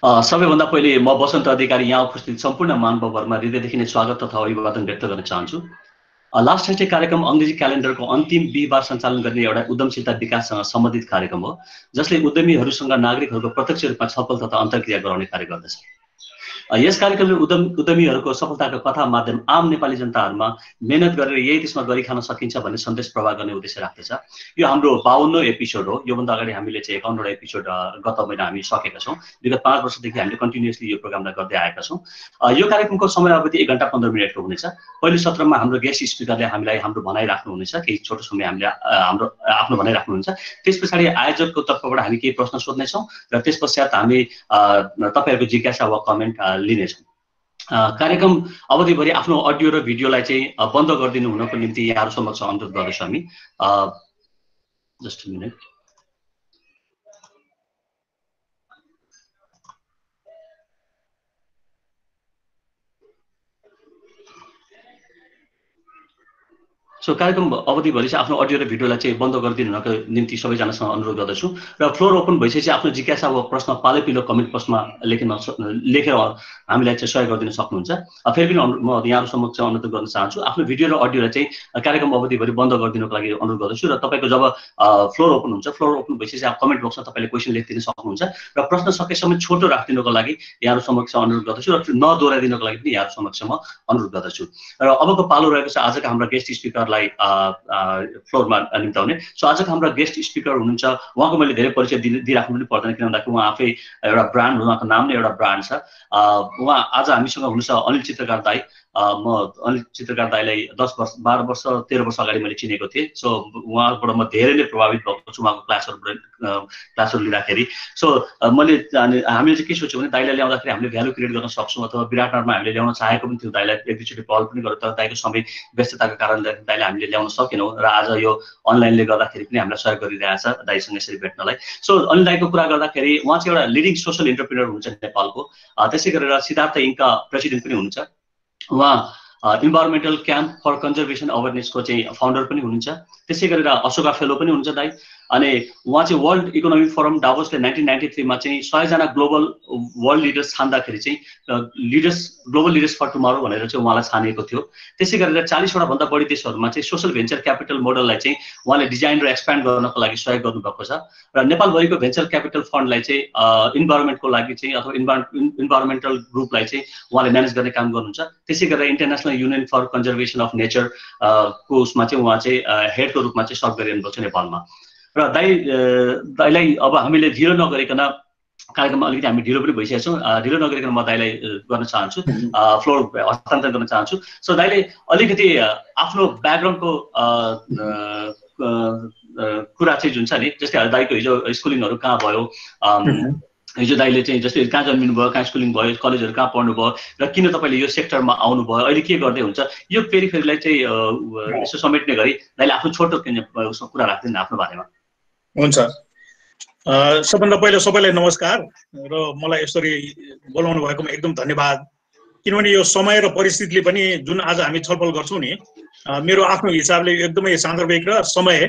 सबैभन्दा पहिले म बसन्त अधिकारी यहाँ उपस्थित सम्पूर्ण महानुभावहरुमा हृदयदेखि नै स्वागत तथा अभिवादन व्यक्त गर्न चाहन्छु। लास्ट साइन्स कार्यक्रम अंग्रेजी क्यालेन्डरको अन्तिम बिहीबार सञ्चालन गर्ने एउटा उद्यमशीलता विकाससँग सम्बन्धित कार्यक्रम हो, जसले उद्यमीहरूसँग नागरिकहरूको प्रत्यक्ष रूपमा छलफल तथा अन्तर्क्रिया गराउने कार्य गर्दछ। यस कार्यक्रमले उद्यमीहरूको सफलताको कथा माध्यम आम नेपाली जनताहरूमा मेहनत गरेर यही देशमा गरी खान सकिन्छ भन्ने सन्देश प्रवाह गर्ने उद्देश्य राख्दछ। यो हाम्रो 52औं एपिसोड हो। योभन्दा अगाडि हामीले चाहिँ 51वटा एपिसोड गत महिना हामी सकेका छौं। विगत 5 वर्षदेखि हामीले कन्टिन्युअसली यो प्रोग्रामलाई गर्दै आएका छौं। यो कार्यक्रमको समय अवधि 1 घण्टा 15 मिनेटको हुनेछ। पहिलो सत्रमा हाम्रो गेस्ट स्पिकरले हामीलाई हाम्रो भनाइ राख्नुहुनेछ, केही छोटो समय हामीले हाम्रो आफ्नो भनाइ राख्नुहुन्छ। त्यसपछि आयोजकको तर्फबाट हामी केही प्रश्न सोध्नेछौं र त्यसपश्चात हामी तपाईहरुको जिज्ञासा वा कमेन्ट लिनेछौं। कार्यक्रम अवधिभरि आफ्नो अडियो र भिडियोलाई चाहिँ बन्द गरिदिनु हुनको निम्ति यहाँहरु समक्ष अनुरोध गर्दछु हामी। Just a minute. कार्यक्रम अवधिभरि चाहिँ आफ्नो अडियो र भिडियोलाई चाहिँ बन्द गरिदिनुको निम्ति सबैजनासँग अनुरोध गर्दछु र फ्लोर ओपन भइसकेपछि आफ्नो जिज्ञासा वा प्रश्न पालैपिलो कमेन्ट बक्समा लेखेर हामीलाई चाहिँ सहयोग गरिदिन सक्नुहुन्छ। फेरि पनि म यहाँहरु समक्ष अनुरोध गर्न चाहन्छु, आफ्नो भिडियो र अडियोलाई चाहिँ कार्यक्रम अवधिभरि बन्द गरिदिनुको लागि अनुरोध गर्दछु र तपाईको जब फ्लोर ओपन हुन्छ, फ्लोर ओपन भइसकेपछि कमेन्ट बक्समा तपाईले क्वेशन लेखिदिन सक्नुहुन्छ र प्रश्न सकेसम्म छोटो राख्दिनुको लागि यहाँहरु समक्ष अनुरोध गर्दछु र नदोहोर्याइदिनुको लागि पनि यहाँहरु समक्ष म अनुरोध गर्दछु। र अबको पालो रहेको छ आजका हाम्रा गेस्ट स्पिकरलाई फ्लोरमा निम्ताउने। आजको हाम्रो गेस्ट स्पिकर हुनुहुन्छ, उहाँको मैले धेरै परिचय दिइराख्नु पनि पर्दैन, किन भन्दाखेरि उहाँ आफै एउटा ब्रान्ड हो, उहाँको नाम नै एउटा ब्रान्ड छ। उहाँ आज हामीसँग हुनुहुन्छ अनिल चित्रकार दाई। म अनिल चित्रकार दाईलाई 10 वर्ष 12 वर्ष 13 वर्ष अगाडि मैले चिनेको थिएँ। उहाँबाट म धेरै नै प्रभावित भएको छु उहाँको क्लासहरु लिँदाखेरि। मैले हामीले चाहिँ के सोच्यौं भने दाईलाई ल्याउँदाखेरि हामीले भ्यालु क्रिएट गर्न सक्छौं, अथवा विराटनगरमा हामीले ल्याउन चाहेको पनि थियो दाईलाई, एकैचोटि कल पनि गर्यो, तर दाईको समय व्यस्तताको कारणले दाईले हामीले ल्याउन सकेनौं र आज यो अनलाइनले गर्दाखेरि पनि हामीलाई सहयोग गरिरहेछ दाईसँग यसरी भेट्नलाई। अनिल दाईको कुरा गर्दाखेरि उहाँ चाहिँ एउटा लिडिङ सोशल एन्टरप्रेन्योर हुनुहुन्छ नेपालको। त्यसै गरेर सिद्धार्थ इन्कका प्रेसिडेन्ट पनि हुनुहुन्छ। उहाँ इन्भाइरोमेन्टल क्याम्प फर कन्जर्भेसन अवेरनेसको चाहिँ फाउन्डर पनि हुनुहुन्छ। त्यसै गरेर अशोका फेलो पनि हुनुहुन्छ दाई। अनि उहाँ चाहिँ वर्ल्ड इकोनोमिक फोरम डाभोसले 1993 मा चाहिँ 100 जना ग्लोबल वर्ल्ड लिडर्स छान्दाखेरि चाहिँ ग्लोबल लिडर्स फर टुमरो भनेर चाहिँ उहाँलाई छानिएको थियो। त्यसै गरेर 40 वटा भन्दा बढी देशहरुमा चाहिँ सोशल भेन्चर क्यापिटल मोडललाई चाहिँ उहाँले डिजाइन र एक्सप्यान्ड गर्नको लागि सहयोग गर्नुभएको छ र नेपालभरिको भेन्चर क्यापिटल फन्डलाई चाहिँ इन्भाइरोमेन्टको लागि चाहिँ अथवा इन्भाइरोमेन्टल ग्रुपलाई चाहिँ उहाँले म्यानेज गर्ने काम गर्नुहुन्छ। त्यसै गरेर international union for conservation of nature को उसमा चाहिँ उहाँ चाहिँ हेडको रूपमा चाहिँ सर्भ गरिरहनु भएको छ नेपालमा। र दाईलाई अब हामीले ढिलो नगरिकन कार्यक्रममा अलिकति हामी ढिलो पनि भइसकेका छौँ, ढिलो नगरिकन म दाईलाई गर्न चाहन्छु, फ्लोर हस्तान्तरण गर्न चाहन्छु। दाईले अलिकति आफ्नो ब्याकग्राउन्डको कुरा चाहिँ जुन छ नि, जस्तै दाईको हिजो स्कुलिङहरु कहाँ भयो, हिजो दाईले चाहिँ जस्तै कहाँ जन्मिनु भयो, कहाँ स्कुलिङ भयो, कलेजहरु कहाँ पढ्नु भयो र किन तपाईले यो सेक्टरमा आउनु भयो, अहिले के गर्दै हुन्छ, यो फेरिलाई चाहिँ यसो समेट्ने गरी दाईले आफ्नो छोटो कुरा राख्दिनु आफ्नो बारेमा। हुन्छ। सबभन्दा पहिला सबैलाई नमस्कार र मलाई यसरी बोलाउनु भएकोमा एकदम धन्यवाद। किनभने यो समय र परिस्थितिले पनि जुन आज हामी छलफल गर्छौं नि, मेरो आफ्नो हिसाबले एकदमै सान्दर्भिक र समय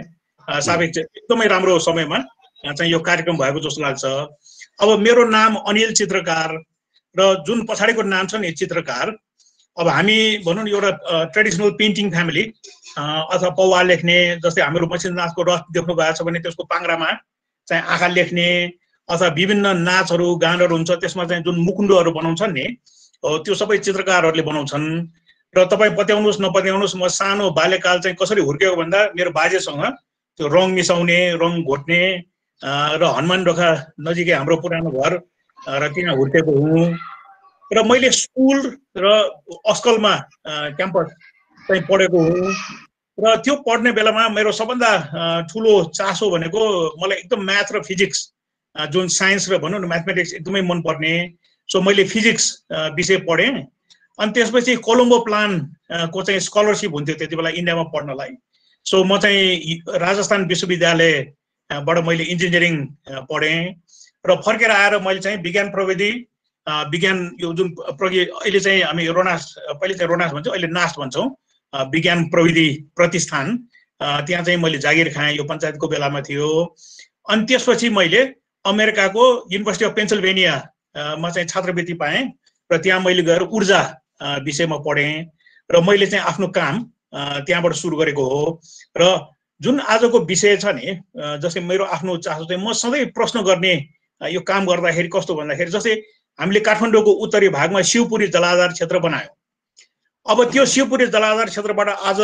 सापेक्ष एकदमै राम्रो समयमा चाहिँ यो कार्यक्रम भएको जस्तो लाग्छ। अब मेरो नाम अनिल चित्रकार र जुन पछाडिको नाम छ नि चित्रकार, अब हामी भनौँ न एउटा ट्रेडिसनल पेन्टिङ फ्यामिली अथवा पौवा लेख्ने, जस्तै हाम्रो मसिननाथको रथ देख्नु भएको छ भने त्यसको पाङ्रामा चाहिँ आँखा लेख्ने अथवा विभिन्न नाचहरू गानहरू हुन्छ त्यसमा चाहिँ जुन मुकुण्डहरू बनाउँछन् नि, त्यो सबै चित्रकारहरूले बनाउँछन्। र तपाईँ पत्याउनुहोस् नपत्याउनुहोस्, म सानो बाल्यकाल चाहिँ कसरी हुर्केको भन्दा मेरो बाजेसँग त्यो रङ मिसाउने, रङ घोट्ने र हनुमान ढोका नजिकै हाम्रो पुरानो घर र त्यहाँ हुर्केको हुँ। र मैले स्कुल र अस्कलमा क्याम्पस चाहिँ पढेको हुँ। र त्यो पढ्ने बेलामा मेरो सबभन्दा ठुलो चासो भनेको मलाई एकदम म्याथ र फिजिक्स, जुन साइन्स र भनौँ न म्याथमेटिक्स एकदमै मनपर्ने। मैले फिजिक्स विषय पढेँ। अनि त्यसपछि कोलम्बो प्लान को चाहिँ स्कलरसिप हुन्थ्यो त्यति बेला इन्डियामा पढ्नलाई। म चाहिँ राजस्थान विश्वविद्यालयबाट मैले इन्जिनियरिङ पढेँ र फर्केर आएर मैले चाहिँ विज्ञान प्रविधि विज्ञान यो जुन अहिले चाहिँ हामी रोनास, पहिले चाहिँ रोनास भन्छौँ, अहिले नास्ट भन्छौँ, विज्ञान प्रविधि प्रतिष्ठान, त्यहाँ चाहिँ मैले जागिर खाएँ, यो पञ्चायतको बेलामा थियो। अनि त्यसपछि मैले अमेरिकाको युनिभर्सिटी अफ पेन्सिल्भेनिया मा चाहिँ छात्रवृत्ति पाएँ र त्यहाँ मैले गएर ऊर्जा विषयमा पढेँ र मैले चाहिँ आफ्नो काम त्यहाँबाट सुरु गरेको हो। र जुन आजको विषय छ नि, जस्तै मेरो आफ्नो चासो चाहिँ म सधैँ प्रश्न गर्ने यो काम गर्दाखेरि कस्तो भन्दाखेरि, जस्तै हामीले काठमाडौँको उत्तरी भागमा शिवपुरी जलाधार क्षेत्र बनायौँ। अब त्यो शिवपुरी जलाधार क्षेत्रबाट आज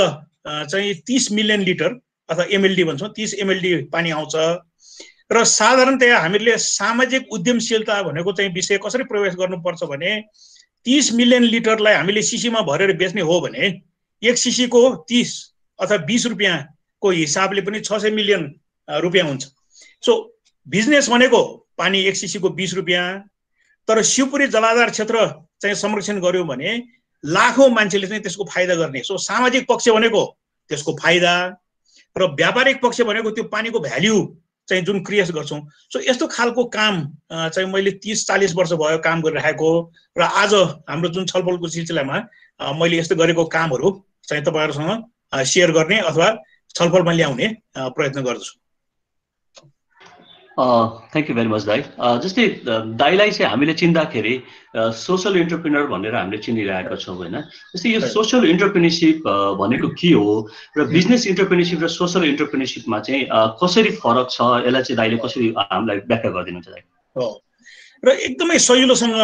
चाहिँ 30 मिलियन लिटर अथवा एमएलडी भन्छौँ, 30 एमएलडी पानी आउँछ। र साधारणतया हामीले सामाजिक उद्यमशीलता भनेको चाहिँ विषय कसरी प्रवेश गर्नुपर्छ भने 30 मिलियन लिटरलाई हामीले सिसीमा भरेर बेच्ने हो भने एक सिसीको 30 अथवा 20 रुपियाँको हिसाबले पनि 600 मिलियन रुपियाँ हुन्छ। सो बिजनेस भनेको पानी एक सिसीको 20 रुपियाँ, तर शिवपुरी जलाधार क्षेत्र चाहिँ संरक्षण गर्यो भने लाखौँ मान्छेले चाहिँ त्यसको फाइदा गर्ने। सो सामाजिक पक्ष भनेको त्यसको फाइदा र व्यापारिक पक्ष भनेको त्यो पानीको भ्याल्यु चाहिँ जुन क्रिएट गर्छौँ। सो यस्तो खालको काम चाहिँ मैले 30-40 वर्ष भयो काम गरिरहेको र आज हाम्रो जुन छलफलको सिलसिलामा मैले यस्तो गरेको कामहरू चाहिँ तपाईँहरूसँग सेयर गर्ने अथवा छलफलमा ल्याउने प्रयत्न गर्दछु। थ्याङ्क यू भेरी मच दाइ। जस्तै दाइलाई चाहिँ हामीले चिन्दाखेरि सोसल इन्टरप्रेन्योर भनेर हामीले चिनिरहेका छौँ होइन। जस्तै यो सोसल इन्टरप्रेन्योरसिप भनेको के हो र बिजनेस इन्टरप्रेन्योरसिप र सोसल इन्टरप्रेन्योरसिपमा चाहिँ कसरी फरक छ, यसलाई चाहिँ दाइले कसरी हामीलाई व्याख्या गरिदिनुहुन्छ दाइ? हो, र एकदमै सजिलोसँग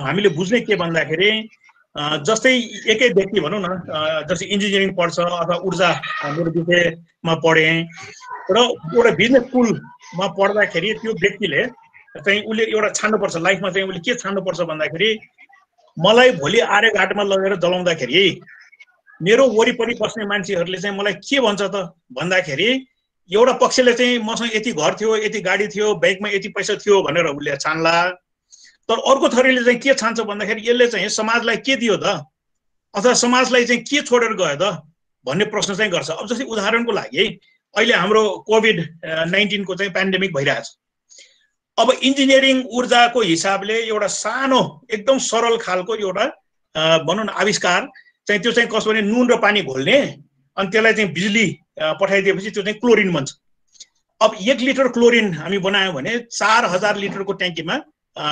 हामीले बुझ्ने के भन्दाखेरि जस्तै एकै व्यक्ति भनौँ न, जस्तै इन्जिनियरिङ पढ्छ अथवा ऊर्जा मेरो विषयमा पढेँ र एउटा बिजनेस स्कुलमा पढ्दाखेरि त्यो व्यक्तिले चाहिँ उसले एउटा छान्नुपर्छ लाइफमा चाहिँ उसले के छान्नुपर्छ भन्दाखेरि मलाई भोलि आर्यघाटमा लगेर जलाउँदाखेरि मेरो वरिपरि बस्ने मान्छेहरूले चाहिँ मलाई के भन्छ त भन्दाखेरि एउटा पक्षले चाहिँ मसँग यति घर थियो, यति गाडी थियो, ब्याङ्कमा यति पैसा थियो भनेर उसले छान्ला। तर अर्को थरीले चाहिँ के छान्छ भन्दाखेरि यसले चाहिँ समाजलाई के दियो त अथवा समाजलाई चाहिँ के छोडेर गयो त भन्ने प्रश्न चाहिँ गर्छ। अब जस्तै उदाहरणको लागि अहिले हाम्रो कोभिड-19 को चाहिँ पेन्डेमिक भइरहेछ। अब इन्जिनियरिङ ऊर्जाको हिसाबले एउटा सानो एकदम सरल खालको एउटा भनौँ न आविष्कार चाहिँ त्यो चाहिँ कसो भने नुन र पानी घोल्ने अनि त्यसलाई चाहिँ बिजुली पठाइदिएपछि त्यो चाहिँ क्लोरिन बन्छ। अब 1 लिटर क्लोरिन हामी बनायौँ भने 4000 लिटरको ट्याङ्कीमा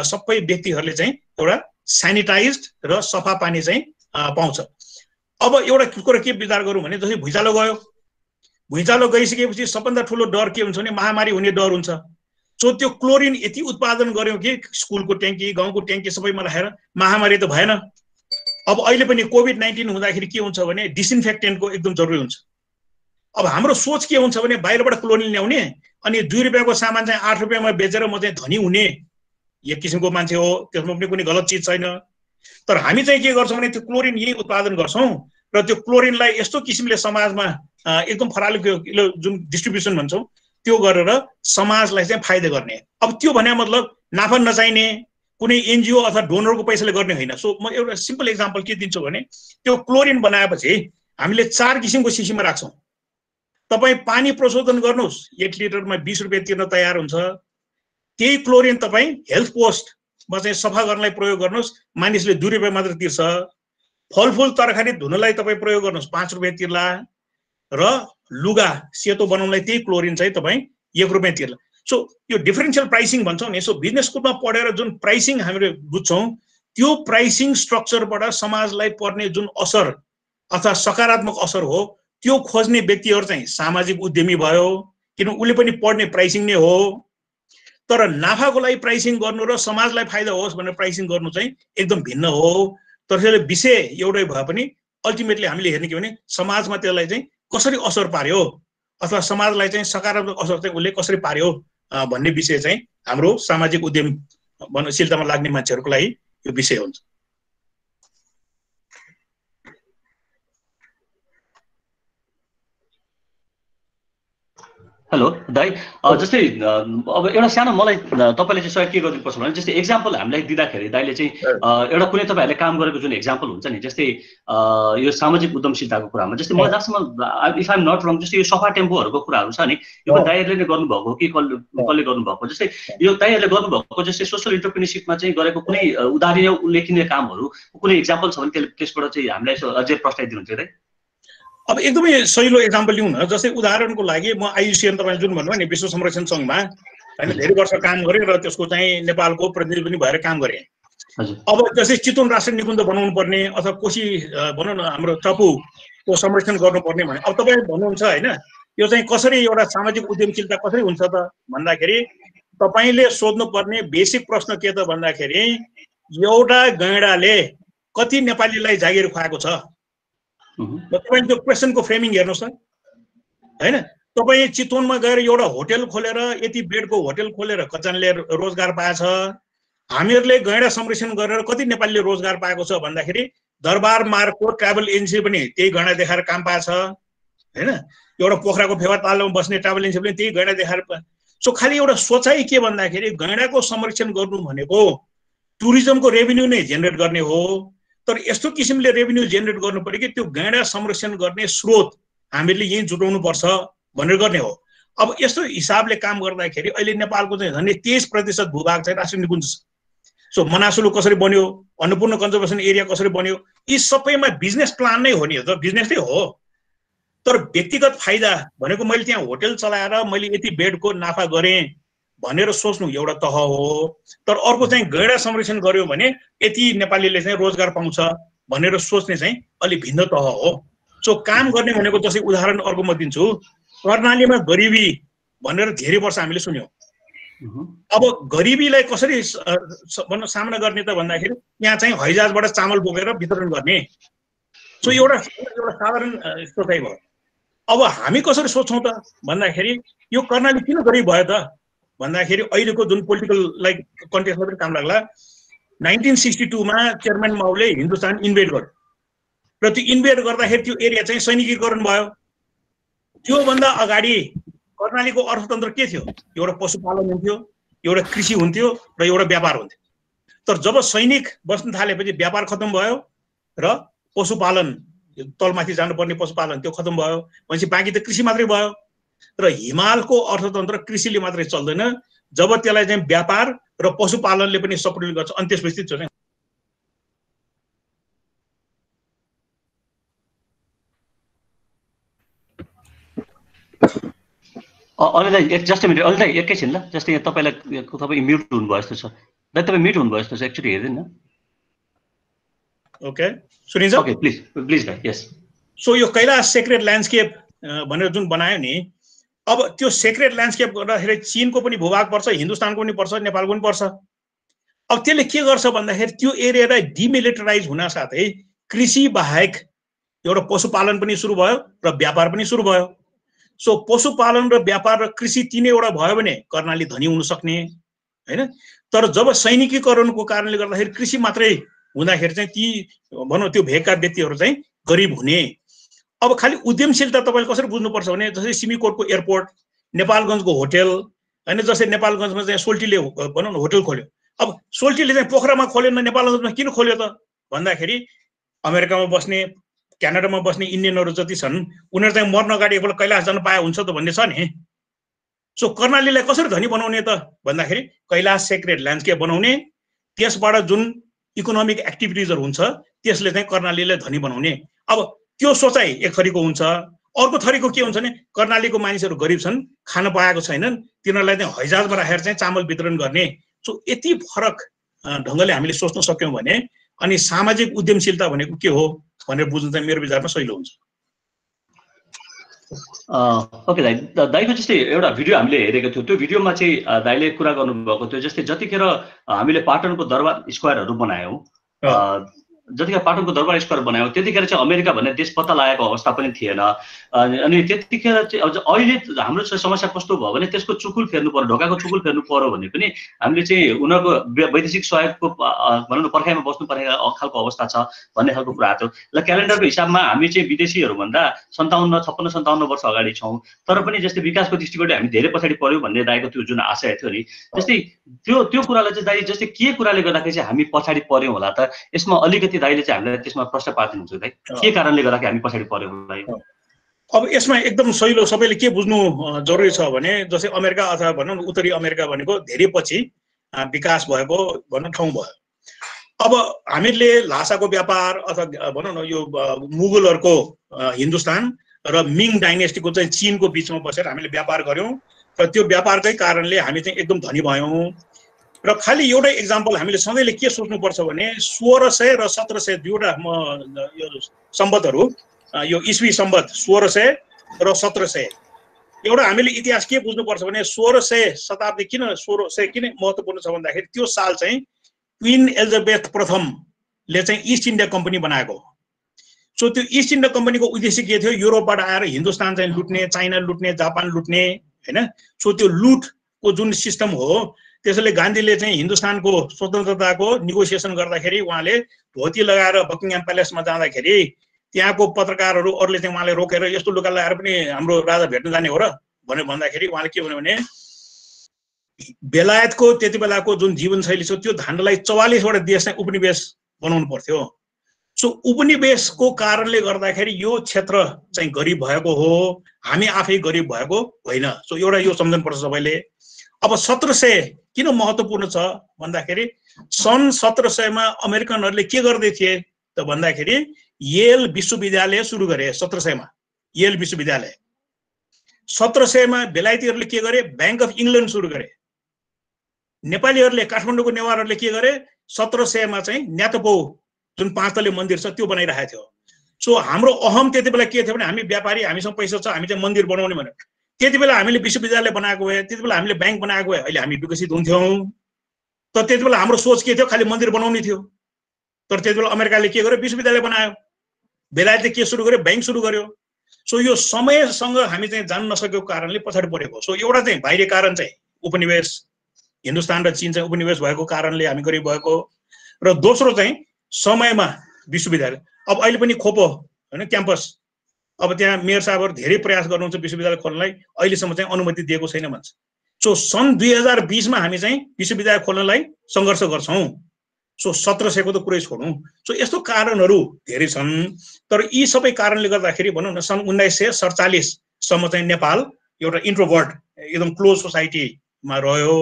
सबै व्यक्तिहरूले चाहिँ एउटा सेनिटाइज्ड र सफा पानी चाहिँ पाउँछ। अब एउटा कुरा के विचार गरौँ भने जस्तै भुइँचालो गयो, भुइँचालो गइसकेपछि सबभन्दा ठुलो डर के हुन्छ भने महामारी हुने डर हुन्छ। सो त्यो क्लोरिन यति उत्पादन गर्यौँ कि स्कुलको ट्याङ्की गाउँको ट्याङ्की सबैमा राखेर महामारी त भएन। अब अहिले पनि कोभिड-19 हुँदाखेरि के हुन्छ भने डिसइन्फेक्टेन्टको एकदम जरुरी हुन्छ। अब हाम्रो सोच के हुन्छ भने बाहिरबाट क्लोरिन ल्याउने अनि 2 रुपियाँको सामान चाहिँ 8 रुपियाँमा बेचेर म चाहिँ धनी हुने, एक किसिमको मान्छे हो, त्यसमा पनि कुनै गलत चिज छैन। तर हामी चाहिँ के गर्छौँ भने त्यो क्लोरिन यही उत्पादन गर्छौँ र त्यो क्लोरिनलाई यस्तो किसिमले समाजमा एकदम फरालो जुन डिस्ट्रिब्युसन भन्छौँ त्यो गरेर समाजलाई चाहिँ फाइदा गर्ने। अब त्यो भने मतलब नाफा नचाहिने कुनै एनजिओ अथवा डोनरको पैसाले गर्ने होइन। सो म एउटा सिम्पल एक्जाम्पल के दिन्छु भने त्यो क्लोरिन बनाएपछि हामीले 4 किसिमको सिसीमा राख्छौँ। तपाईँ पानी प्रशोधन गर्नुहोस् 1 लिटरमा 20 रुपियाँ तिर्न तयार हुन्छ। त्यही क्लोरिन तपाईँ हेल्थ पोस्टमा चाहिँ सफा गर्नलाई प्रयोग गर्नुहोस्, मानिसले 2 रुपियाँ मात्र तिर्छ। फलफुल तरकारी धुनलाई तपाईँ प्रयोग गर्नुहोस् 5 रुपियाँ तिर्ला र लुगा सेतो बनाउनलाई त्यही क्लोरिन चाहिँ तपाईँ 1 रुपियाँ तिर्ला। सो यो डिफरेन्शियल प्राइसिङ भन्छौँ नि। सो बिजनेस स्कुलमा पढेर जुन प्राइसिङ हामीले बुझ्छौँ त्यो प्राइसिङ स्ट्रक्चरबाट समाजलाई पर्ने जुन असर अथवा सकारात्मक असर हो त्यो खोज्ने व्यक्तिहरू चाहिँ सामाजिक उद्यमी भयो, किन उसले पनि पढ्ने प्राइसिङ नै हो। तर नाफाको लागि प्राइसिङ गर्नु र समाजलाई फाइदा होस् भनेर प्राइसिङ गर्नु चाहिँ एकदम भिन्न हो। तर त्यसले विषय एउटै भए पनि अल्टिमेटली हामीले हेर्ने के भने समाजमा त्यसलाई चाहिँ कसरी असर पार्यो अथवा समाजलाई चाहिँ सकारात्मक असर चाहिँ उसले कसरी पार्यो भन्ने विषय चाहिँ हाम्रो सामाजिक उद्यमशीलतामा लाग्ने मान्छेहरूको लागि यो विषय हुन्छ। हेलो दाइ, जस्तै अब एउटा सानो मलाई तपाईँले चाहिँ सहयोग के गरिदिनुपर्छ भने जस्तै एक्जाम्पल हामीलाई दिँदाखेरि दाइले चाहिँ एउटा कुनै तपाईँहरूले काम गरेको जुन एक्जाम्पल हुन्छ नि, जस्तै यो सामाजिक उद्यमशीलताको कुरामा जस्तै मलाई जहाँसम्म इफ आइम नट रङ जस्तै यो सफा टेम्पोहरूको कुराहरू छ नि, यो दाइहरूले नै गर्नुभएको कि कसले गर्नुभएको, जस्तै यो दाइहरूले गर्नुभएको जस्तै सोसल इन्टरप्रेन्योरसिपमा चाहिँ गरेको कुनै उदाहरणीय उल्लेखनीय कामहरू कुनै एक्जाम्पल छ भने त्यसबाट चाहिँ हामीलाई अझै प्रस्ताइदिनुहुन्छ दाइ? अब एकदमै सजिलो एक्जाम्पल लिउँ न। जस्तै उदाहरणको लागि म आइयुसिएन तपाईँ जुन भन्नुभयो नि विश्व संरक्षण सङ्घमा हैन, धेरै वर्ष काम गरेँ र त्यसको चाहिँ नेपालको प्रतिनिधि पनि भएर काम गरेँ। हजुर अब जस्तै चितवन राष्ट्रिय निकुञ्ज बनाउनु पर्ने अथवा कोशी भनौँ न हाम्रो चपुको संरक्षण गर्नुपर्ने भने अब तपाईँ भन्नुहुन्छ हैन, यो चाहिँ कसरी एउटा सामाजिक उद्यमशीलता कसरी हुन्छ त भन्दाखेरि तपाईँले सोध्नुपर्ने बेसिक प्रश्न के त भन्दाखेरि एउटा गैंडाले कति नेपालीलाई जागिर खुवाएको छ? तपाईँ त्यो क्वेसनको फ्रेमिङ हेर्नुहोस् त हैन। तपाईँ चितवनमा गएर एउटा होटल खोलेर यति बेडको होटल खोलेर कतिजनाले रोजगार पाएछ। हामीहरूले गैंडा संरक्षण गरेर कति नेपालीले रोजगार पाएको छ भन्दाखेरि दरबार मार्गको ट्राभल एजेन्सी पनि त्यही गैंडा देखाएर काम पाएछ हैन। एउटा पोखराको फेवा तालमा बस्ने ट्राभल एजेन्सी पनि त्यही गैंडा देखाएर। सो खालि एउटा सोचाइ के भन्दाखेरि गैंडाको संरक्षण गर्नु भनेको टुरिज्मको रेभिन्यू नै जेनेरेट गर्ने हो। तर यस्तो किसिमले रेभिन्यू जेनेरेट गर्नु पर्यो कि त्यो गैंडा संरक्षण गर्ने स्रोत हामीले यही जुटाउनु पर्छ भनेर गर्ने हो। अब यस्तो हिसाबले काम गर्दाखेरि अहिले नेपालको चाहिँ झन्डै 23% भूभाग चाहिँ राष्ट्रिय निकुञ्ज छ। सो मनासुलु कसरी बन्यो, अन्नपूर्ण कन्जर्भेसन एरिया कसरी बन्यो, यी सबैमा बिजनेस प्लान नै हो नि, त बिजनेस नै हो। तर व्यक्तिगत फाइदा भनेको मैले त्यहाँ होटल चलाएर मैले यति बेडको नाफा गरेँ भनेर सोच्नु एउटा तह हो। तर अर्को चाहिँ गैंडा संरक्षण गर्यो भने यति नेपालीले चाहिँ रोजगार पाउँछ भनेर सोच्ने चाहिँ अलि भिन्न तह हो। सो काम गर्ने भनेको जस्तै उदाहरण अर्को म दिन्छु, कर्णालीमा गरिबी भनेर धेरै वर्ष हामीले सुन्यौँ। अब गरिबीलाई कसरी सामना गर्ने त भन्दाखेरि यहाँ चाहिँ हैजाजबाट चामल बोकेर वितरण गर्ने। सो एउटा साधारण सोचाइ भयो। अब हामी कसरी सोच्छौँ त भन्दाखेरि यो कर्णाली किन गरिब भयो त भन्दाखेरि अहिलेको जुन पोलिटिकल लाइक कन्टेक्स्टमा पनि काम लाग्ला। 1962 मा चेयरम्यान माउले हिन्दुस्तान इन्भेड गर्यो र त्यो इन्भेड गर्दाखेरि त्यो एरिया चाहिँ सैनिकीकरण भयो। त्योभन्दा अगाडि कर्णालीको अर्थतन्त्र के थियो? एउटा पशुपालन हुन्थ्यो, एउटा कृषि हुन्थ्यो र एउटा व्यापार हुन्थ्यो। तर जब सैनिक बस्न थालेपछि व्यापार खत्म भयो र पशुपालन तलमाथि जानुपर्ने पशुपालन त्यो खत्म भयो भनेपछि बाँकी त कृषि मात्रै भयो। र हिमालको अर्थतन्त्र कृषिले मात्रै चल्दैन, जब त्यसलाई चाहिँ व्यापार र पशुपालनले पनि सपोर्ट गर्छ अनि त्यसपछि त्यो चाहिँ अनिल जस्ट मिनट अनिल दाइ एकैछिन ल, जस्तै यहाँ तपाईँ म्युट हुनुभयो जस्तो छ दाइ, तपाईँ म्युट हुनुभयो जस्तो छ, एक्चुअली हेर्दैन। ओके सुनिन्छ? ओके प्लिज प्लिज दाइ यस। सो यो कैलाश सेक्रेट ल्यान्डस्केप भनेर जुन बनायो नि, अब त्यो सेक्रेट ल्यान्डस्केप गर्दाखेरि चीनको पनि भूभाग पर्छ, हिन्दुस्तानको पनि पर्छ, नेपालको पनि पर्छ। अब त्यसले के गर्छ भन्दाखेरि त्यो एरियालाई डिमिलिटराइज हुन साथै कृषि बाहेक एउटा पशुपालन पनि सुरु भयो र व्यापार पनि सुरु भयो। सो पशुपालन र व्यापार र कृषि तीनैवटा भयो भने कर्णाली धनी हुन सक्ने हैन। तर जब सैनिकीकरणको कारणले गर्दाखेरि कृषि मात्रै हुँदाखेरि चाहिँ ती भनौँ त्यो भेगका व्यक्तिहरू चाहिँ गरिब हुने। अब खालि उद्यमशीलता तपाईँले कसरी बुझ्नुपर्छ भने जस्तै सिमीकोटको एयरपोर्ट, नेपालगञ्जको होटल हैन, जस्तै नेपालगञ्जमा चाहिँ सोल्टीले भनौँ न होटल खोल्यो। अब सोल्टीले चाहिँ पोखरामा खोल्यो न नेपालगञ्जमा किन खोल्यो त भन्दाखेरि अमेरिकामा बस्ने क्यानाडामा बस्ने इन्डियनहरू जति छन् उनीहरू चाहिँ मर्न अगाडि एकपल्ट कैलाश जान पाए हुन्छ त भन्ने छ नि। सो कर्णालीलाई कसरी धनी बनाउने त भन्दाखेरि कैलाश सेक्रेट ल्यान्डस्केप बनाउने, त्यसबाट जुन इकोनोमिक एक्टिभिटिजहरू हुन्छ त्यसले चाहिँ कर्णालीलाई धनी बनाउने। अब त्यो सोचाइ एक थरीको हुन्छ। अर्को थरीको के हुन्छ भने कर्णालीको मानिसहरू गरिब छन्, खान पाएको छैनन्, तिनीहरूलाई चाहिँ हैजाजमा राखेर चाहिँ चामल वितरण गर्ने। सो यति फरक ढङ्गले हामीले सोच्न सक्यौँ भने अनि सामाजिक उद्यमशीलता भनेको के हो भनेर बुझ्नु चाहिँ मेरो विचारमा सहिलो हुन्छ। ओके दाइ, दाइको जस्तै एउटा भिडियो हामीले हेरेको थियौँ, त्यो भिडियोमा चाहिँ दाइले कुरा गर्नुभएको थियो जस्तै जतिखेर हामीले पाटनको दरबार स्क्वायरहरू बनायौँ, जतिखेर पाटनको दरबार स्क्वायर बनायौँ त्यतिखेर चाहिँ अमेरिका भन्ने देश पत्ता लागेको अवस्था पनि थिएन। अनि त्यतिखेर चाहिँ अहिले हाम्रो समस्या कस्तो भयो भने त्यसको चुकुल फेर्नु पर्यो, ढोकाको चुकुल फेर्नु पर्यो भने पनि हामीले चाहिँ उनीहरूको वैदेशिक सहयोगको भनौँ न पर्खाइमा बस्नुपर्ने खालको अवस्था छ भन्ने खालको कुरा आएको थियो। ल क्यालेन्डरको हिसाबमा हामी चाहिँ विदेशीहरूभन्दा 57-56-57 वर्ष अगाडि छौँ, तर पनि जस्तै विकासको दृष्टिबाट हामी धेरै पछाडि पऱ्यौँ भन्ने दाइको त्यो जुन आशय थियो नि, जस्तै त्यो कुरालाई चाहिँ दाइ जस्तै के कुराले गर्दाखेरि चाहिँ हामी पछाडि पऱ्यौँ होला त, यसमा अलिकति दाइले चाहिँ हामीलाई त्यसमा प्रश्न पार्दिनुहुन्छ दाइ, के कारणले गर्दाखेरि हामी पछाडि पऱ्यौँ होला? अब यसमा एकदम सहिलो सबैले के बुझ्नु जरुरी छ भने जस्तै अमेरिका अथवा भनौँ न उत्तरी अमेरिका भनेको धेरै पछि विकास भएको भनौँ ठाउँ भयो। अब हामीले ल्हासाको व्यापार अथवा भनौँ न यो मुगलहरूको हिन्दुस्तान र मिङ डाइनेस्टीको चाहिँ चीनको बिचमा बसेर हामीले व्यापार गऱ्यौँ र त्यो व्यापारकै कारणले हामी चाहिँ एकदम धनी भयौँ। र खालि एउटै इक्जाम्पल हामीले सधैँले के सोच्नुपर्छ भने 1600 र 1700 दुईवटा यो सम्बतहरू, यो इस्वी सम्बत 1600 र 1700, एउटा हामीले इतिहास के बुझ्नुपर्छ भने 1600 शताब्दी किन 1600 किन महत्त्वपूर्ण छ भन्दाखेरि त्यो साल चाहिँ क्वीन एलिजाबेथ प्रथमले चाहिँ इस्ट इन्डिया कम्पनी बनाएको। सो त्यो इस्ट इन्डिया कम्पनीको उद्देश्य के थियो? युरोपबाट आएर हिन्दुस्तान चाहिँ लुट्ने, चाइना लुट्ने, जापान लुट्ने, हैन? सो त्यो लुटको जुन सिस्टम हो, त्यसैले गान्धीले चाहिँ हिन्दुस्तानको स्वतन्त्रताको निगोसिएसन गर्दाखेरि उहाँले धोती लगाएर बकिङहाम प्यालेसमा जाँदाखेरि त्यहाँको पत्रकारहरू अरूले चाहिँ उहाँले रोकेर यस्तो लुगा लगाएर पनि हाम्रो राजा भेट्न जाने हो र भनेर भन्दाखेरि उहाँले के भन्यो भने बेलायतको त्यति बेलाको जुन जीवनशैली छ त्यो धान्नलाई 44 वटा देश चाहिँ उपनिवेश बनाउनु पर्थ्यो। सो उपनिवेशको कारणले गर्दाखेरि यो क्षेत्र चाहिँ गरिब भएको हो, हामी आफै गरिब भएको होइन। सो एउटा यो सम्झनुपर्छ सबैले। अब 1700 किन महत्त्वपूर्ण छ भन्दाखेरि सन् 1700 मा अमेरिकनहरूले के गर्दै थिए त भन्दाखेरि येल विश्वविद्यालय सुरु गरे। 1700 मा येल विश्वविद्यालय, 1700 मा बेलायतीहरूले के गरे? बैंक अफ इङ्ल्यान्ड सुरु गरे। नेपालीहरूले, काठमाडौँको नेवारहरूले के गरे? 1700 मा चाहिँ न्यातपौ जुन 5 तले मन्दिर छ त्यो बनाइरहेको थियो। सो हाम्रो अहम त्यति बेला के थियो भने हामी व्यापारी, हामीसँग पैसा छ, हामी चाहिँ मन्दिर बनाउने भनेर। त्यति बेला हामीले विश्वविद्यालय बनाएको भए, त्यति बेला हामीले बैंक बनाएको भए अहिले हामी विकसित हुन्थ्यौँ। तर त्यति बेला हाम्रो सोच के थियो? खालि मन्दिर बनाउने थियो। तर त्यति बेला अमेरिकाले के गर्यो? विश्वविद्यालय बनायो। बेलायतले के सुरु गर्यो? बैंक सुरु गर्यो। सो यो समयसँग हामी चाहिँ जान्न नसकेको कारणले पछाडि परेको। सो एउटा चाहिँ बाहिरी कारण चाहिँ उपनिवेश, हिन्दुस्तान र चीन चाहिँ उपनिवेश भएको कारणले हामी गरिब भएको, र दोस्रो चाहिँ समयमा विश्वविद्यालय। अब अहिले पनि खोपो हैन क्याम्पस, अब त्यहाँ मेयर साहबहरू धेरै प्रयास गर्नुहुन्छ विश्वविद्यालय खोल्नलाई, अहिलेसम्म चाहिँ अनुमति दिएको छैन भन्छ। सो सन् 2020 मा हामी चाहिँ विश्वविद्यालय खोल्नलाई सङ्घर्ष गर्छौँ। सो 1700 को त कुरै छोडौँ। सो यस्तो कारणहरू धेरै छन्। तर यी सबै कारणले गर्दाखेरि भनौँ न सन् 1947 सम्म चाहिँ नेपाल एउटा इन्ट्रोभर्ट एकदम क्लोज सोसाइटीमा रह्यो।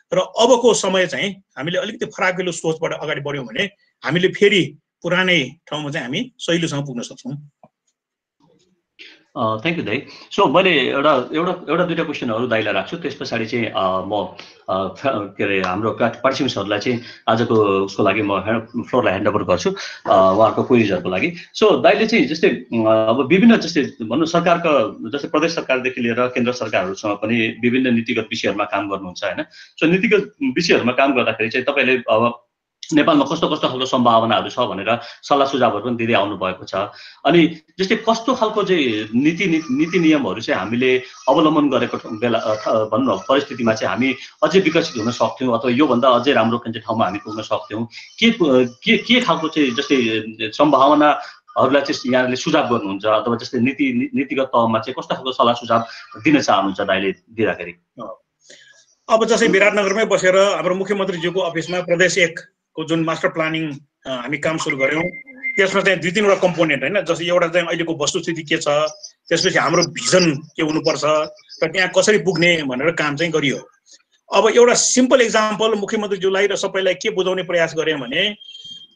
र अबको समय चाहिँ हामीले अलिकति फराकिलो सोचबाट अगाडि बढ्यौँ भने हामीले फेरि पुरानै ठाउँमा चाहिँ हामी सहिलोसँग पुग्न सक्छौँ। थ्याङ्क यू दाइ। सो मैले एउटा दुईवटा क्वेसनहरू दाइलाई राख्छु, त्यस पछाडि चाहिँ म के अरे हाम्रो पार्टिसिपेन्ट्सहरूलाई चाहिँ आजको उसको लागि म फ्लोरलाई ह्यान्डओभर गर्छु उहाँहरूको क्वेरिजहरूको लागि। सो दाइले चाहिँ जस्तै अब विभिन्न जस्तै भनौँ सरकारको जस्तै प्रदेश सरकारदेखि लिएर केन्द्र सरकारहरूसँग पनि विभिन्न नीतिगत विषयहरूमा काम गर्नुहुन्छ होइन। सो नीतिगत विषयहरूमा काम गर्दाखेरि चाहिँ तपाईँले अब नेपालमा कस्तो कस्तो खालको सम्भावनाहरू छ भनेर सल्लाह सुझावहरू पनि दिँदै आउनु भएको छ। अनि जस्तै कस्तो खालको चाहिँ नीति नियमहरू चाहिँ हामीले अवलम्बन गरेको बेला भनौँ न परिस्थितिमा चाहिँ हामी अझै विकसित हुन सक्थ्यौँ अथवा योभन्दा अझै राम्रो ठाउँमा हामी पुग्न सक्थ्यौँ? के खालको चाहिँ जस्तै सम्भावनाहरूलाई चाहिँ यहाँले सुझाव गर्नुहुन्छ अथवा जस्तै नीतिगत तहमा चाहिँ कस्तो खालको सल्लाह सुझाव दिन चाहनुहुन्छ दाइले दिँदाखेरि? अब जस्तै विराटनगरमै बसेर हाम्रो मुख्यमन्त्रीज्यूको अफिसमा प्रदेश 1 को जुन मास्टर प्लानिङ हामी काम सुरु गऱ्यौँ, त्यसमा चाहिँ 2-3 वटा कम्पोनेन्ट होइन। जस्तै एउटा चाहिँ अहिलेको वस्तुस्थिति के छ, त्यसपछि हाम्रो भिजन के हुनुपर्छ र त्यहाँ कसरी पुग्ने भनेर काम चाहिँ गरियो। अब एउटा सिम्पल इक्जाम्पल मुख्यमन्त्रीज्यूलाई र सबैलाई के बुझाउने प्रयास गरेँ भने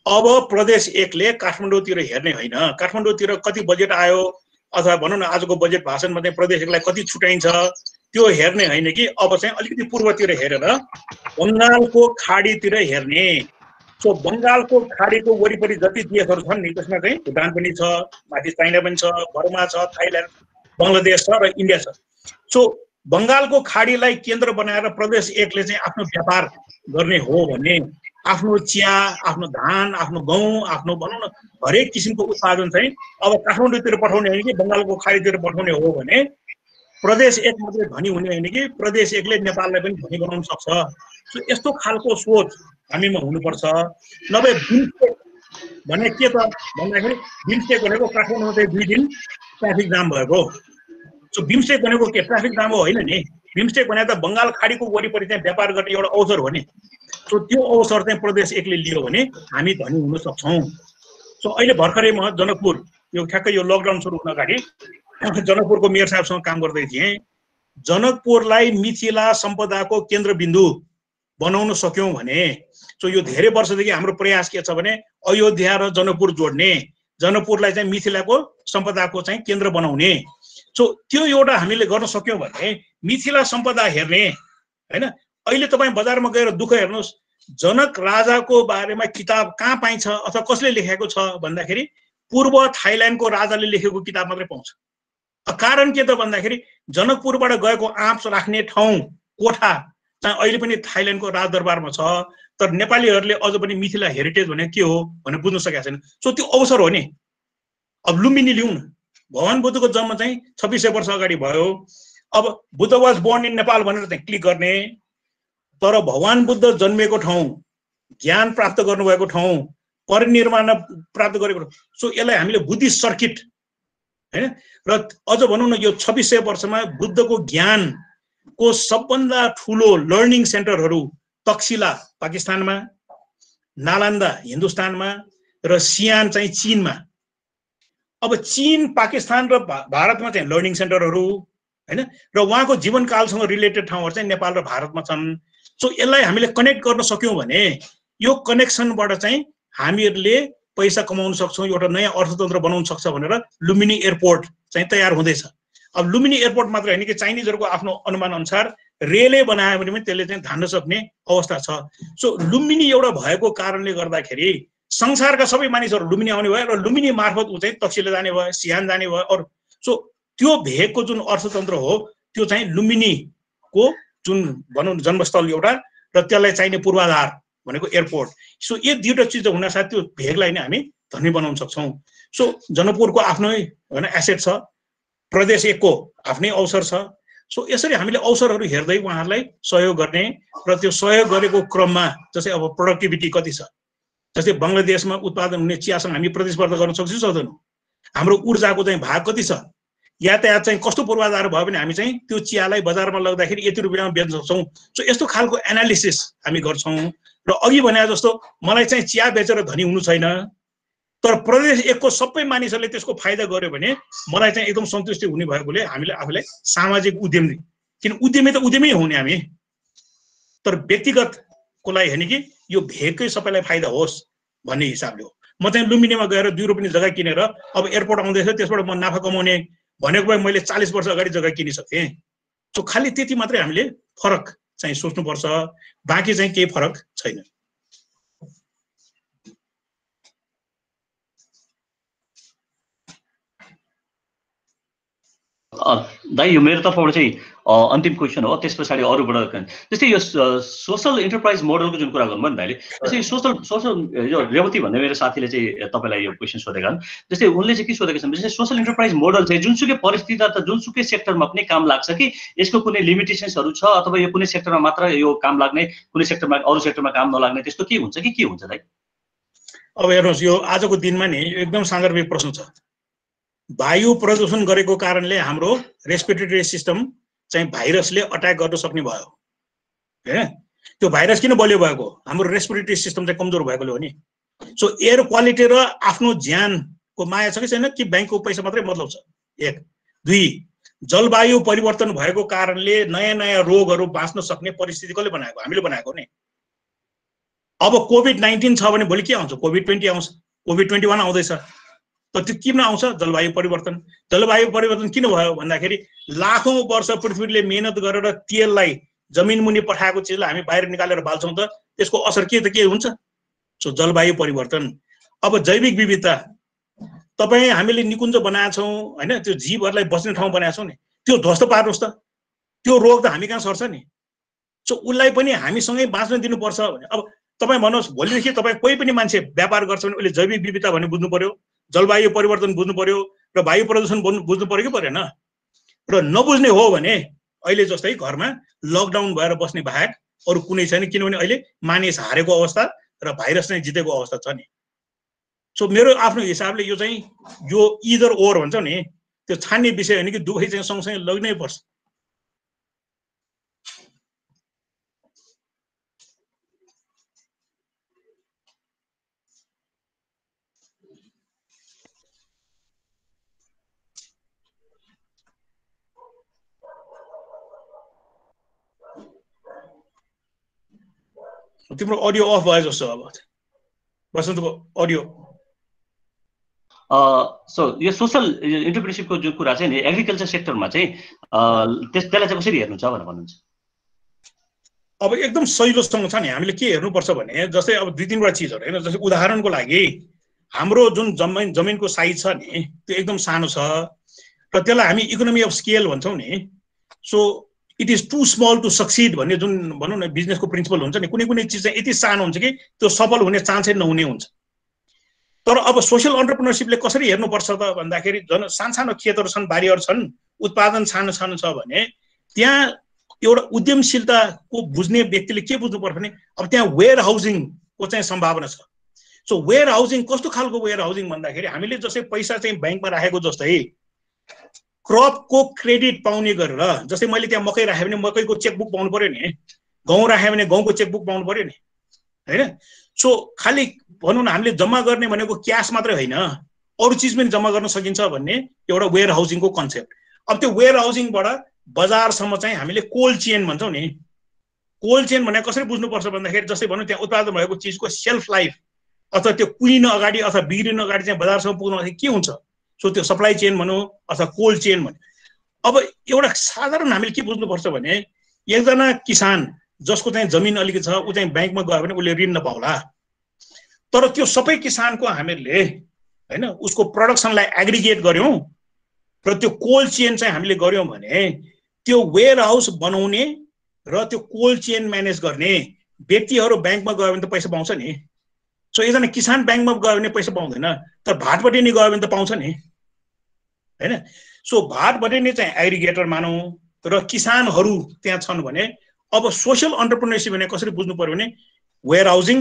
अब प्रदेश 1 ले काठमाडौँतिर हेर्ने होइन, काठमाडौँतिर कति बजेट आयो अथवा भनौँ न आजको बजेट भाषणमा चाहिँ प्रदेश 1 लाई कति छुट्याइन्छ त्यो हेर्ने होइन कि अब चाहिँ अलिकति पूर्वतिर हेरेर बङ्गालको खाडीतिर हेर्ने। सो बङ्गालको खाडीको वरिपरि जति देशहरू छन् नि त्यसमा चाहिँ भुटान पनि छ, माथि चाइना पनि छ, बर्मा छ, थाइल्यान्ड, बङ्गलादेश छ र इन्डिया छ। सो बङ्गालको खाडीलाई केन्द्र बनाएर प्रदेश 1 ले चाहिँ आफ्नो व्यापार गर्ने हो भने आफ्नो चिया, आफ्नो धान, आफ्नो गहुँ, आफ्नो भनौँ न हरेक किसिमको उत्पादन चाहिँ अब काठमाडौँतिर पठाउने होइन कि बङ्गालको खाडीतिर पठाउने हो भने प्रदेश 1 मात्रै धनी हुने होइन कि प्रदेश 1 ले नेपाललाई पनि धनी बनाउन सक्छ। सो यस्तो खालको सोच हामीमा हुनुपर्छ। नभए बिमस्टेक भने के त भन्दाखेरि बिमस्टेक भनेको काठमाडौँमा चाहिँ 2 दिन ट्राफिक जाम भएको। सो बिमस्टेक भनेको के? ट्राफिक जाम हो होइन नि। बिमस्टेक भने त बङ्गाल खाडीको वरिपरि चाहिँ व्यापार गर्ने एउटा अवसर हो नि। सो त्यो अवसर चाहिँ प्रदेश 1 ले लियो भने हामी धनी हुन सक्छौँ। सो अहिले भर्खरै म जनकपुर यो ठ्याक्कै यो लकडाउन सुरु हुन अगाडि जनकपुरको मेयर साहबसँग काम गर्दै थिएँ। जनकपुरलाई मिथिला सम्पदाको केन्द्रबिन्दु बनाउन सक्यौँ भने सो यो धेरै वर्षदेखि हाम्रो प्रयास के छ भने अयोध्या र जनकपुर जोड्ने, जनकपुरलाई चाहिँ मिथिलाको सम्पदाको चाहिँ केन्द्र बनाउने। सो त्यो एउटा हामीले गर्न सक्यौँ भने मिथिला सम्पदा हेर्ने हैन अहिले तपाईँ बजारमा गएर दुःख हेर्नुहोस् जनक राजाको बारेमा किताब कहाँ पाइन्छ अथवा कसले लेखेको छ भन्दाखेरि पूर्व थाइल्यान्डको राजाले लेखेको किताब मात्रै पाउँछ कारण के त भन्दाखेरि जनकपुरबाट गएको आँप राख्ने ठाउँ कोठा चाहिँ अहिले पनि थाइल्यान्डको राजदरबारमा छ तर नेपालीहरूले अझ पनि मिथिला हेरिटेज भने के हो भनेर बुझ्न सकेका छैन सो त्यो अवसर हो नि अब लुम्बिनी लिउँ न भगवान बुद्धको जन्म चाहिँ 2600 वर्ष अगाडि भयो अब Buddha was born in Nepal भनेर चाहिँ क्लिक गर्ने तर भगवान बुद्ध जन्मेको ठाउँ ज्ञान प्राप्त गर्नुभएको ठाउँ परिनिर्वाण प्राप्त गरेको सो यसलाई हामीले बुद्धिस्ट सर्किट हैन र अझ भनौँ न यो 2600 वर्षमा बुद्धको ज्ञानको सबभन्दा ठुलो लर्निङ सेन्टरहरू तक्षशिला पाकिस्तानमा नालन्दा हिन्दुस्तानमा र सियान चाहिँ चीनमा अब चीन पाकिस्तान र भारतमा चाहिँ लर्निङ सेन्टरहरू हैन र उहाँको जीवनकालसँग रिलेटेड ठाउँहरू चाहिँ नेपाल र भारतमा छन् सो यसलाई हामीले कनेक्ट गर्न सक्यौं भने यो कनेक्सनबाट चाहिँ हामीहरूले पैसा कमाउन सक्छौं एउटा नयाँ अर्थतन्त्र बनाउन सक्छ भनेर लुम्बिनी एयरपोर्ट चाहिँ तयार हुँदैछ अब लुम्बिनी एयरपोर्ट मात्र हैन कि चाइनिजहरुको आफ्नो अनुमान अनुसार रेलवे बनायो भने पनि त्यसले चाहिँ धान्न सक्ने अवस्था छ सो लुम्बिनी एउटा भएको कारणले गर्दाखेरि संसारका सबै मानिसहरु लुम्बिनी आउने भयो र लुम्बिनी मार्फत उ चाहिँ तक्षशिला जाने भयो सियान जाने भयो अरु सो त्यो भेगको जुन अर्थतन्त्र हो त्यो चाहिँ लुम्बिनीको जुन भनौं जन्मस्थल एउटा र त्यसलाई चाहिने पूर्वाधार भनेको एयरपोर्ट सो यो दुईटा चीज हुन साथ त्यो भेगलाई नै हामी धनी बनाउन सक्छौं सो जनकपुरको आफ्नै हैन एसेट छ प्रदेश एकको आफ्नै अवसर छ सो यसरी हामीले अवसरहरू हेर्दै उहाँहरूलाई सहयोग गर्ने र त्यो सहयोग गरेको क्रममा जस्तै अब प्रोडक्टिभिटी कति छ जस्तै बंगलादेशमा उत्पादन हुने चियासँग हामी प्रतिस्पर्धा गर्न सक्छौं सक्दैनौं हाम्रो ऊर्जाको चाहिँ भाग कति छ यातायात चाहिँ कस्तो पूर्वाधार भयो भने हामी चाहिँ त्यो चियालाई बजारमा लग्दाखेरि यति रुपैयाँमा बेच्न सक्छौं सो यस्तो खालको एनालिसिस हामी गर्छौं र अघि भने जस्तो मलाई चाहिँ चिया बेचेर धनी हुनु छैन तर प्रदेश एकको सबै मानिसहरूले त्यसको फाइदा गर्यो भने मलाई चाहिँ एकदम सन्तुष्टि हुने भएकोले हामीले आफूलाई सामाजिक उद्यमी किन उद्यमी त उद्यमी हुने हामी तर व्यक्तिगतको लागि हैन कि यो भेगकै सबैलाई फाइदा होस् भन्ने हिसाबले हो म चाहिँ लुम्बिनीमा गएर 2 रुपैयाँ जग्गा किनेर अब एयरपोर्ट आउँदैछ त्यसबाट म नाफा कमाउने भनेको भए मैले 40 वर्ष अगाडि जग्गा किनिसके सो खाली त्यति मात्रै हामीले फरक चाहिँ सोच्नु पर्छ बाँकी चाहिँ केही फरक छैन दाइ यो मेरो तर्फबाट चाहिँ अन्तिम क्वेशन हो त्यसपछि अरूबाट जस्तै यो सोशल एन्टरप्राइज मोडलको जुन कुरा गर्नुभयो नि दाइले जस्तै सोशल यो रेवती भन्ने मेरो साथीले चाहिँ तपाईलाई यो क्वेशन सोधेका छन् जस्तै उनले चाहिँ के सोधेका छन् जस्तै सोशल एन्टरप्राइज मोडल चाहिँ जुनसुकै परिस्थिति त जुनसुकै सेक्टरमा पनि काम लाग्छ कि यसको कुनै लिमिटेसन्सहरु छ अथवा यो कुनै सेक्टरमा मात्र यो काम लाग्ने कुनै सेक्टरमा अरू सेक्टरमा काम नलाग्ने त्यस्तो के हुन्छ कि के हुन्छ दाइ अब हेर्नुस् यो आजको दिनमा नि एकदम सान्दर्भिक प्रश्न छ वायु प्रदूषण गरेको कारणले हाम्रो रेस्पिरेटरी सिस्टम चाहिँ भाइरसले अट्याक गर्न सक्ने भयो हैन त्यो भाइरस किन बलियो भएको हाम्रो रेस्पिरेटरी सिस्टम चाहिँ कमजोर भएकोले हो नि सो एयर क्वालिटी र आफ्नो ज्यानको माया छ कि छैन कि बैंकको पैसा मात्रै मतलब छ एक दुई जलवायु परिवर्तन भएको कारणले नयाँ नयाँ रोगहरू बाँच्न सक्ने परिस्थिति कसले बनाएको हामीले बनाएको नि अब कोभिड-19 छ भने भोलि के आउँछ कोभिड-20 आउँछ कोभिड-21 आउँदैछ तर त्यो किन आउँछ जलवायु परिवर्तन किन भयो भन्दाखेरि लाखौं वर्ष पृथ्वीले मेहनत गरेर तेललाई जमिन मुनि पठाएको चिजलाई हामी बाहिर निकालेर बाल्छौं त त्यसको असर के हुन्छ सो जलवायु परिवर्तन अब जैविक विविधता तपाई हामीले निकुञ्ज बनाएछौं हैन त्यो जीवहरुलाई बस्ने ठाउँ बनाएछौं नि त्यो ध्वस्त पार्नुस् त त्यो रोग त हामी कहाँ सर्छ नि सो उलाई पनि हामीसँगै बाँच्न दिनुपर्छ भने अब तपाई भन्नुस् भोलिदेखि तपाई कोही पनि मान्छे व्यापार गर्छ भने उले जैविक विविधता भन्ने बुझ्नु पर्यो जलवायु परिवर्तन बुझ्नु पर्यो र वायु प्रदूषण बुझ्नु पर्यो कि परेन र नबुझ्ने हो भने अहिले जस्तै घरमा लकडाउन भएर बस्ने बाहेक अरु कुनै छैन किनभने अहिले मानिस हारेको अवस्था र भाइरस नै जितेको अवस्था छ नि सो मेरो आफ्नो हिसाबले यो चाहिँ यो इदर ओर भन्छ नि त्यो छान्ने विषय हैन कि दुवै चाहिँ सँगसँगै लग्नै पर्छ तिम्रो अडियो अफ भयो जस्तो अब बसन्तको अडियो सो यो सोसल एन्टरप्रेन्योरसिपको जुन कुरा चाहिँ नि एग्रिकल्चर सेक्टरमा चाहिँ त्यसलाई चाहिँ कसरी हेर्नुहुन्छ भनेर भन्नुहुन्छ? अब एकदम सहिलोसँग छ नि। हामीले के हेर्नुपर्छ भने जस्तै अब 2-3 चिजहरू हैन, जस्तै उदाहरणको लागि हाम्रो जुन जमिनको साइज छ नि त्यो एकदम सानो छ र त्यसलाई हामी इकोनोमी अफ स्केल भन्छौँ नि। So it is to small to succeed भन्ने जुन भनौँ न बिजनेसको प्रिन्सिपल हुन्छ नि, कुनै कुनै चिज चाहिँ यति सानो हुन्छ कि त्यो सफल हुने चान्सै नहुने हुन्छ। तर अब सोशल एन्टरप्रेन्योरसिपले कसरी हेर्नुपर्छ त भन्दाखेरि झन् सानो खेतहरू छन्, बारीहरू छन्, उत्पादन सानो सानो छ भने त्यहाँ एउटा उद्यमशीलताको बुझ्ने व्यक्तिले के बुझ्नुपर्छ भने अब त्यहाँ वेयर हाउसिङको चाहिँ सम्भावना छ। सो वेयर हाउसिङ कस्तो खालको वेयर हाउसिङ भन्दाखेरि हामीले जस्तै पैसा चाहिँ ब्याङ्कमा राखेको जस्तै क्रपको क्रेडिट पाउने गरेर, जस्तै मैले त्यहाँ मकै राखेँ भने मकैको चेकबुक पाउनु पर्यो नि, गहुँ राखेँ भने गहुँको चेकबुक पाउनु पर्यो नि हैन। सो खालि भनौँ न हामीले जम्मा गर्ने भनेको क्यास मात्रै होइन, अरू चिज पनि जम्मा गर्न सकिन्छ भन्ने एउटा वेयर हाउसिङको कन्सेप्ट। अब त्यो वेयर हाउसिङबाट बजारसम्म चाहिँ हामीले कोल्ड चेन भन्छौँ नि। कोल्ड चेन भनेको कसरी बुझ्नुपर्छ भन्दाखेरि जस्तै भनौँ त्यहाँ उत्पादन भएको चिजको सेल्फ लाइफ अथवा त्यो कुहिन अगाडि अथवा बिग्रिन अगाडि चाहिँ बजारसम्म पुग्नलाई के हुन्छ, सो त्यो सप्लाई चेन भनौँ अथवा कोल्ड चेन भनौँ। अब एउटा साधारण हामीले के बुझ्नुपर्छ भने एकजना किसान जसको चाहिँ जमिन अलिकति छ ऊ चाहिँ ब्याङ्कमा गयो भने उसले ऋण नपाउला, तर त्यो सबै किसानको हामीले हैन उसको प्रोडक्सनलाई एग्रिगेट गर्यौँ र त्यो कोल्ड चेन चाहिँ हामीले गर्यौँ भने त्यो वेयर हाउस बनाउने र त्यो कोल्ड चेन म्यानेज गर्ने व्यक्तिहरू ब्याङ्कमा गयो भने त पैसा पाउँछ नि। सो एकजना किसान ब्याङ्कमा गयो भने पैसा पाउँदैन, तर भाटबाट नि गयो भने त पाउँछ नि हैन। सो भाटबाट नि चाहिँ एग्रिगेटर मानौँ र किसानहरू त्यहाँ छन् भने अब सोशल एन्टरप्रेन्योरसिप भने कसरी बुझ्नु पर्यो भने वेयर हाउसिङ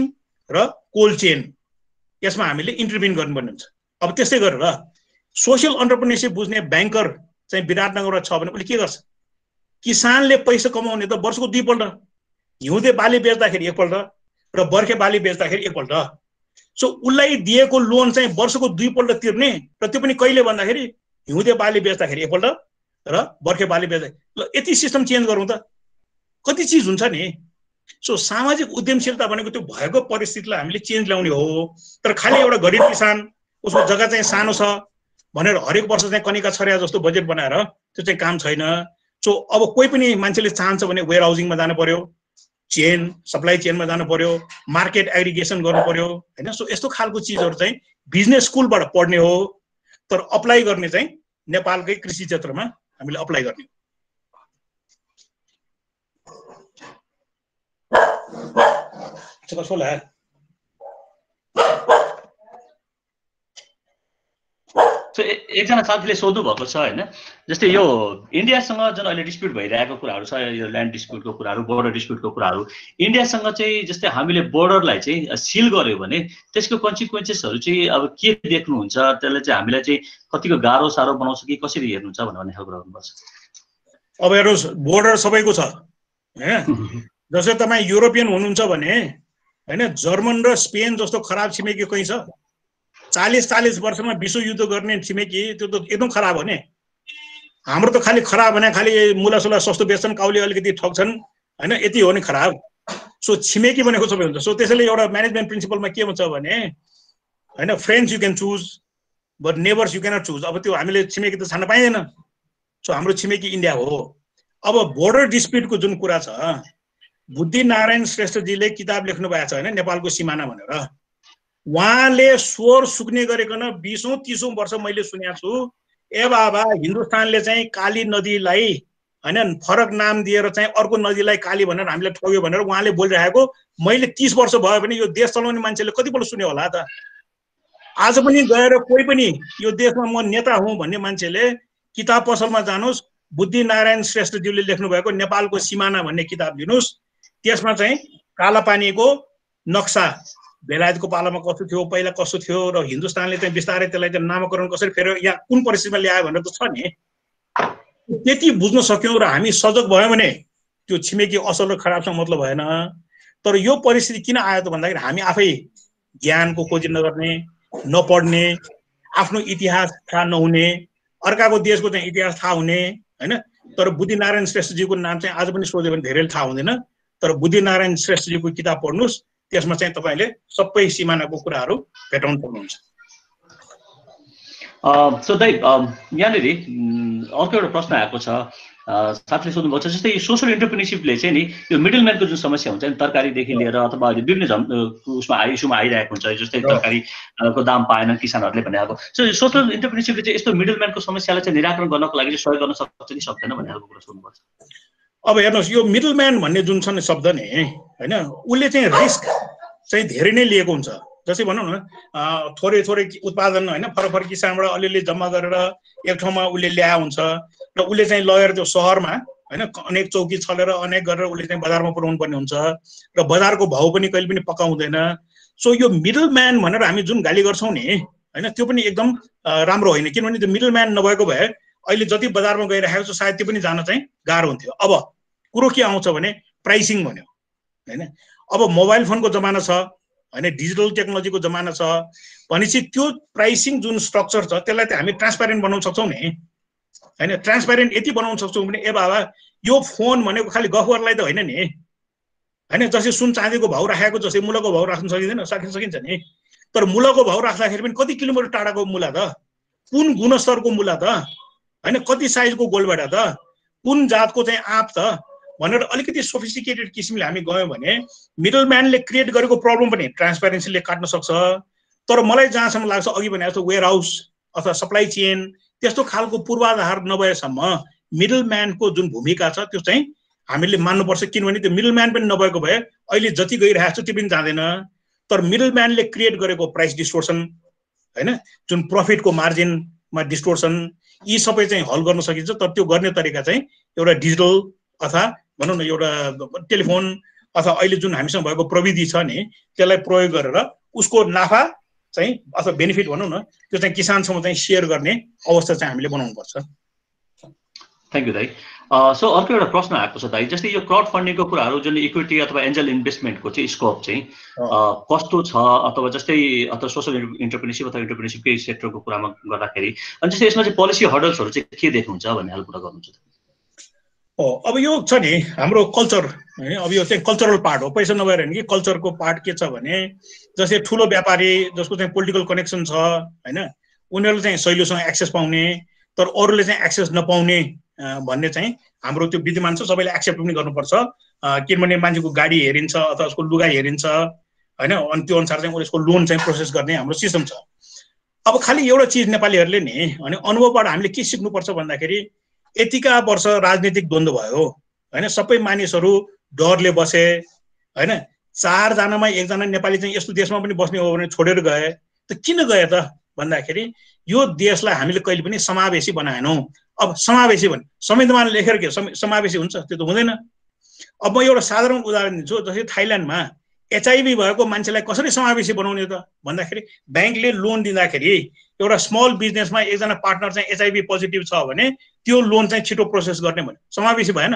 र कोल्ड चेन यसमा हामीले इन्टरभेन गर्नुपर्ने हुन्छ। अब त्यस्तै गरेर सोशल एन्टरप्रेन्योरसिप बुझ्ने ब्याङ्कर चाहिँ विराटनगरमा छ भने उसले के गर्छ, किसानले पैसा कमाउने त वर्षको 2 पल्ट, हिउँदे बाली बेच्दाखेरि एकपल्ट र बर्खे बाली बेच्दाखेरि एकपल्ट। सो उसलाई दिएको लोन चाहिँ वर्षको 2 पल्ट तिर्ने र त्यो पनि कहिले भन्दाखेरि हिउँदे बाली बेच्दाखेरि एकपल्ट र बर्खे बाली बेच्दाखेरि। ल यति सिस्टम चेन्ज गरौँ त कति चिज हुन्छ नि। सो सामाजिक उद्यमशीलता भनेको त्यो भएको परिस्थितिलाई हामीले चेन्ज ल्याउने हो। तर खालि एउटा गरिब किसान उसको जग्गा चाहिँ सानो छ भनेर हरेक वर्ष चाहिँ कनिका छर्या जस्तो बजेट बनाएर त्यो चाहिँ काम छैन। सो अब कोही पनि मान्छेले चाहन्छ भने वेयर हाउसिङमा जानु पर्यो, चेन सप्लाई चेनमा जानु पर्यो, मार्केट एग्रिगेसन गर्नु पर्यो हैन। सो यस्तो खालको चिजहरू चाहिँ बिजनेस स्कुलबाट पढ्ने हो, तर अप्लाई गर्ने चाहिँ नेपालकै कृषि क्षेत्रमा हामीले अप्लाई गर्ने। कसो लाग्यो? सो एकजना साथीले सोध्नु भएको छ हैन, जस्तै यो इन्डियासँग जुन अहिले डिस्प्युट भइरहेको कुराहरू छ, यो ल्यान्ड डिस्प्युटको कुराहरू, बोर्डर डिस्प्युटको कुराहरू, इन्डियासँग चाहिँ जस्तै हामीले बोर्डरलाई चाहिँ सिल गर्यो भने त्यसको कन्सिक्वेन्सेसहरू चाहिँ अब के देख्नुहुन्छ, त्यसले चाहिँ हामीलाई चाहिँ कतिको गाह्रो साह्रो बनाउँछ कि कसरी हेर्नुहुन्छ भन्ने कुरा गर्नुपर्छ। अब हेर्नुहोस् बोर्डर सबैको छ हैन। जस्तै तपाईँ युरोपियन हुनुहुन्छ भने हैन, जर्मन र स्पेन जस्तो खराब छिमेकी कहीँ छ? 40 वर्षमा विश्व युद्ध गर्ने छिमेकी त्यो त एकदम खराब हो नि। हाम्रो त खालि खराब भने खालि मुलासुला सस्तो बेच्छन्, काउले अलिकति ठग्छन् हैन, यति हो नि खराब। सो छिमेकी भनेको सबै हुन्छ। सो त्यसैले एउटा म्यानेजमेन्ट प्रिन्सिपलमा के हुन्छ भने हैन, friends you can choose but neighbours you cannot choose. अब त्यो हामीले छिमेकी त छान्न पाइँदैन। सो हाम्रो छिमेकी इन्डिया हो। अब बोर्डर डिस्प्युटको जुन कुरा छ, बुद्धिनारायण श्रेष्ठजीले किताब लेख्नु भएको छ हैन, नेपालको सिमाना भनेर। उहाँले स्वर सुक्ने गरिकन 20औं-30औं वर्ष मैले सुनेको छु, ए बाबा हिन्दुस्तानले चाहिँ काली नदीलाई हैन फरक नाम दिएर चाहिँ अर्को नदीलाई काली भनेर हामीले ठग्यो भनेर उहाँले बोलिरहेको मैले 30 वर्ष भयो भने यो देश चलाउने मान्छेले कतिपल्ट सुन्यो होला त? आज पनि गएर कोही पनि यो देशमा म नेता हुँ भन्ने मान्छेले किताब पसलमा जानुस्, बुद्धिनारायण श्रेष्ठज्यूले लेख्नु भएको नेपालको सिमाना भन्ने किताब लिनुस्। त्यसमा चाहिँ कालापानीको नक्सा, बेलायतको पालामा कस्तो थियो, पहिला कस्तो थियो र हिन्दुस्तानले चाहिँ बिस्तारै त्यसलाई चाहिँ नामकरण कसरी फेरि यहाँ कुन परिस्थितिमा ल्यायो भनेर त छ नि। त्यति बुझ्न सक्यौँ र हामी सजग भयौँ भने त्यो छिमेकी असल र खराबसँग मतलब भएन। तर यो परिस्थिति किन आयो त भन्दाखेरि हामी आफै ज्ञानको खोजी नगर्ने, नपढ्ने, आफ्नो इतिहास थाहा नहुने, अर्काको देशको चाहिँ इतिहास थाहा हुने हैन। तर बुद्धिनारायण श्रेष्ठजीको नाम चाहिँ आज पनि सोध्यो भने धेरैले थाहा हुँदैन। तर बुद्धिनारायण श्रेष्ठजीको किताब पढ्नुस्, त्यसमा चाहिँ तपाईले सबै सिमानाको कुराहरू भेटाउन सक्नुहुन्छ। सो दाइ यहाँनिर अर्को एउटा प्रश्न आएको छ, साथीले सोध्नुभएको छ, जस्तै सोसल इन्टरप्रेन्योरसिपले चाहिँ नि यो मिडल म्यानको जुन समस्या हुन्छ नि, तरकारीदेखि लिएर अथवा अहिले विभिन्न इस्युमा आइरहेको हुन्छ, जस्तै तरकारीको दाम पाएन किसानहरूले भने अब, सो सोसल इन्टरप्रेन्योरसिपले चाहिँ यस्तो मिडल म्यानको समस्यालाई चाहिँ निराकरण गर्नको लागि चाहिँ सहयोग गर्न सक्छ कि सक्दैन भन्ने खालको कुरा सोध्नुभएको छ। अब हेर्नुहोस्, यो मिडल म्यान भन्ने जुन छ नि शब्द नि होइन, उसले चाहिँ रिस्क चाहिँ धेरै नै लिएको हुन्छ। जस्तै भनौँ न, थोरै थोरै उत्पादन होइन, फरक किसानबाट अलिअलि जम्मा गरेर एक ठाउँमा उसले ल्याए हुन्छ र उसले चाहिँ लगेर त्यो सहरमा होइन अनेक चौकी छलेर अनेक गरेर उसले चाहिँ बजारमा पुर्याउनु पर्ने हुन्छ र बजारको भाउ पनि कहिले पनि पक्का हुँदैन। सो यो मिडल म्यान भनेर हामी जुन गाली गर्छौँ नि होइन, त्यो पनि एकदम राम्रो होइन, किनभने त्यो मिडल म्यान नभएको भए अहिले जति बजारमा गइरहेको छ सायद त्यो पनि जान चाहिँ गाह्रो हुन्थ्यो। अब कुरो के आउँछ भने प्राइसिङ भन्यो होइन। अब मोबाइल फोनको जमाना छ होइन, डिजिटल टेक्नोलोजीको जमाना छ भनेपछि त्यो प्राइसिङ जुन स्ट्रक्चर छ त्यसलाई त हामी ट्रान्सप्यारेन्ट बनाउन सक्छौँ नि होइन। ट्रान्सप्यारेन्ट यति बनाउन सक्छौँ भने ए बाबा यो फोन भनेको खालि गफहरूलाई त होइन नि होइन। जस्तै सुन चाँदीको भाउ राखेको जस्तै मूलको भाउ राख्न सकिन्छ नि, तर मूलको भाउ राख्दाखेरि पनि कति किलोमिटर टाढाको मूला त, कुन गुणस्तरको मूला त होइन, कति साइजको गोलबेडा त, कुन जातको चाहिँ आँप त भनेर अलिकति सोफिस्टिकेटेड किसिमले हामी गयौँ भने मिडल म्यानले क्रिएट गरेको प्रब्लम पनि ट्रान्सप्यारेन्सीले काट्न सक्छ। तर मलाई जहाँसम्म लाग्छ अघि भने जस्तो वेयर हाउस अथवा सप्लाई चेन त्यस्तो खालको पूर्वाधार नभएसम्म मिडल म्यानको जुन भूमिका छ त्यो चाहिँ हामीले मान्नुपर्छ, किनभने त्यो मिडल म्यान पनि नभएको भए अहिले जति गइरहेको छ त्यो पनि जाँदैन। तर मिडल म्यानले क्रिएट गरेको प्राइस डिस्टोर्सन होइन, जुन प्रफिटको मार्जिनमा डिस्टोर्सन, यी सबै चाहिँ हल गर्न सकिन्छ। तर त्यो गर्ने तरिका चाहिँ एउटा डिजिटल अथवा भनौँ न एउटा टेलिफोन अथवा अहिले जुन हामीसँग भएको प्रविधि छ नि त्यसलाई प्रयोग गरेर उसको नाफा चाहिँ अथवा बेनिफिट भनौँ न त्यो चाहिँ किसानसँग चाहिँ सेयर गर्ने अवस्था चाहिँ हामीले बनाउनुपर्छ। थ्याङ्क यू दाइ। सो अर्को एउटा प्रश्न आएको छ दाइ, जस्तै यो क्राउड फन्डिङको कुराहरू जुन इक्विटी अथवा एन्जल इन्भेस्टमेन्टको चाहिँ स्कोप चाहिँ कस्तो छ, अथवा जस्तै अथवा सोसल इन्टरप्रेन्योरसिप अथवा इन्टरप्रेन्योरसिपकै सेक्टरको कुरामा गर्दाखेरि अनि जस्तै यसमा चाहिँ पोलिसी हर्डल्सहरू चाहिँ के देख्नुहुन्छ भन्ने खालको कुरा गर्नुहुन्छ? अब यो छ नि हाम्रो कल्चर होइन, अब यो चाहिँ कल्चरल पार्ट हो, पैसा नभएर होइन कि कल्चरको पार्ट के छ भने जस्तै ठुलो व्यापारी जसको चाहिँ पोलिटिकल कनेक्सन छ होइन, उनीहरूले चाहिँ सहिलोसँग एक्सेस पाउने तर अरूले चाहिँ एक्सेस नपाउने भन्ने चाहिँ हाम्रो त्यो विद्यमान छ। सबैले एक्सेप्ट पनि गर्नुपर्छ, किनभने मान्छेको गाडी हेरिन्छ अथवा उसको लुगा हेरिन्छ होइन, अनि त्यो अनुसार चाहिँ उसको लोन चाहिँ प्रोसेस गर्ने हाम्रो सिस्टम छ। अब खालि एउटा चिज नेपालीहरूले नि अनि अनुभवबाट हामीले के सिक्नुपर्छ भन्दाखेरि यतिका वर्ष राजनीतिक द्वन्द्व भयो होइन, सबै मानिसहरू डरले बसे होइन, 4 जनामा 1 जना नेपाली चाहिँ यस्तो देशमा पनि बस्ने हो भने छोडेर गए। त किन गए त भन्दाखेरि यो देशलाई हामीले कहिले पनि समावेशी बनाएनौँ। अब समावेशी भने संविधानमा लेखेर के समावेशी हुन्छ? त्यो त हुँदैन। अब म एउटा साधारण उदाहरण दिन्छु, जस्तै थाइल्यान्डमा एचआइभी भएको मान्छेलाई कसरी समावेशी बनाउने त भन्दाखेरि ब्याङ्कले लोन दिँदाखेरि एउटा स्मल बिजनेसमा एकजना पार्टनर चाहिँ एचआइभी पोजिटिभ छ भने त्यो लोन चाहिँ छिटो प्रोसेस गर्ने भने समावेशी भएन।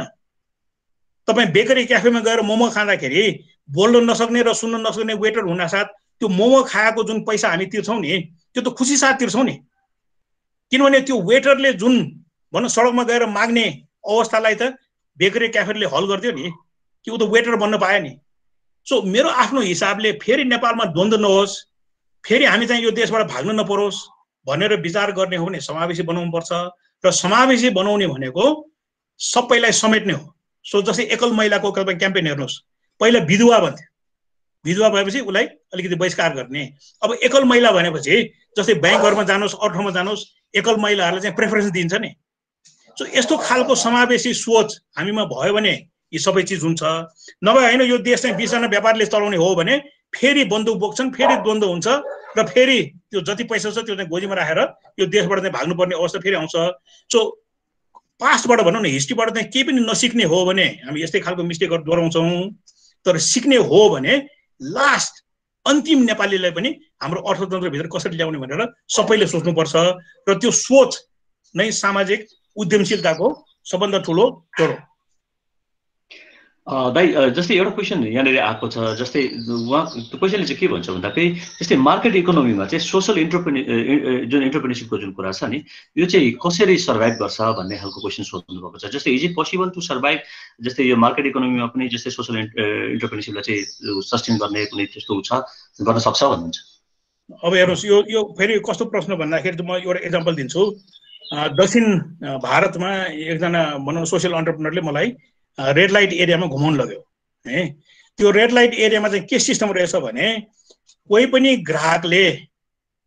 तपाईँ बेकरी क्याफेमा गएर मोमो खाँदाखेरि बोल्न नसक्ने र सुन्न नसक्ने वेटर हुनासाथ त्यो मोमो खाएको जुन पैसा हामी तिर्छौँ नि त्यो त खुसी साथ तिर्छौँ नि, किनभने त्यो वेटरले जुन भनौँ सडकमा गएर माग्ने अवस्थालाई त बेकरी क्याफेले हल गरिदियो नि, कि ऊ त वेटर बन्न पायो नि। सो मेरो आफ्नो हिसाबले फेरि नेपालमा द्वन्द्व नहोस्, फेरि हामी चाहिँ यो देशबाट भाग्न नपरोस् भनेर विचार गर्ने हो भने समावेशी बनाउनु पर्छ। र समावेशी बनाउने भनेको सबैलाई समेट्ने हो। सो जस्तै एकल महिलाको क्याम्पेन हेर्नुहोस्, पहिला विधवा भन्थ्यो, विधवा भएपछि उसलाई अलिकति बहिष्कार गर्ने। अब एकल महिला भनेपछि जस्तै ब्याङ्कहरूमा जानुहोस् अरू ठाउँमा जानुहोस् एकल महिलाहरूलाई चाहिँ प्रेफरेन्स दिन्छ नि। सो यस्तो खालको समावेशी सोच हामीमा भयो भने यी सबै चिज हुन्छ। नभए होइन यो देश चाहिँ 20 जना व्यापारीले चलाउने हो भने फेरि बन्दुक बोक्छन्, फेरि द्वन्द्व हुन्छ र फेरि त्यो जति पैसा छ त्यो चाहिँ गोजीमा राखेर यो देशबाट चाहिँ भाग्नुपर्ने अवस्था फेरि आउँछ। सो पास्टबाट भनौँ न हिस्ट्रीबाट चाहिँ केही पनि नसिक्ने हो भने हामी यस्तै खालको मिस्टेकहरू दोहोऱ्याउँछौँ। तर सिक्ने हो भने लास्ट अन्तिम नेपालीलाई पनि हाम्रो अर्थतन्त्रभित्र कसरी ल्याउने भनेर सबैले सोच्नुपर्छ र त्यो सोच नै सामाजिक उद्यमशीलताको सबभन्दा ठुलो जोड हो। दाइ जस्तै एउटा क्वेसन यहाँनिर आएको छ, जस्तै त्यो क्वेसनले चाहिँ के भन्छ भन्दाखेरि जस्तै मार्केट इकोनोमीमा चाहिँ सोसल जुन इन्टरप्रेन्योरसिपको जुन कुरा छ नि यो चाहिँ कसरी सर्भाइभ गर्छ भन्ने खालको क्वेसन सोध्नु भएको छ। जस्तै is it possible to survive, जस्तै यो मार्केट इकोनोमीमा पनि जस्तै सोसल इन्टरप्रेन्योरसिपलाई चाहिँ सस्टेन गर्ने कुनै त्यस्तो छ गर्न सक्छ भन्नुहुन्छ? अब हेर्नुहोस् यो फेरि कस्तो प्रश्न भन्दाखेरि म एउटा एक्जाम्पल दिन्छु। दक्षिण भारतमा एकजना भनौँ सोसियल एन्टरप्रेन्योरले मलाई रेड लाइट एरियामा घुमाउनु लग्यो है। त्यो रेड लाइट एरियामा चाहिँ के सिस्टम रहेछ भने कोही पनि ग्राहकले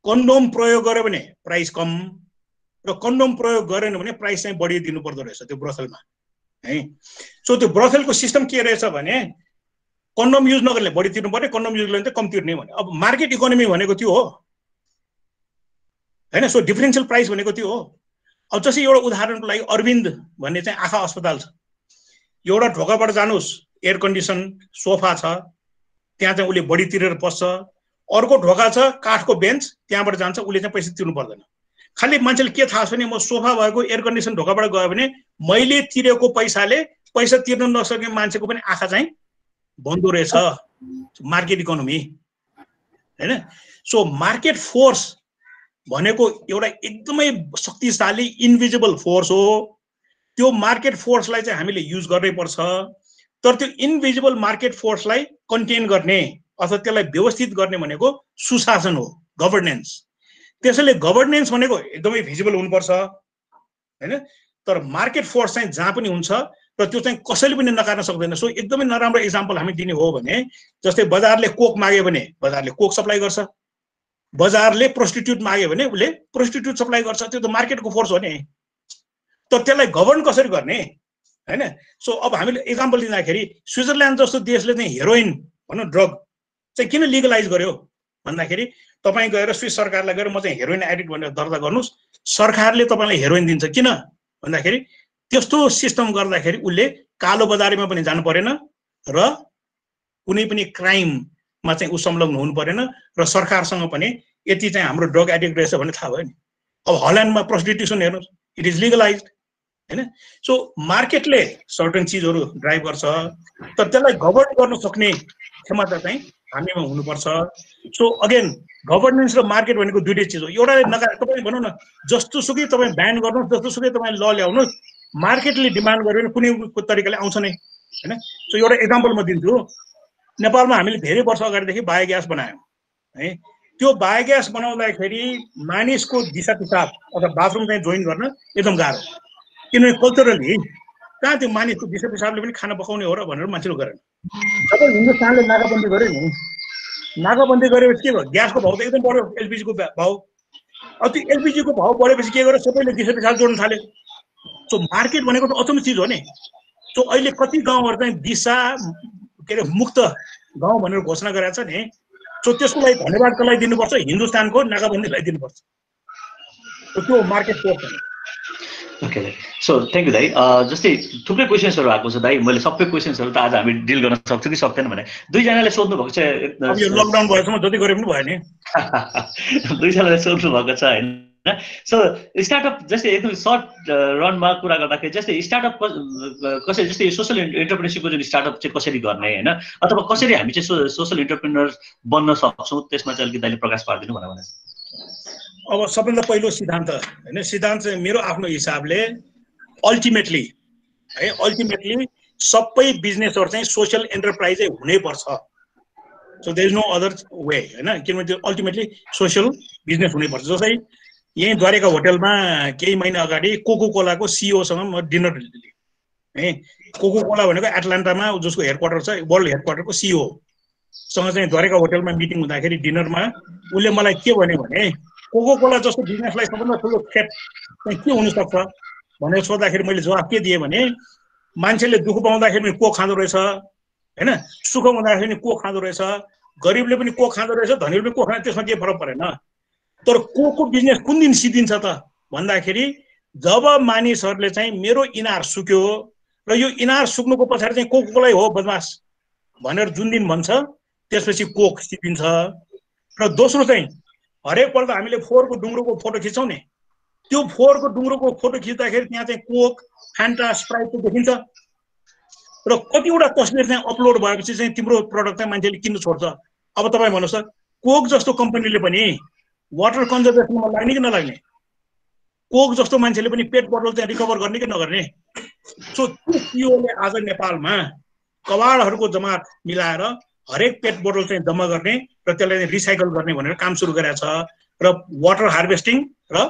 कन्डोम प्रयोग गर्यो भने प्राइस कम र कन्डोम प्रयोग गरेन भने प्राइस चाहिँ बढी दिनु पर्दो रहेछ त्यो ब्रसलमा है। सो त्यो ब्रसलको सिस्टम के रहेछ भने कन्डोम युज नगर्ने बढी तिर्नु पर्ने, कन्डोम युज गर्ने कम तिर्ने भने। अब मार्केट इकोनोमी भनेको त्यो हो हैन। सो डिफरेन्शियल प्राइस भनेको त्यो हो। अब जस्तै एउटा उदाहरणको लागि अरविन्द भन्ने चाहिँ आँखा अस्पताल छ। एउटा ढोकाबाट जानुहोस् एयर कन्डिसन सोफा छ, त्यहाँ चाहिँ उसले बढी तिरेर पस्छ। अर्को ढोका छ काठको बेन्च, त्यहाँबाट जान्छ उसले चाहिँ पैसा तिर्नु पर्दैन। खालि मान्छेले के थाहा छ भने म सोफा भएको एयर कन्डिसन ढोकाबाट गयो भने मैले तिरेको पैसाले पैसा तिर्न नसक्ने मान्छेको पनि आँखा चाहिँ बन्दो रहेछ। मार्केट इकोनोमी हैन। सो मार्केट फोर्स भनेको एउटा एकदमै शक्तिशाली इन्भिजिबल फोर्स हो। त्यो मार्केट फोर्सलाई चाहिँ हामीले युज गर्नै पर्छ। तर त्यो इन्भिजिबल मार्केट फोर्सलाई कन्टेन गर्ने अथवा त्यसलाई व्यवस्थित गर्ने भनेको सुशासन हो, गभर्नेन्स। त्यसैले गभर्नेन्स भनेको एकदमै भिजिबल हुनुपर्छ हैन। तर मार्केट फोर्स चाहिँ जहाँ पनि हुन्छ र त्यो चाहिँ कसैले पनि नकार्न सक्दैन। सो एकदमै नराम्रो इक्जाम्पल हामी दिने हो भने जस्तै बजारले कोक माग्यो भने बजारले कोक सप्लाई गर्छ, बजारले प्रोस्टिट्युट माग्यो भने उसले प्रोस्टिट्युट सप्लाई गर्छ। त्यो त मार्केटको फोर्स हो नि। तर त्यसलाई गभर्न कसरी गर्ने हैन। सो अब हामीले इक्जाम्पल दिँदाखेरि स्विजरल्यान्ड जस्तो देशले चाहिँ हेरोइन भनौँ ड्रग चाहिँ किन लिगलाइज गर्यो भन्दाखेरि तपाईँ गएर स्विस सरकारलाई गएर म चाहिँ हेरोइन एडिक्ट भनेर दर्ता गर्नुहोस्, सरकारले तपाईँलाई हेरोइन दिन्छ। किन भन्दाखेरि त्यस्तो सिस्टम गर्दाखेरि उसले कालो बजारीमा पनि जानु परेन र कुनै पनि क्राइममा चाहिँ ऊ संलग्न हुनु परेन र सरकारसँग पनि यति चाहिँ हाम्रो ड्रग एडिक्ट रहेछ भन्ने थाहा भयो नि। अब हल्यान्डमा प्रोस्टिट्युसन हेर्नुहोस्, इट इज लिगलाइज्ड हैन। सो मार्केटले सर्टेन चिजहरू ड्राइभ गर्छ, तर त्यसलाई गभर्न गर्न सक्ने क्षमता चाहिँ हामीमा हुनुपर्छ। सो अगेन गभर्नेन्स र मार्केट भनेको दुईटै चिज हो। एउटाले नकारे तपाईँ भनौँ न जस्तो सुकै तपाईँ ब्यान गर्नुहोस्, जस्तो सुकै तपाईँ ल ल्याउनुहोस्, मार्केटले डिमान्ड गर्यो भने कुनै तरिकाले आउँछ नै हैन। सो एउटा एक्जाम्पल म दिन्छु। नेपालमा हामीले धेरै वर्ष अगाडिदेखि बायोग्यास बनायौँ है। त्यो बायोग्यास बनाउँदाखेरि मानिसको दिशा पिसाब अथवा बाथरुम चाहिँ जोइन गर्न एकदम गाह्रो, किनभने कल्चरली कहाँ त्यो मानिसको दिशा पिसाबले पनि खाना पकाउने हो र भनेर मान्छेले गरेन। जब हिन्दुस्तानले नाकाबन्दी गर्यो नि, नाकाबन्दी गरेपछि के भयो, ग्यासको भाउ त एकदम बढ्यो, एलपिजीको भाउ। अब त्यो एलपिजीको भाउ बढेपछि के गर्यो, सबैले दिशा पिसाब जोड्न थाल्यो। सो मार्केट भनेको त अचम्म चिज हो नि। सो अहिले कति गाउँहरू चाहिँ दिशा के अरे मुक्त गाउँ भनेर घोषणा गरेको छ नि। सो त्यसको लागि धन्यवाद कसलाई दिनुपर्छ, हिन्दुस्तानको नाकाबन्दीलाई दिनुपर्छ। त्यो मार्केट फोर्स हो। ओके दाइ, सो थ्याङ्क यू दाइ। जस्तै थुप्रै क्वेसन्सहरू आएको छ दाइ, मैले सबै क्वेसन्सहरू त आज हामी डिल गर्न सक्छौँ कि सक्दैन भने दुईजनाले सोध्नु भएको छ। अब यो लकडाउन भएसम्म जति गरे पनि भयो नि। दुईजनाले सोध्नु भएको छ होइन। सो स्टार्टअप जस्तै एकदम सर्ट रनमा कुरा गर्दाखेरि जस्तै स्टार्टअप कसरी, जस्तै सोसल एन्टरप्रेन्योरसिपको जुन स्टार्टअप चाहिँ कसरी गर्ने होइन, अथवा कसरी हामी चाहिँ सोसल एन्टरप्रेन्योर बन्न सक्छौँ, त्यसमा चाहिँ अलिकति दाइले प्रकाश पारिदिनु भनेर। अब सबभन्दा पहिलो सिद्धान्त हैन, सिद्धान्त चाहिँ मेरो आफ्नो हिसाबले अल्टिमेटली है, अल्टिमेटली सबै बिजनेसहरू चाहिँ सोसल एन्टरप्राइजै हुनैपर्छ। So there is no other way हैन, किनभने त्यो अल्टिमेटली सोसल बिजनेस हुनैपर्छ। जस्तै यही द्वारका होटलमा केही महिना अगाडि कोको कोलाको सिइओसँग म डिनर लिएँ है। कोको कोला भनेको एटलान्टामा जसको हेडक्वार्टर छ, वर्ल्ड हेडक्वार्टरको सिइओ सँग चाहिँ द्वारका होटलमा मिटिङ हुँदाखेरि डिनरमा उसले मलाई के भन्यो भने कोको कोला जस्तो बिजनेसलाई सबभन्दा ठुलो थ्रेट चाहिँ के हुनसक्छ भनेर सोद्धाखेरि मैले जवाफ के दिएँ भने मान्छेले दुःख पाउँदाखेरि पनि कोक खाँदो रहेछ हैन, सुख हुँदाखेरि पनि कोक खाँदो रहेछ, गरिबले पनि कोक खाँदो रहेछ, धनीले पनि कोक खान्छ, त्यसमा के फरक परेन। तर कोकको बिजनेस कुन दिन सिद्धिन्छ त भन्दाखेरि जब मानिसहरूले चाहिँ मेरो इनार सुक्यो र यो इनार सुक्नुको पछाडि चाहिँ कोको कोलै हो बदमास भनेर जुन दिन भन्छ त्यसपछि कोक सिद्धिन्छ। र दोस्रो चाहिँ हरेकपल्ट हामीले फोहोरको डुङ्ग्रोको फोटो खिच्छौँ नि, त्यो फोहोरको डुङ्ग्रोको फोटो खिच्दाखेरि त्यहाँ चाहिँ कोक, फ्यान्टा, स्प्राइट देखिन्छ र कतिवटा तस्बिर चाहिँ अपलोड भएपछि चाहिँ तिम्रो प्रडक्ट चाहिँ मान्छेले किन्नु छोड्छ। अब तपाईँ भन्नुहोस् त कोक जस्तो कम्पनीले पनि वाटर कन्जर्भेसनमा लाग्ने कि नलाग्ने, कोक जस्तो मान्छेले पनि पेट बोतल चाहिँ रिकभर गर्ने कि नगर्ने। सो त्यो सिइओले आज नेपालमा कबाडहरूको जमात मिलाएर हरेक पेट बोतल चाहिँ जम्मा गर्ने र त्यसलाई रिसाइकल गर्ने भनेर काम सुरु गरेको छ र वाटर हार्भेस्टिङ र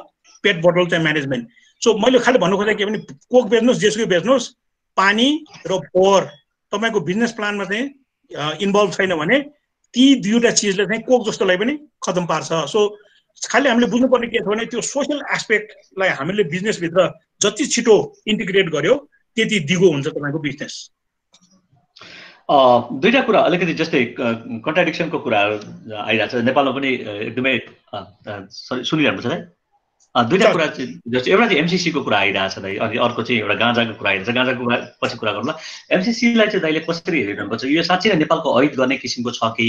पेट बोतल चाहिँ म्यानेजमेन्ट। सो मैले खालि भन्नु खोजेको के भने कोक बेच्नुहोस् जेसुकै बेच्नुहोस् पानी र पोहोर तपाईँको बिजनेस प्लानमा चाहिँ इन्भल्भ छैन भने ती दुईवटा चिजले चाहिँ कोक जस्तोलाई पनि खतम पार्छ। सो खालि हामीले बुझ्नुपर्ने के छ भने त्यो सोसियल एस्पेक्टलाई हामीले बिजनेसभित्र जति छिटो इन्टिग्रेट गर्यो त्यति दिगो हुन्छ तपाईँको बिजनेस। दुईटा कुरा अलिकति जस्तै कन्ट्राडिक्सनको कुराहरू आइरहेको छ नेपालमा पनि एकदमै सुनिरहनु छ है। दुईटा कुरा जस्तै एउटा चाहिँ एमसीसी को कुरा आइरहेको छ दाइ, अनि अर्को चाहिँ एउटा गाँजाको कुरा आइरहेको छ। गाँजाको कुरा पछि कुरा गरौँला। एमसीसीलाई चाहिँ दाइले कसरी हेरिरहनुपर्छ? यो साँच्चै नै नेपालको ऐद गर्ने किसिमको छ कि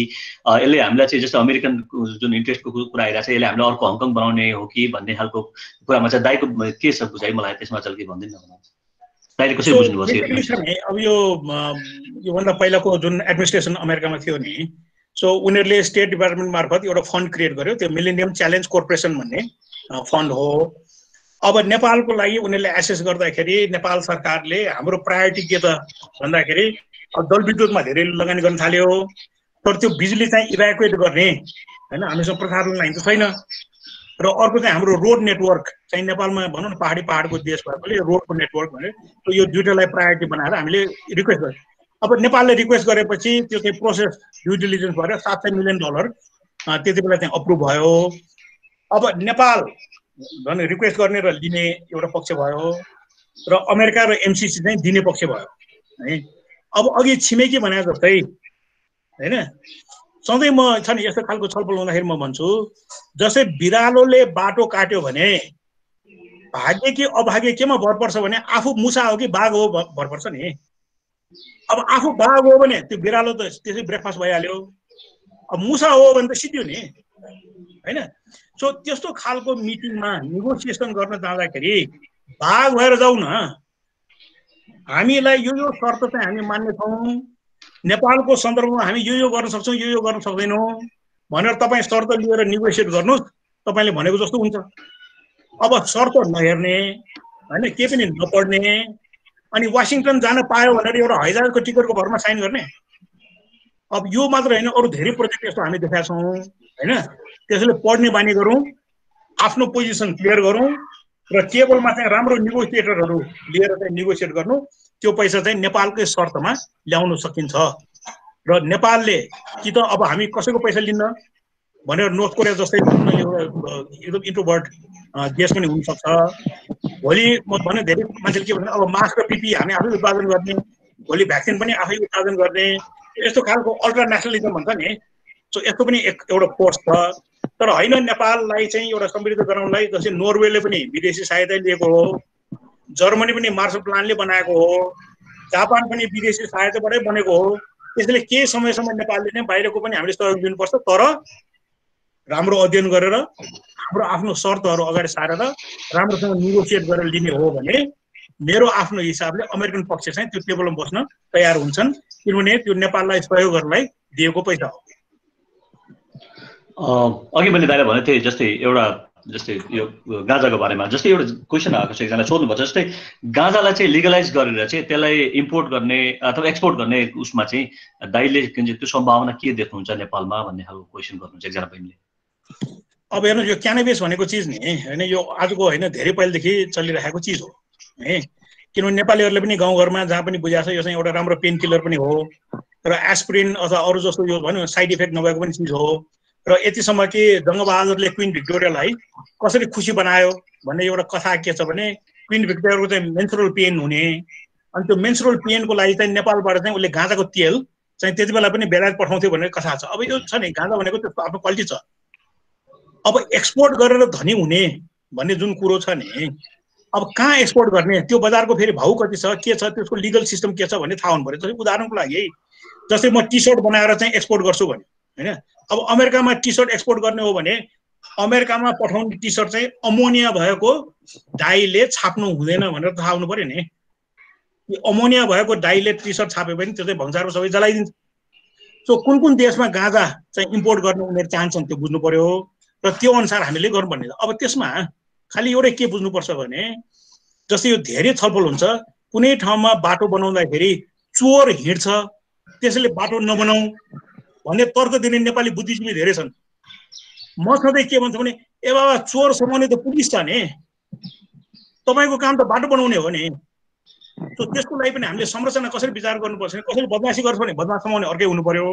यसले हामीलाई चाहिँ जस्तो अमेरिकन जुन इन्ट्रेस्टको कुरा आइरहेको छ यसले हामीले अर्को हङकङ बनाउने हो कि भन्ने खालको कुरामा चाहिँ दाइको के छ बुझाइ? मलाई त्यसमा चाहिँ के भनिदिनु न, दाइले कसरी बुझ्नुभयो? अब योभन्दा पहिलाको जुन एडमिनिस्ट्रेसन अमेरिकामा थियो नि, सो उनीहरूले स्टेट डिपार्टमेन्ट मार्फत एउटा फन्ड क्रिएट गर्यो, त्यो मिलेनियम च्यालेन्ज कोर्पोरेसन भन्ने फन्ड हो। अब नेपालको लागि उनीहरूले एसेस गर्दाखेरि नेपाल सरकारले हाम्रो प्रायोरिटी के त भन्दाखेरि जलविद्युतमा धेरै लगानी गर्न थाल्यो, तर त्यो बिजुली चाहिँ इभ्याकुएट गर्ने होइन हामीसँग प्रसारण लाइन त छैन। र अर्को चाहिँ हाम्रो रोड नेटवर्क चाहिँ नेपालमा भनौँ न पाहाडको देश भएकोले रोडको नेटवर्क भनेर यो दुइटालाई प्रायोरिटी बनाएर हामीले रिक्वेस्ट गर्यौँ। अब नेपालले रिक्वेस्ट गरेपछि त्यो चाहिँ प्रोसेस ड्यु डिलिजेन्स भएर $700 मिलियन त्यति बेला चाहिँ अप्रुभ भयो। अब नेपाल झन् रिक्वेस्ट गर्ने र लिने एउटा पक्ष भयो र अमेरिका र एमसीसी चाहिँ दिने पक्ष भयो है। अब अघि छिमेकी भने जस्तै होइन सधैँ म छ नि यस्तो खालको छलफल हुँदाखेरि म भन्छु जस्तै बिरालोले बाटो काट्यो भने भाग्य कि अभाग्य केमा भर पर्छ भने आफू मुसा हो कि बाघ हो भर पर्छ नि। अब आफू बाघ हो भने त्यो बिरालो त त्यसै ब्रेकफास्ट भइहाल्यो, अब मुसा हो भने त सिद्धियो नि होइन। सो त्यस्तो खालको मिटिङमा नेगोसिएसन गर्न जाँदाखेरि भाग भएर जाउँ न, हामीलाई यो शर्त चाहिँ हामी मान्नेछौँ, नेपालको सन्दर्भमा हामी यो गर्न सक्छौँ यो गर्न सक्दैनौँ भनेर तपाईँ शर्त लिएर नेगोसिएट गर्नुहोस्, तपाईँले भनेको जस्तो हुन्छ। अब शर्त नहेर्ने होइन केही पनि नपढ्ने अनि वासिङटन जान पायो भनेर एउटा हवाईजहाजको टिकटको भरमा साइन गर्ने, अब यो मात्र होइन अरू धेरै प्रोजेक्ट यस्तो हामी देखाएका छौँ होइन। त्यसैले पढ्ने बानी गरौँ, आफ्नो पोजिसन क्लियर गरौँ र टेबलमा चाहिँ राम्रो नेगोसिएटरहरू लिएर चाहिँ नेगोसिएट गर्नु, त्यो पैसा चाहिँ नेपालकै शर्तमा ल्याउन सकिन्छ। र नेपालले कि त अब हामी कसैको पैसा लिन्न भनेर नर्थ कोरिया जस्तै एकदम इन्ट्रोभर्ट देश पनि हुनसक्छ। भोलि म भने धेरै मान्छेले के भन्ने अब मास्क र पिपी हामी आफै उत्पादन गर्ने, भोलि भ्याक्सिन पनि आफै उत्पादन गर्ने, यस्तो खालको अल्ट्रा नेसनलिजम भन्छ नि। सो यस्तो पनि एउटा फोर्स छ। तर होइन नेपाललाई चाहिँ एउटा समृद्ध गराउनलाई जस्तै नर्वेले पनि विदेशी सहायता लिएको हो, जर्मनी पनि मार्सल प्लानले बनाएको हो, जापान पनि विदेशी सहायताबाटै बनेको हो। त्यसैले केही समयसम्म नेपालले नै बाहिरको पनि हामीले सहयोग दिनुपर्छ, तर राम्रो अध्ययन गरेर हाम्रो आफ्नो शर्तहरू अगाडि सारेर राम्रोसँग नेगोसिएट गरेर लिने हो भने मेरो आफ्नो हिसाबले अमेरिकन पक्ष चाहिँ त्यो टेबलमा बस्न तयार हुन्छन्, किनभने त्यो नेपाललाई सहयोग गर्नलाई दिएको पैसा हो। अघि मैले दाइले भनेको थिएँ जस्तै एउटा जस्तै यो गाँजाको बारेमा जस्तै एउटा क्वेसन आएको छ, एकजनाले सोध्नुभएको छ जस्तै गाँजालाई चाहिँ लिगलाइज गरेर चाहिँ त्यसलाई इम्पोर्ट गर्ने अथवा एक्सपोर्ट गर्ने उसमा चाहिँ दाइले त्यो सम्भावना के देख्नुहुन्छ नेपालमा भन्ने खालको क्वेसन गर्नुहुन्छ एकजना बहिनीले। अब हेर्नु यो क्यानाबिस भनेको चिज नि होइन यो आजको होइन धेरै पहिलेदेखि चलिरहेको चिज हो है। किनभने नेपालीहरूले पनि गाउँघरमा जहाँ पनि बुझाएको छ यो चाहिँ एउटा राम्रो पेन किलर पनि हो र एस्पिरिन अथवा अरू जस्तो यो भनौँ साइड इफेक्ट नभएको पनि चिज हो। र यतिसम्म कि जङ्गबहादुरले क्विन भिक्टोरियालाई कसरी खुसी बनायो भन्ने एउटा कथा के छ भने क्विन भिक्टोरियाको चाहिँ मेन्सुरल पेन हुने, अनि त्यो मेन्सुरल पेनको लागि चाहिँ नेपालबाट चाहिँ उसले गाँजाको तेल चाहिँ त्यति बेला पनि बेलायत पठाउँथ्यो भन्ने कथा छ। अब यो छ नि गाँजा भनेको त्यसको आफ्नो क्वालिटी छ। अब एक्सपोर्ट गरेर धनी हुने भन्ने जुन कुरो छ नि, अब कहाँ एक्सपोर्ट गर्ने, त्यो बजारको फेरि भाउ कति छ के छ त्यसको लिगल सिस्टम के छ भन्ने थाहा हुनु पर्यो। जस्तै उदाहरणको लागि जस्तै म टी सर्ट बनाएर चाहिँ एक्सपोर्ट गर्छु भने होइन, अब अमेरिकामा टी सर्ट एक्सपोर्ट गर्ने हो भने अमेरिकामा पठाउने टी सर्ट चाहिँ अमोनिया भएको डाईले छाप्नु हुँदैन भनेर थाहा हुनु पर्यो नि। अमोनिया भएको डाईले टी सर्ट छाप्यो भने त्यो चाहिँ भङ्सारको सबै जलाइदिन्छ। सो कुन देशमा गाँजा चाहिँ इम्पोर्ट गर्न उनीहरू चाहन्छन् त्यो बुझ्नु पर्यो र त्यो अनुसार हामीले गर्नुपर्ने। अब त्यसमा खालि एउटै के बुझ्नुपर्छ भने जस्तै यो धेरै छलफल हुन्छ, कुनै ठाउँमा बाटो बनाउँदाखेरि चोर हिँड्छ त्यसैले बाटो नबनाऊ भन्ने तर्क दिने नेपाली बुद्धिजीवी धेरै छन्। म सधैँ के भन्छु भने ए बाबा चोर समाउने त पुलिस छ नि, तपाईँको काम त बाटो बनाउने हो नि। त्यसको लागि पनि हामीले संरचना कसरी विचार गर्नुपर्छ भने कसैले बदमासी गर्छ भने बदमास समाउने अर्कै हुनु पर्यो,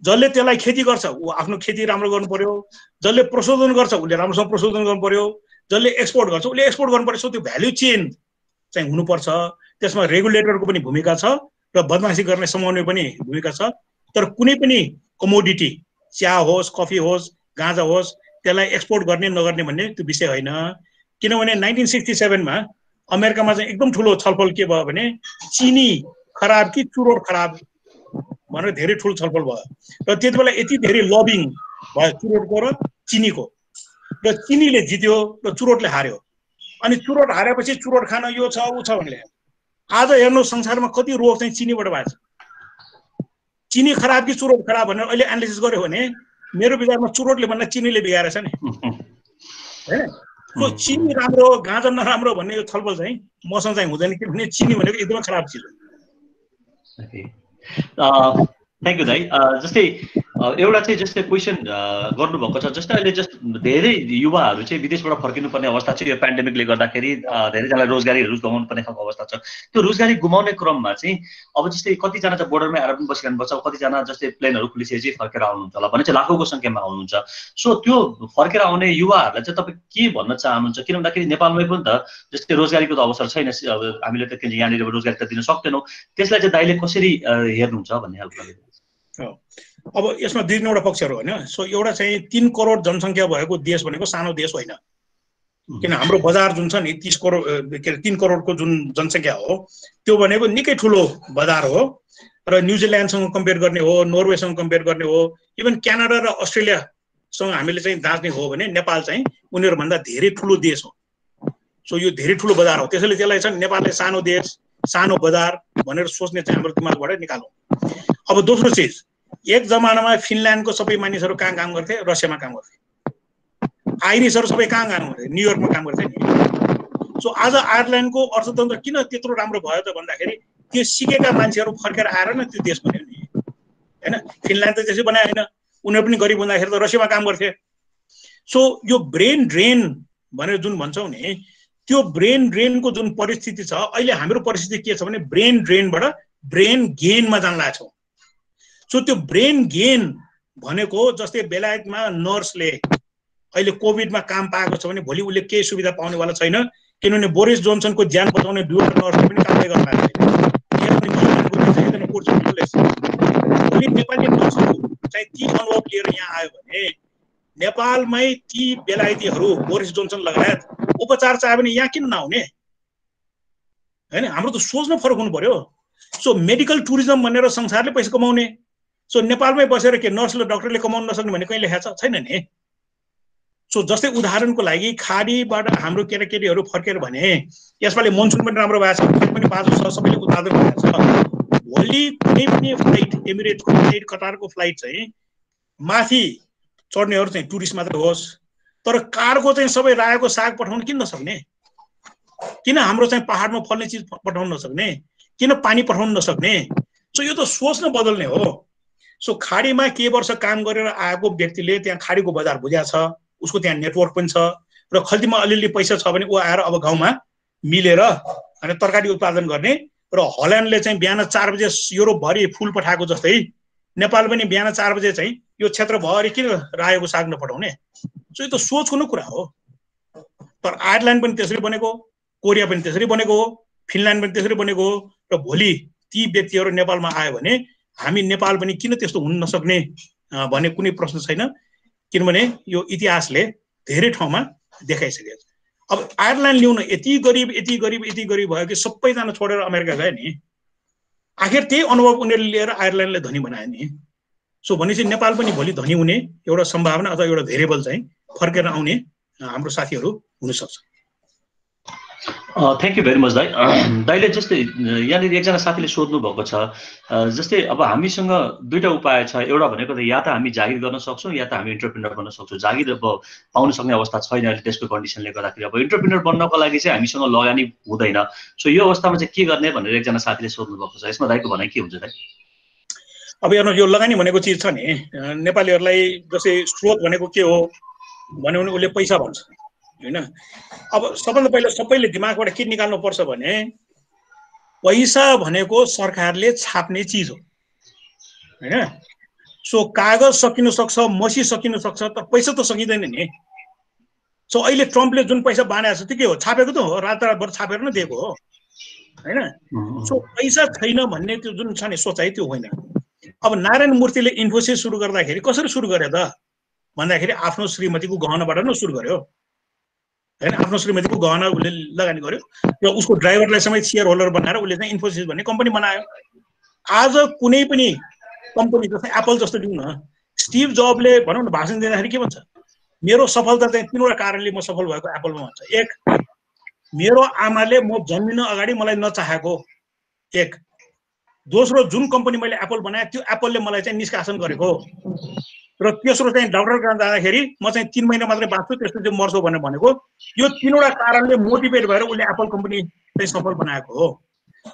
जसले त्यसलाई खेती गर्छ ऊ आफ्नो खेती राम्रो गर्नु पर्यो, जसले प्रशोधन गर्छ उसले राम्रोसँग प्रशोधन गर्नु पर्यो, जसले एक्सपोर्ट गर्छ उसले एक्सपोर्ट गर्नु पर्यो। त्यो भ्याल्यु चेन चाहिँ हुनुपर्छ। त्यसमा रेगुलेटरको पनि भूमिका छ र बदमासी गर्ने समाउने पनि भूमिका छ। तर कुनै पनि कमोडिटी चिया होस्, कफी होस्, गाँजा होस्, त्यसलाई एक्सपोर्ट गर्ने नगर्ने भन्ने त्यो विषय होइन। किनभने 1967 मा अमेरिकामा चाहिँ एकदम ठुलो छलफल के भयो भने चिनी खराब कि चुरोट खराब भनेर धेरै ठुलो छलफल भयो र त्यति बेला यति धेरै लबिङ भयो चुरोटको र चिनीको, र चिनीले जित्यो र चुरोटले हार्यो। अनि चुरोट हारेपछि चुरोट खान यो छ ऊ छ भन्ने। आज हेर्नु संसारमा कति रोग चाहिँ चिनीबाट भएको छ। चिनी खराब कि चुरोट खराब भनेर अहिले एनालिसिस गर्यो भने मेरो विचारमा चुरोटले भन्दा चिनीले बिगारेछ नि, हैन? त्यो चिनी राम्रो गाँजा नराम्रो भन्ने यो छलफल चाहिँ मसँग चाहिँ हुँदैन, किनभने चिनी भनेको एकदमै खराब चिज हो। थ्याङ्क यू दाइ। जस्तै एउटा चाहिँ जस्तै क्वेसन गर्नुभएको छ, जस्तै अहिले जस्ट धेरै युवाहरू चाहिँ विदेशबाट फर्किनुपर्ने अवस्था छ। यो पेन्डेमिकले गर्दाखेरि धेरैजनालाई रोजगारीहरू गुमाउनु पर्ने खालको अवस्था छ। त्यो रोजगारी गुमाउने क्रममा चाहिँ अब जस्तै कतिजना चाहिँ बोर्डरमै आएर पनि बसिरहनु पर्छ, कतिजना जस्तै प्लेनहरू खुलिसकेपछि फर्केर आउनुहुन्छ होला भने चाहिँ लाखौँको सङ्ख्यामा आउनुहुन्छ। सो त्यो फर्केर आउने युवाहरूलाई चाहिँ तपाईँ के भन्न चाहनुहुन्छ? किन भन्दाखेरि नेपालमै पनि त जस्तै रोजगारीको त अवसर छैन, अब हामीले त यहाँनिर रोजगारी त दिन सक्दैनौँ। त्यसलाई चाहिँ दाइले कसरी हेर्नुहुन्छ भन्ने खालको। अब यसमा दुई तीनवटा पक्षहरू होइन। सो एउटा चाहिँ 3 करोड जनसङ्ख्या भएको देश भनेको सानो देश होइन, किन हाम्रो बजार जुन छ नि 30 करोड के अरे 3 करोडको जुन जनसङ्ख्या हो त्यो भनेको निकै ठुलो बजार हो। र न्युजिल्यान्डसँग कम्पेयर गर्ने हो, नर्वेसँग कम्पेयर गर्ने हो, इभन क्यानाडा र अस्ट्रेलियासँग हामीले चाहिँ जाँच्ने हो भने नेपाल चाहिँ उनीहरूभन्दा धेरै ठुलो देश हो। सो यो धेरै ठुलो बजार हो, त्यसैले त्यसलाई चाहिँ नेपालले सानो देश सानो बजार भनेर सोच्ने चाहिँ हाम्रो दिमागबाट निकालौँ। अब दोस्रो चिज, एक जमानामा फिनल्यान्डको सबै मानिसहरू कहाँ काम गर्थे? रसियामा काम गर्थे। आइरिसहरू सबै कहाँ काम गर्थे? न्युयोर्कमा काम गर्थे नि। सो आज आयरल्यान्डको अर्थतन्त्र किन त्यत्रो राम्रो भयो त भन्दाखेरि त्यो सिकेका मान्छेहरू फर्केर आएर न त्यो देश बन्यो नि, हैन? फिनल्यान्ड त त्यसै बनाए होइन, उनीहरू पनि गरिब हुँदाखेरि त रसियामा काम गर्थे। सो यो ब्रेन ड्रेन भनेर जुन भन्छौँ नि, त्यो ब्रेन ड्रेनको जुन परिस्थिति छ अहिले हाम्रो परिस्थिति के छ भने ब्रेन ड्रेनबाट ब्रेन गेनमा जान लागेको छ। सो त्यो ब्रेन गेन भनेको जस्तै बेलायतमा नर्सले अहिले कोभिडमा काम पाएको छ भने भोलि उसले केही सुविधा पाउनेवाला छैन, किनभने बोरिस जोन्सनको ज्यान बचाउने दुईवटा नर्सले पनि कामै गर्न लागेको छ। भोलि नेपाली नर्सहरू चाहिँ ती अनुभव लिएर यहाँ आयो भने नेपालमै ती बेलायतीहरू बोरिस जोन्सन लगायत उपचार चाह्यो भने यहाँ किन नआउने, हैन? हाम्रो त सोच्न फरक हुनु पर्यो। सो मेडिकल टुरिज्म भनेर संसारले पैसा कमाउने, सो नेपालमै बसेर के नर्स र डाक्टरले कमाउन नसक्ने भन्ने कहिले लेखेको छैन नि। सो जस्तै उदाहरणको लागि खाडीबाट हाम्रो केटाकेटीहरू फर्केर भने यसपालि मनसुन पनि राम्रो भएको छ, खेत पनि बाँझो छ, सबैले उत्पादन भएको छ। भोलि कुनै पनि फ्लाइट एमिरेट्सको फ्लाइट कतारको फ्लाइट चाहिँ माथि चढ्नेहरू चाहिँ टुरिस्ट मात्र होस्, तर कार्गो चाहिँ सबै रायोको साग पठाउन किन नसक्ने? किन हाम्रो चाहिँ पहाडमा फल्ने चिज पठाउन नसक्ने? किन पानी पठाउन नसक्ने? सो यो त सोच्न बदल्ने हो। सो खाडीमा के वर्ष काम गरेर आएको व्यक्तिले त्यहाँ खाडीको बजार बुझ्या छ, उसको त्यहाँ नेटवर्क पनि छ र खल्तीमा अलिअलि पैसा छ भने ऊ आएर अब गाउँमा मिलेर अनि तरकारी उत्पादन गर्ने। र हल्यान्डले चाहिँ बिहान 4 बजे युरोपभरि फुल पठाएको जस्तै नेपाल पनि बिहान 4 बजे चाहिँ यो क्षेत्रभरि किन रायोको साग नपठाउने? सो यो त सोचको नै कुरा हो। तर आयरल्यान्ड पनि त्यसरी बनेको, कोरिया पनि त्यसरी बनेको हो, फिनल्यान्ड पनि त्यसरी बनेको हो। र भोलि ती व्यक्तिहरू नेपालमा आयो भने हामी नेपाल पनि किन त्यस्तो हुन नसक्ने भन्ने कुनै प्रश्न छैन, किनभने यो इतिहासले धेरै ठाउँमा देखाइसकेको छ। अब आयरल्यान्ड ल्याउन यति गरिब भयो कि सबैजना छोडेर अमेरिका गए नि। आखिर त्यही अनुभव उनीहरूले लिएर आयरल्यान्डले धनी बनायो नि। सो भनेपछि नेपाल पनि भोलि धनी हुने एउटा सम्भावना अथवा एउटा भेरिएबल चाहिँ फर्केर आउने हाम्रो साथीहरू हुनसक्छ। थ्याङ्क यू भेरी मच दाइ। दाइले जस्तै यहाँनिर एकजना साथीले सोध्नु भएको छ, जस्तै अब हामीसँग दुईटा उपाय छ। एउटा भनेको त या त हामी जागिर गर्न सक्छौँ या त हामी इन्टरप्रेनर बन्न सक्छौँ। जागिर अब पाउन सक्ने अवस्था छैन अहिले देशको कन्डिसनले गर्दाखेरि। अब इन्टरप्रेनर बन्नको लागि चाहिँ हामीसँग लगानी हुँदैन। सो यो अवस्थामा चाहिँ के गर्ने भनेर एकजना साथीले सोध्नु भएको छ। यसमा दाइको भनाइ के हुन्छ दाइ? अब हेर्नु यो लगानी भनेको चिज छ नि नेपालीहरूलाई जस्तै स्रोत भनेको के हो भन्यो भने उसले पैसा भन्छ हैन। अब सबभन्दा पहिला सबैले दिमागबाट के निकाल्नु पर्छ भने पैसा भनेको सरकारले छाप्ने चिज हो हैन। सो कागज सकिन सक्छ, मसी सकिन सक्छ, तर पैसा त सकिँदैन नि। सो अहिले ट्रम्पले जुन पैसा बानेको छ त्यो के हो? छापेको त हो, रातरातभर छापेर नै दिएको हो हैन। सो पैसा छैन भन्ने त्यो जुन छ नि सोचाइ त्यो होइन। अब नारायण मूर्तिले इन्फोसिस सुरु गर्दाखेरि कसरी सुरु गरे त भन्दाखेरि आफ्नो श्रीमतीको गहनाबाट नै सुरु गर्यो हैन। आफ्नो श्रीमतीको गहना उसले लगानी गर्यो र उसको ड्राइभरलाई समेत शेयर होल्डर बनाएर उसले चाहिँ इन्फोसिस भन्ने कम्पनी बनायो। आज कुनै पनि कम्पनी जस्तै एप्पल जस्तो लिउँ न, स्टिभ जबले भनौँ न भाषण दिँदाखेरि के भन्छ? मेरो सफलता चाहिँ 3वटा कारणले म सफल भएको एप्पलमा भन्छ। एक, मेरो आमाले म जन्मिन अगाडि मलाई नचाहेको एक। दोस्रो, जुन कम्पनी मैले एप्पल बनाएँ त्यो एप्पलले मलाई चाहिँ निष्कासन गरेको। र तेस्रो चाहिँ डाक्टर कहाँ जाँदाखेरि म चाहिँ 3 महिना मात्रै बाँच्छु त्यसपछि चाहिँ मर्छु भनेर भनेको। यो 3वटा कारणले मोटिभेट भएर उसले एप्पल कम्पनी चाहिँ सफल बनाएको हो।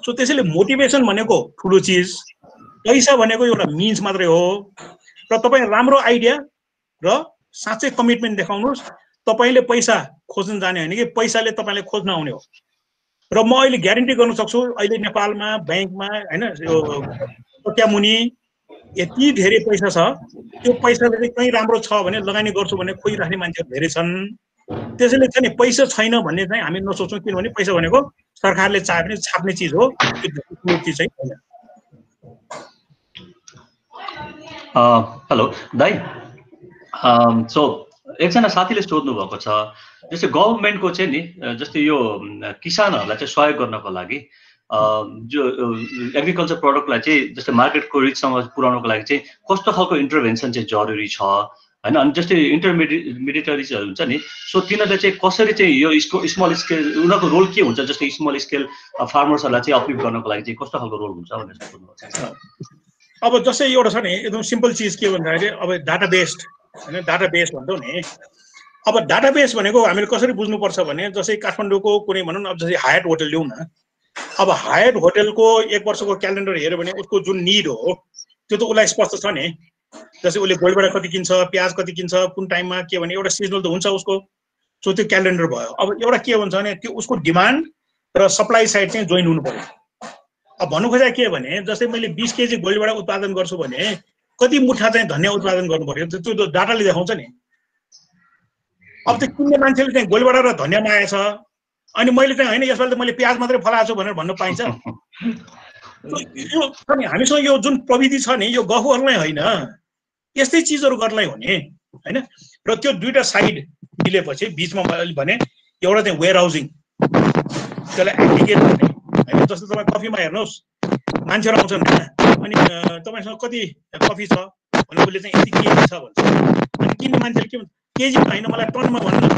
सो त्यसैले मोटिभेसन भनेको ठुलो चिज, पैसा भनेको एउटा मिन्स मात्रै हो। र तपाईँ राम्रो आइडिया र साँच्चै कमिटमेन्ट देखाउनुहोस्। तपाईँले पैसा खोज्न जाने होइन कि पैसाले तपाईँले खोज्न आउने हो। र म अहिले ग्यारेन्टी गर्न सक्छु अहिले नेपालमा ब्याङ्कमा हैन यो टक्यामुनि यति धेरै पैसा छ, त्यो पैसाले चाहिँ कहीँ राम्रो छ भने लगानी गर्छु भने खोजिराख्ने मान्छेहरू धेरै छन्। त्यसैले चाहिँ पैसा छैन भन्ने चाहिँ हामी नसोचौँ, किनभने पैसा भनेको सरकारले चाहे पनि छाप्ने चिज हो, त्यो चिज चाहिँ होइन। हेलो दाइ, सो एकजना साथीले सोध्नु भएको छ जस्तै गभर्नमेन्टको चाहिँ नि जस्तै यो किसानहरूलाई चाहिँ सहयोग गर्नको लागि जो एग्रिकल्चर प्रडक्टलाई चाहिँ जस्तै मार्केटको रिचसम्म पुर्याउनको लागि चाहिँ कस्तो खालको इन्टरभेन्सन चाहिँ जरुरी छ हैन। अनि जस्तै इन्टरमिडिएटरीजहरू हुन्छ नि, सो तिनीहरूले चाहिँ कसरी चाहिँ यो स्मल स्केल उनीहरूको रोल के हुन्छ? जस्तै स्मल स्केल फार्मर्सहरूलाई चाहिँ अपलिफ्ट गर्नको लागि चाहिँ कस्तो खालको रोल हुन्छ भनेर सोध्नु भएको छ। अब जस्तै एउटा छ नि एकदम सिम्पल चिज के भन्दाखेरि अब डाटाबेस हैन, डाटाबेस भन्छौँ नि। अब डाटाबेस भनेको हामीले कसरी बुझ्नुपर्छ भने जस्तै काठमाडौँको कुनै भनौँ न अब जस्तै हायट होटल लिउँ न। अब हायट होटलको 1 वर्षको क्यालेन्डर हेऱ्यो भने उसको जुन निड हो त्यो त उसलाई स्पष्ट छ नि। जस्तै उसले गोलबाट कति किन्छ, प्याज कति किन्छ, कुन टाइममा के भने एउटा सिजनल त हुन्छ उसको। सो त्यो क्यालेन्डर भयो। अब एउटा के हुन्छ भने त्यो उसको डिमान्ड र सप्लाई साइड चाहिँ जोइन हुनु पर्यो। अब भन्नु खोजेको के भने जस्तै मैले 20 केजी गोलबाट उत्पादन गर्छु भने कति मुठा चाहिँ धनियाँ उत्पादन गर्नु पर्यो, त्यो डाटाले देखाउँछ नि। अब त्यो किन्ने मान्छेले चाहिँ गोलबाट र धनियाँ मागेछ, अनि मैले चाहिँ होइन यसपालि त मैले प्याज मात्रै फलाएको छु भनेर भन्नु पाइन्छ? यो पनि हामीसँग यो जुन प्रविधि छ नि यो गहुहरूलाई होइन, यस्तै चिजहरू गर्नलाई हो नि हैन। र त्यो दुईटा साइड मिलेपछि बिचमा मैले भने एउटा चाहिँ वेयर हाउसिङ, त्यसलाई एग्रिगेट गर्ने हैन। जस्तो तपाईँ कफीमा हेर्नुहोस्, मान्छेहरू आउँछन् अनि तपाईँसँग कति कफी छ भने उसले चाहिँ यति केजी छ भन्छ। अनि किन्ने मान्छेले के भन्छ? केजीमा होइन मलाई टनमा भन्नु न,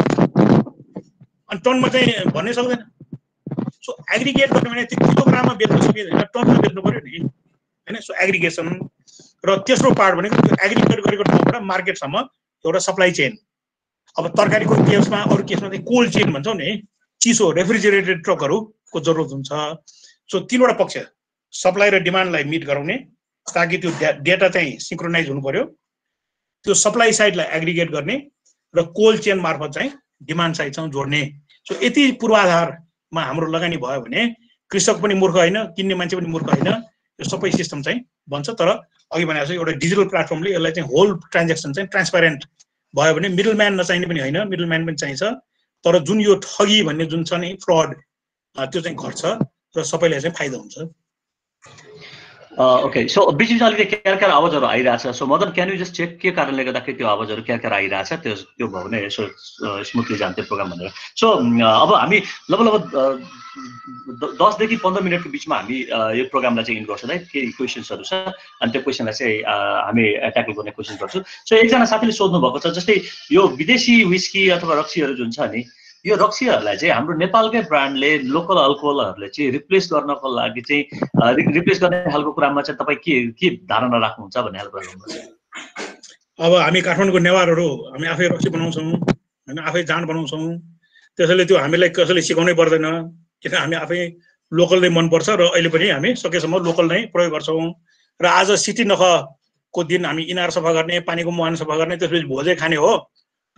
अनि टनमा चाहिँ भन्नै सक्दैन। सो एग्रिगेट गर्ने भने त्यो किलोग्राममा बेच्न सकिँदैन, टनमा बेच्नु पर्यो नि हैन। सो एग्रिगेसन। र तेस्रो पार्ट भनेको त्यो एग्रिगेट गरेको ठाउँबाट मार्केटसम्म एउटा सप्लाई चेन। अब तरकारीको केसमा अरू केसमा चाहिँ कोल्ड चेन भन्छौँ नि, चिसो रेफ्रिजरेटेड ट्रकहरूको जरुरत हुन्छ। सो 3वटा पक्ष, सप्लाई र डिमान्डलाई मिट गराउने ताकि त्यो डेटा चाहिँ सिङ्क्रोनाइज हुनु पर्यो, त्यो सप्लाई साइडलाई एग्रिगेट गर्ने र कोल्ड चेन मार्फत चाहिँ डिमान्ड साइडसँग जोड्ने। सो यति पूर्वाधारमा हाम्रो लगानी भयो भने कृषक पनि मूर्ख होइन, किन्ने मान्छे पनि मूर्ख होइन, यो सबै सिस्टम चाहिँ बन्छ। तर अघि भनेको छ एउटा डिजिटल प्लेटफर्मले यसलाई चाहिँ होल ट्रान्जेक्सन चाहिँ ट्रान्सप्यारेन्ट भयो भने मिडल म्यान नचाहिने पनि होइन, मिडल म्यान पनि चाहिन्छ। तर जुन यो ठगी भन्ने जुन छ नि फ्रड, त्यो चाहिँ घट्छ र सबैलाई चाहिँ फाइदा हुन्छ। ओके, सो बिचबिच अलिकति क्यार आवाजहरू आइरहेछ। So Madan, can you just check के कारणले गर्दाखेरि त्यो आवाजहरू क्यार आइरहेछ? त्यो भयो भने यसो स्मुथली जान्थ्यो प्रोग्राम भनेर। सो अब हामी लगभग 10 देखि 15 मिनटको बिचमा हामी यो प्रोग्रामलाई चाहिँ इन गर्छौँ है। केही क्वेसन्सहरू छ अनि त्यो क्वेसनलाई चाहिँ हामी ट्याकल गर्ने कोसिस गर्छौँ। सो एकजना साथीले सोध्नु भएको छ जस्तै यो विदेशी विस्की अथवा रक्सीहरू जुन छ नि, यो रक्सीहरूलाई चाहिँ हाम्रो नेपालकै ब्रान्डले लोकल अल्कोहलहरूले चाहिँ रिप्लेस गर्नको लागि चाहिँ रिप्लेस गर्ने खालको कुरामा चाहिँ तपाईँ के धारणा राख्नुहुन्छ भन्ने खालको कुरा गर्नुहुन्छ? अब हामी काठमाडौँको नेवारहरू हामी आफै रक्सी बनाउँछौँ होइन, आफै जाँड बनाउँछौँ। त्यसैले त्यो हामीलाई कसैले सिकाउनै पर्दैन, किन हामी आफै लोकल नै मनपर्छ र अहिले पनि हामी सकेसम्म लोकल नै प्रयोग गर्छौँ र आज सिटी नखको दिन हामी इनार सफा गर्ने, पानीको मुहान सफा गर्ने, त्यसपछि भोजै खाने हो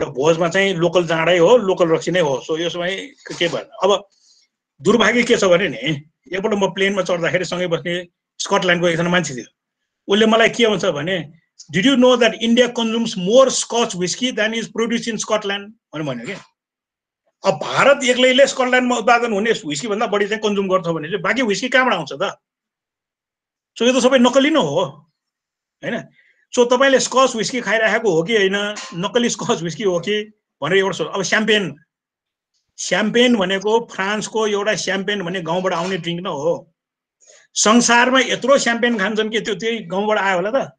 र भोजमा चाहिँ लोकल जाँडै हो, लोकल रक्सी नै हो। सो यसमा के भएन। अब दुर्भाग्य के छ भने नि एकपल्ट म प्लेनमा चढ्दाखेरि सँगै बस्ने स्कटल्यान्डको एकजना मान्छे थियो। उसले मलाई के भन्छ भने did you know that India consumes more scotch whisky then is produce in Scotland भनेर भन्यो क्या। अब भारत एक्लैले स्कटल्यान्डमा उत्पादन हुने व्हिस्की भन्दा बढी चाहिँ कन्ज्युम गर्छ भने चाहिँ बाँकी व्हिस्की कहाँबाट आउँछ त? सो यो त सबै नक्कली नै हो हैन। सो तपाईले स्कच व्हिस्की खाइराखेको हो कि हैन, नक्कली स्कच व्हिस्की हो कि भनेर एउटा अब स्याम्पेन भनेको फ्रान्सको एउटा स्याम्पेन भन्ने गाउँबाट आउने ड्रिङ्क न हो। संसारमा यत्रो स्याम्पेन खान्छन् कि त्यो त्यही गाउँबाट आयो होला त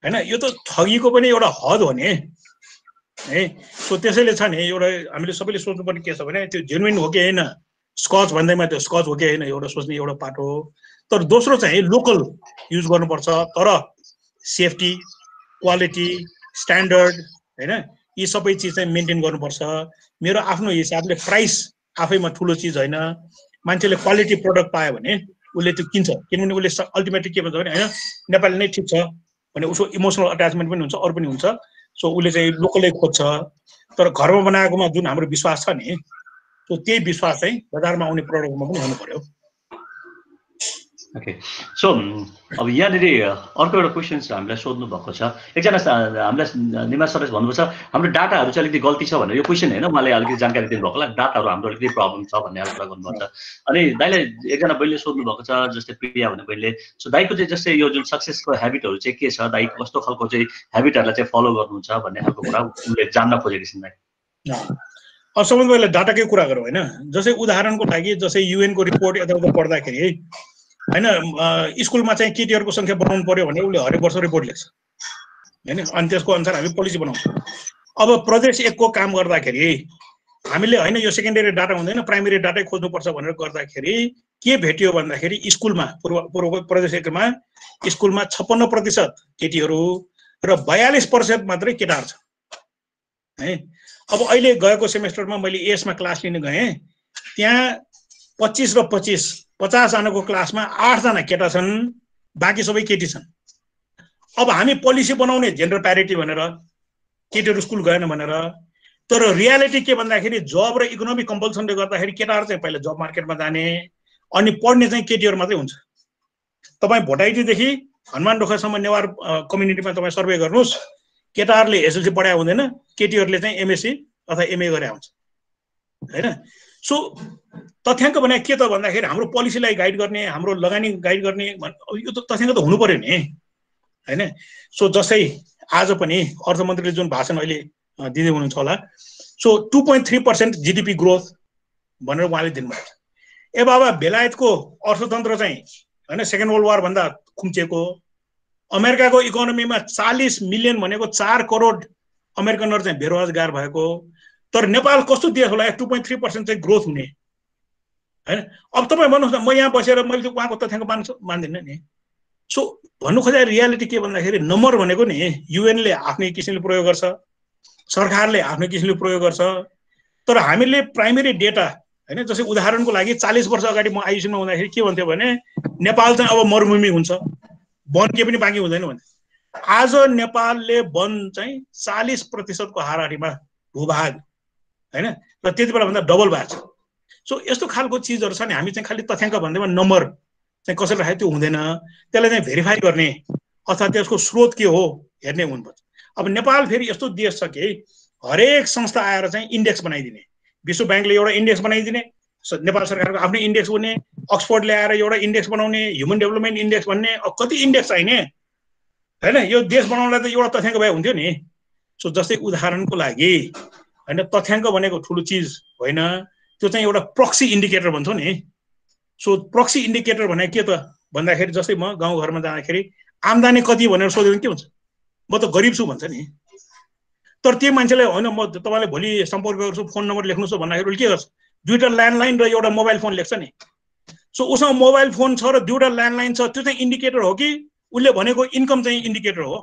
हैन। यो त ठगीको पनि एउटा हद हो नि है। सो त्यसैले छ नि एउटा हामीले सबैले सोच्नुपर्ने के छ भने त्यो जेन्युइन हो कि हैन, स्कच भन्दैमा त्यो स्कच हो कि हैन एउटा सोच्ने एउटा पाटो हो। तर दोस्रो चाहिँ लोकल युज गर्नुपर्छ, तर सेफ्टी, क्वालिटी, स्ट्यान्डर्ड हैन, यी सबै चिज चाहिँ मेन्टेन गर्नुपर्छ। मेरो आफ्नो हिसाबले प्राइस आफैमा ठुलो चिज होइन। मान्छेले क्वालिटी प्रोडक्ट पायो भने उसले त्यो किन्छ, किनभने उसले अल्टिमेटली के भन्छ भने हैन नेपाली नै ठिक छ भने उसको इमोसनल अट्याचमेन्ट पनि हुन्छ, अरू पनि हुन्छ। सो उसले चाहिँ लोकलै खोज्छ। तर घरमा बनाएकोमा जुन हाम्रो विश्वास छ नि, सो त्यही विश्वास चाहिँ बजारमा आउने प्रोडक्टमा पनि हुनु पर्यो। ओके, सो अब यहाँनिर अर्को एउटा क्वेसन हामीलाई सोध्नु भएको छ। एकजना हामीलाई निमा सरले भन्नुभएको छ हाम्रो डाटाहरू चाहिँ अलिकति गल्ती छ भनेर। यो क्वेसन होइन, उहाँले अलिकति जानकारी दिनुभएको होला, डाटाहरू हाम्रो अलिकति प्रब्लम छ भन्ने कुरा गर्नुभएको छ। अनि दाइले एकजना बहिनीले सोध्नु भएको छ, जस्तै प्रिया भन्ने बहिनीले, सो दाइको चाहिँ जस्तै यो जुन सक्सेसको हेबिटहरू चाहिँ के छ, दाइ कस्तो खालको चाहिँ हेबिटहरूलाई चाहिँ फलो गर्नुहुन्छ भन्ने खालको कुरा उनले जान्न खोजेको छिन् दाइ। अब सबभन्दा पहिला डाटाकै कुरा गरौँ होइन। जस्तै उदाहरणको लागि जस्तै युएनको रिपोर्ट यताउता पढ्दाखेरि हैन, स्कुलमा चाहिँ केटीहरूको संख्या बढाउनु पर्यो भने उसले हरेक वर्ष रिपोर्ट लेख्छ हैन, अनि त्यसको अनुसार हामी पोलिसी बनाउँछौँ। अब प्रदेश 1 को काम गर्दाखेरि हामीले हैन यो सेकेन्डरी डाटा हुँदैन, प्राइमेरी डाटै खोज्नुपर्छ भनेर गर्दाखेरि के भेट्यो भन्दाखेरि स्कुलमा पूर्व प्रदेश 1 मा स्कुलमा 56% केटीहरू र 42% मात्रै केटाहरू छ है। अब अहिले गएको सेमेस्टरमा मैले एसमा क्लास लिन गएँ, त्यहाँ 25 र 25 50 जनाको क्लासमा 8 जना केटा छन्, बाँकी सबै केटी छन्। अब हामी पोलिसी बनाउने जेन्डर प्यारिटी भनेर, केटीहरू स्कुल गएन भनेर। तर रियालिटी के भन्दाखेरि जब र इकोनोमिक कम्पल्सनले गर्दाखेरि केटाहरू चाहिँ पहिला जब मार्केटमा जाने, अनि पढ्ने चाहिँ केटीहरू मात्रै हुन्छ। तपाईँ भोटाइटीदेखि हनुमान ढोकासम्म नेवार कम्युनिटीमा तपाईँ सर्वे गर्नुहोस्, केटाहरूले एसएलसी पढाए हुँदैन, केटीहरूले चाहिँ एमएससी अथवा एमए गरे हुन्छ हैन। सो तथ्याङ्क भने के त भन्दाखेरि हाम्रो पोलिसीलाई गाइड गर्ने, हाम्रो लगानी गाइड गर्ने यो त तथ्याङ्क त हुनु पर्यो नि हैन। सो जस्तै आज पनि अर्थमन्त्रीले जुन भाषण अहिले दिँदै हुनुहुन्छ होला, सो 2.3% जीडीपी ग्रोथ भनेर उहाँले दिनुभएको छ। ए बाबा, बेलायतको अर्थतन्त्र चाहिँ हैन सेकेन्ड वर्ल्ड वार भन्दा खुम्चिएको, अमेरिकाको इकोनोमीमा 40 मिलियन भनेको 4 करोड अमेरिकनहरु चाहिँ बेरोजगार भएको। तर नेपाल कस्तो देश होला 2.3% चाहिँ ग्रोथ हुने हैन। अब तपाईँ भन्नुहोस् न, म यहाँ बसेर मैले उहाँको तथ्याङ्क मान्दिनँ नि। सो भन्नु खोजेको रियालिटी के भन्दाखेरि नम्बर भनेको नि युएनले आफ्नै किसिमले प्रयोग गर्छ, सरकारले आफ्नै किसिमले प्रयोग गर्छ। तर हामीले प्राइमेरी डेटा हैन, जस्तै उदाहरणको लागि 40 वर्ष अगाडि म आइसियुमा हुँदाखेरि के भन्थ्यो भने नेपाल चाहिँ अब मरुभूमि हुन्छ, वन के पनि बाँकी हुँदैन भन्थ्यो। आज नेपालले वन चाहिँ 40% को हाराहारीमा भूभाग हैन, र त्यति बेला भन्दा डबल भएको छ। सो यस्तो खालको चिजहरु छ नि, हामी चाहिँ खालि तथ्याङ्क भन्दैमा नम्बर चाहिँ कसरी राखे त्यो हुँदैन। त्यसलाई चाहिँ भेरिफाई गर्ने अथवा त्यसको स्रोत के हो हेर्ने हुनुपर्छ। अब नेपाल फेरि यस्तो देश छ कि हरेक संस्था आएर चाहिँ इन्डेक्स बनाइदिने, विश्व बैंकले एउटा इन्डेक्स बनाइदिने, नेपाल सरकारको आफ्नै इन्डेक्स हुने, अक्सफोर्डले आएर एउटा इन्डेक्स बनाउने, ह्युमन डेभलपमेन्ट इन्डेक्स भन्ने, कति इन्डेक्स चाहिने हैन। यो देश बनाउनलाई त एउटा तथ्याङ्क भए हुन्थ्यो नि। सो जस्तै उदाहरणको लागि हैन, तथ्याङ्क भनेको ठुलो चिज होइन, त्यो चाहिँ एउटा प्रक्सी इन्डिकेटर भन्छौँ नि। सो प्रक्सी इन्डिकेटर भने के त भन्दाखेरि जस्तै म गाउँघरमा जाँदाखेरि आम्दानी कति भनेर सोध्यो भने के हुन्छ, म त गरिब छु भन्छ नि। तर त्यो मान्छेलाई होइन म तपाईँलाई भोलि सम्पर्क गर्छु, फोन नम्बर लेख्नुहोस् भन्दाखेरि उसले के गर्छ, 2टा ल्यान्डलाइन र एउटा मोबाइल फोन लेख्छ नि। सो उसँग मोबाइल फोन छ र 2टा ल्यान्डलाइन छ, त्यो चाहिँ इन्डिकेटर हो कि उसले भनेको इन्कम चाहिँ इन्डिकेटर हो?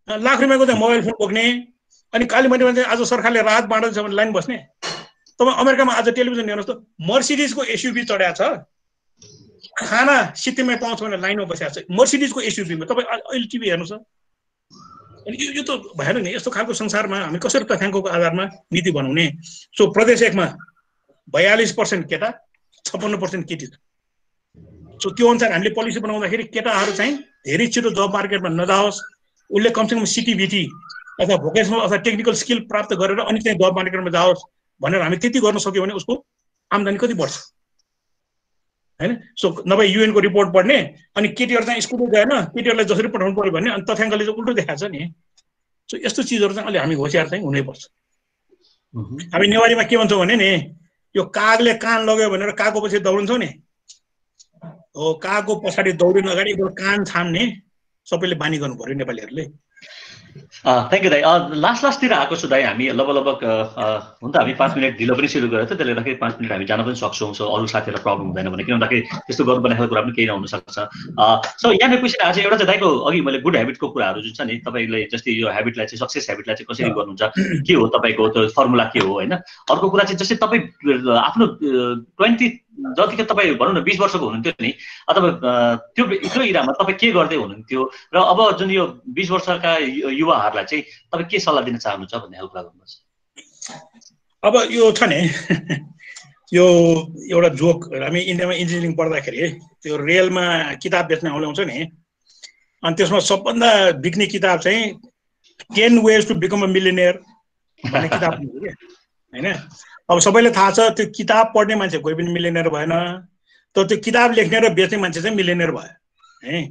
लाख रुपियाँको चाहिँ मोबाइल फोन बोक्ने अनि कालीमण्डीमा चाहिँ आज सरकारले राहत बाँड्दैछ भने लाइन बस्ने। तपाईँ अमेरिकामा आज टेलिभिजन हेर्नुहोस् त, मर्सिडिजको एसयुभी चढाएको छ, खाना सित्तैमा पाउँछ भने लाइनमा बसेको छ मर्सिडिजको एसयुभीमा तपाईँ अहिले टिभी हेर्नु छ अनि यो त भएन नि यस्तो खालको संसारमा हामी कसरी तथ्याङ्कको आधारमा नीति बनाउने सो प्रदेश 1 मा 42% केटा 56% केटी सो त्यो अनुसार हामीले पोलिसी बनाउँदाखेरि केटाहरू चाहिँ धेरै छिटो जब मार्केटमा नजाओस् उसले कमसेकम सिटिभिटी अथवा भोकेसनल अथवा टेक्निकल स्किल प्राप्त गरेर अनि चाहिँ जब मार्केटमा जाओस् भनेर हामी त्यति गर्न सक्यो भने उसको आम्दानी कति बढ्छ हैन सो नभए युएन को रिपोर्ट पढ्ने अनि केटीहरु चाहिँ स्कुलमा गएन केटीहरुलाई जसरी पठाउनु पर्यो भन्ने अनि तथ्याङ्कले चाहिँ उल्टो देखाएको छ नि सो यस्तो चीजहरु चाहिँ अलि हामी होशियार चाहिँ हुनैपर्छ हामी नेवारीमा के भन्छौँ भने नि यो कागले कान लग्यो भनेर कागको पछि दौडिन्छौ नि हो कागको पछाडी दौडिन अगाडि एकपल्ट कान छाम्ने सबैले बानी गर्नु पर्यो नेपालीहरुले थ्यांक यू दाइ लास्टतिर आएको छु दाइ हामी लगभग हुन त हामी 5 मिनेट ढिलो पनि सुरु गरेर त्यसले गर्दाखेरि 5 मिनेट हामी जान पनि सक्छौं सो अरु साथीहरुलाई प्रब्लम हुँदैन भने किन भन्दाखेरि त्यस्तो गर्नुपर्ने खालको कुरा पनि केही नहुन सक्छ सो यहाँ क्वेशन आज एउटा चाहिँ दाइको अघि मैले गुड ह्याबिटको कुराहरु जुन छ नि तपाईले जस्तै यो ह्याबिटलाई चाहिँ सक्सेस ह्याबिटलाई चाहिँ कसरी गर्नुहुन्छ के हो तपाईको त्यो फर्मुला के हो हैन अर्को कुरा चाहिँ जस्तै तपाई आफ्नो 20 जतिकै तपाई भनौं न 20 वर्षको हुनुहुन्थ्यो नि अथवा त्यो इरामा तपाई के गर्दै हुनुहुन्थ्यो र अब जुन यो 20 वर्षका युवाहरुलाई चाहिँ तपाई के सल्लाह दिन चाहनुहुन्छ भन्ने कुरा गर्नुहोस् अब यो छ नि यो एउटा जोक हामी इन्डियामा इन्जिनियरिङ पढ्दाखेरि त्यो रेलमा किताब बेच्न आउँछ नि अनि त्यसमा सबभन्दा बिक्ने किताब चाहिँ 10 ways to become a millionaire भन्ने किताब हुन्छ के हैन अब सबैले थाहा छ त्यो किताब पढ्ने मान्छे कोही पनि मिलियनेयर भएन तर त्यो किताब लेख्ने र बेच्ने मान्छे चाहिँ मिलियनेयर भयो है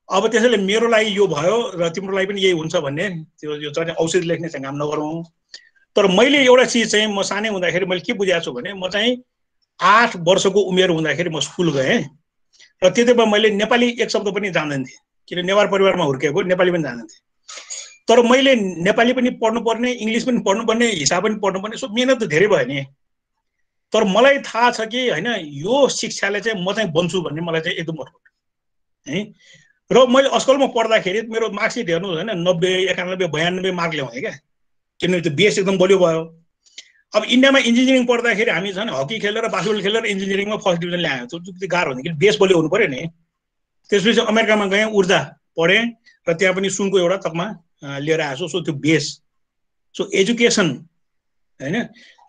अब त्यसैले मेरो लागि यो भयो र तिम्रो लागि पनि यही हुन्छ भन्ने त्यो चाहिँ औषधि लेख्ने चाहिँ काम नगरौँ तर मैले एउटा चीज चाहिँ म सानै हुँदाखेरि मैले के बुझाएको छु भने म चाहिँ 8 वर्षको उमेर हुँदाखेरि म स्कुल गएँ र त्यतिबेला मैले नेपाली एक शब्द पनि जान्दैन थिएँ किन नेवार परिवारमा हुर्केको नेपाली पनि जान्दैन थिएँ तर मैले नेपाली पनि पढ्नु पर्ने इंग्लिश पनि पढ्नु पर्ने हिसाब पनि पढ्नु पर्ने सो मेहनत त धेरै भयो नि तर मलाई थाहा छ कि हैन यो शिक्षाले चाहिँ म चाहिँ बन्छु भन्ने मलाई चाहिँ एकदम अठोट है र मैले अस्कलमा पढ्दाखेरि मेरो मार्कसिट हेर्नु हैन 90 91 92 मार्क ल्याउने क्या किनभने त्यो बेस एकदम बलियो भयो अब इन्डियामा इन्जिनियरिङ पढ्दाखेरि हामी झन् हकी खेलेर बास्केटबल खेलेर इन्जिनियरिङमा फर्स्ट डिभिजन ल्यायो त्यो गाह्रो हुन्छ कि बेस बलियो हुनु पर्यो नि त्यसपछि अमेरिकामा गएँ ऊर्जा पढेँ र त्यहाँ पनि सुनको एउटा तकमा लिएर आएको सो त्यो बेस सो एजुकेसन हैन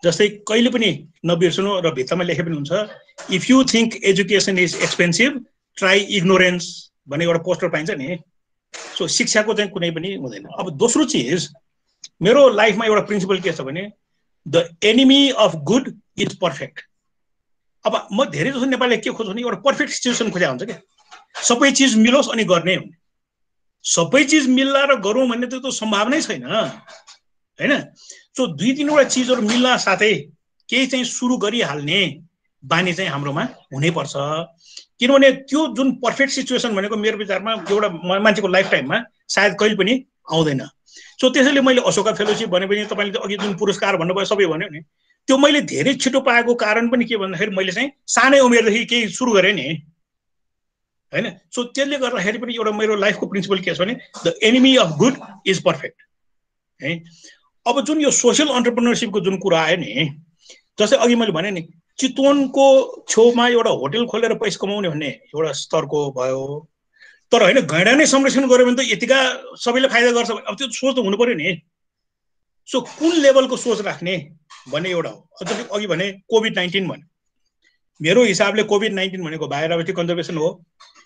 जस्तै कहिले पनि नबिर्सनु र भित्तामा लेखे पनि हुन्छ if you think education is expensive try ignorance भन्ने एउटा पोस्टर पाइन्छ नि सो शिक्षाको चाहिँ कुनै पनि हुँदैन अब दोस्रो चीज मेरो लाइफमा एउटा प्रिन्सिपल के छ भने the enemy of good is perfect अब म धेरै जसो नेपालीले के खोज्छु भने एउटा पर्फेक्ट सिचुएसन खोजा हुन्छ के सबै चीज मिलोस् अनि गर्ने हुने सबै चीज मिल्ला र गरौँ भन्ने त सम्भावनै छैन हैन सो दुई तीनवटा चीजहरु मिल्न साथै केही चाहिँ सुरु गरिहाल्ने बानी चाहिँ हाम्रोमा हुनै पर्छ किनभने त्यो जुन पर्फेक्ट सिचुएसन भनेको मेरो विचारमा एउटा मान्छेको लाइफ टाइममा सायद कहिले पनि आउँदैन सो त्यसैले मैले अशोका फेलोशिप भने पनि तपाईले अघि जुन पुरस्कार भन्नुभयो सबै भन्यो नि त्यो मैले धेरै छिटो पाएको कारण पनि के भन्दाखेरि मैले चाहिँ सानै उमेरदेखि केही सुरु गरेँ नि हैन सो त्यसले गर्दाखेरि पनि एउटा मेरो लाइफको प्रिन्सिपल के छ भने the enemy of good is perfect है अब जुन यो सोशल एन्टरप्रेन्योरशिपको जुन कुरा आयो नि जस्तै अघि मैले भने नि चितवनको छेउमा एउटा होटल खोलेर पैसा कमाउने भन्ने एउटा स्तरको भयो तर हैन गैंडा नै संरक्षण गर्यो भने त यतिका सबैले फाइदा गर्छ अब त्यो सोच त हुनु पर्यो नि सो कुन लेभलको सोच राख्ने भन्ने एउटा हो जस्तै अघि भने कोभिड-19 भने मेरो हिसाबले कोभिड-19 भनेको बायोडाइभर्सिटी कन्जर्भेसन हो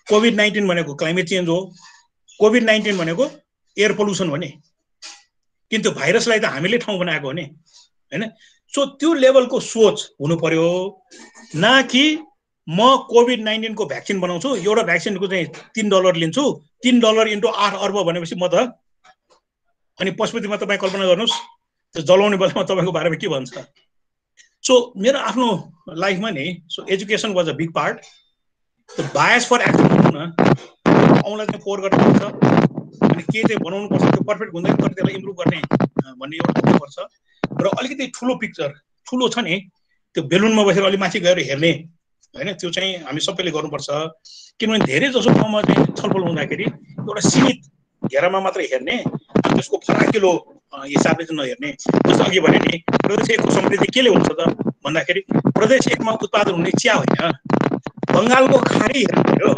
कोभिड-19 भनेको क्लाइमेट चेन्ज हो कोभिड-19 भनेको एयर पोल्युसन हो नि किन्तु भाइरसलाई त हामीले ठाउँ बनाएको हो नि हैन सो त्यो लेभलको सोच हुनु पर्यो न कि म कोभिड-19 को भ्याक्सिन बनाउँछु एउटा भ्याक्सिनको चाहिँ $3 लिन्छु $3 × 8 अर्ब भनेपछि म त अनि पशुपतिमा तपाई कल्पना गर्नुस् त्यो जलाउने बेलामा तपाईको बारेमा के भन्छ सो मेरो आफ्नो लाइफमा नि so education was a big part the bias for action न औँलाई चाहिँ फोर गर्न पर्छ अनि के चाहिँ बनाउनु पर्छ त्यो पर्फेक्ट हुँदैन तर त्यसलाई इम्प्रुभ गर्ने भन्ने एउटा पर्छ र अलिकति ठुलो पिक्चर ठुलो छ नि त्यो बेलुनमा बसेर अलि माथि गएर हेर्ने हैन त्यो चाहिँ हामी सबैले गर्नुपर्छ किनभने धेरै जसो ठाउँमा चाहिँ छलफल हुँदाखेरि एउटा सीमित घेरामा मात्र हेर्ने त्यसको फराकिलो हिसाबले चाहिँ नहेर्ने जस्तो अघि भने नि प्रदेश 1 को समृद्धि केले हुन्छ त भन्दाखेरि प्रदेश 1 मा उत्पादन हुने चिया होइन बङ्गालको खाडी हेर्नु पर्यो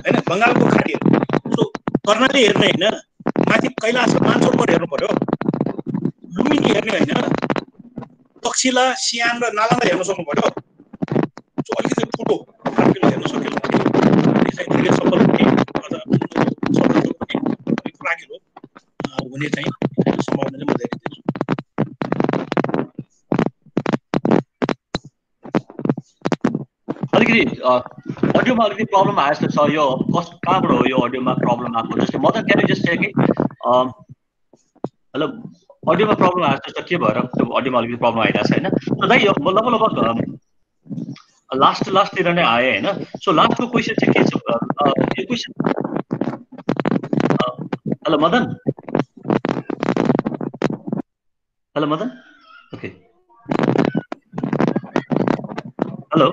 हैन, बङ्गालको खाडी हेर्नु, सो कर्णाली हेर्ने होइन, माथि कैलाशको मानसरोवर हेर्नु पर्यो, लुम्बिनी हेर्ने होइन, तक्षशिला, सियाम र नालन्दा हेर्न सक्नु पर्यो। सो अलिकति ठुलो हेर्न सक्यो भने चाहिँ धेरै सफल हुने अझ सफल पनि अलिक रागिलो हुने चाहिँ सम्भावना चाहिँ म धेरै देख्छु। अलिकति अडियोमा अलिकति प्रब्लम आयो जस्तो छ, यो कहाँबाट हो यो अडियोमा प्रब्लम आएको? जस्तै Madan can you just take it? Hello, अडियोमा प्रब्लम आयो जस्तो के भएर त्यो अडियोमा अलिकति प्रब्लम आइरहेको छ होइन? सो दाइ यो लगभग लास्टतिर नै आयो होइन? सो लास्टको क्वेसन चाहिँ के छ यो question? Hello Madan, hello Madan, okay, hello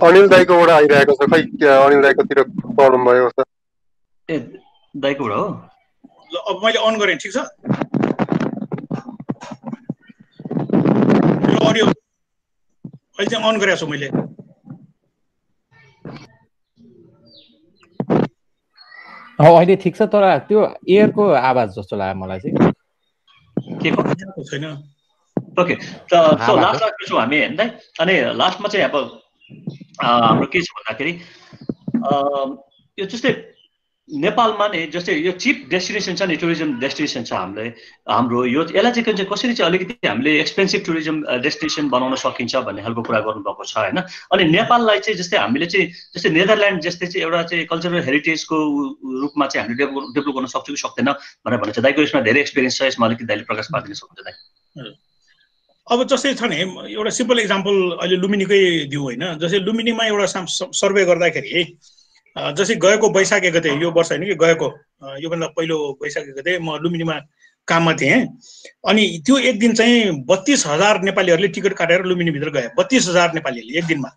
Anil दाइकोबाट आइरहेको छ, खै अनिल दाइकोतिर प्रब्लम भयो छ। ए दाइकोबाट हो? ल अब मैले अन गरेँ, ठिक छ? यो अडियो अहिले चाहिँ अन गरेको छु मैले। अहिले ठिक छ, तर त्यो एयरको आवाज जस्तो लाग्यो मलाई चाहिँ। के को छैन? ओके, सो लास्टमा छौँ हामी होइन? अनि लास्टमा चाहिँ अब हाम्रो के छ भन्दाखेरि यो जस्तै नेपालमा नै जस्तै यो चिप डेस्टिनेसन छ नि, टुरिज्म डेस्टिनेसन छ हाम्रो यो यसलाई चाहिँ कसरी चाहिँ अलिकति हामीले एक्सपेन्सिभ टुरिज्म डेस्टिनेसन बनाउन सकिन्छ भन्ने खालको कुरा गर्नुभएको छ होइन? अनि नेपाललाई चाहिँ जस्तै हामीले चाहिँ जस्तै नेदरल्यान्ड जस्तै चाहिँ एउटा चाहिँ कल्चरल हेरिटेजको रूपमा चाहिँ हामीले डेभलप गर्न सक्छौँ कि सक्दैन भनेर भन्छ। दाइको यसमा धेरै एक्सपिरियन्स छ, यसमा अलिकति दाइले प्रकाश पारिदिन सक्नुहुन्छ दाइ? अब जस्तै छ नि, एउटा सिम्पल इक्जाम्पल अहिले लुम्बिनीकै दिउँ होइन? जस्तै लुम्बिनीमा एउटा सर्वे गर्दाखेरि जस्तै गएको वैशाख 1 गते, यो वर्ष होइन कि गएको, योभन्दा पहिलो वैशाख 1 गते म लुम्बिनीमा काममा थिएँ। अनि त्यो एक दिन चाहिँ 32,000 नेपालीहरूले टिकट काटेर लुम्बिनीभित्र गए, 32,000 नेपालीहरूले एक दिनमा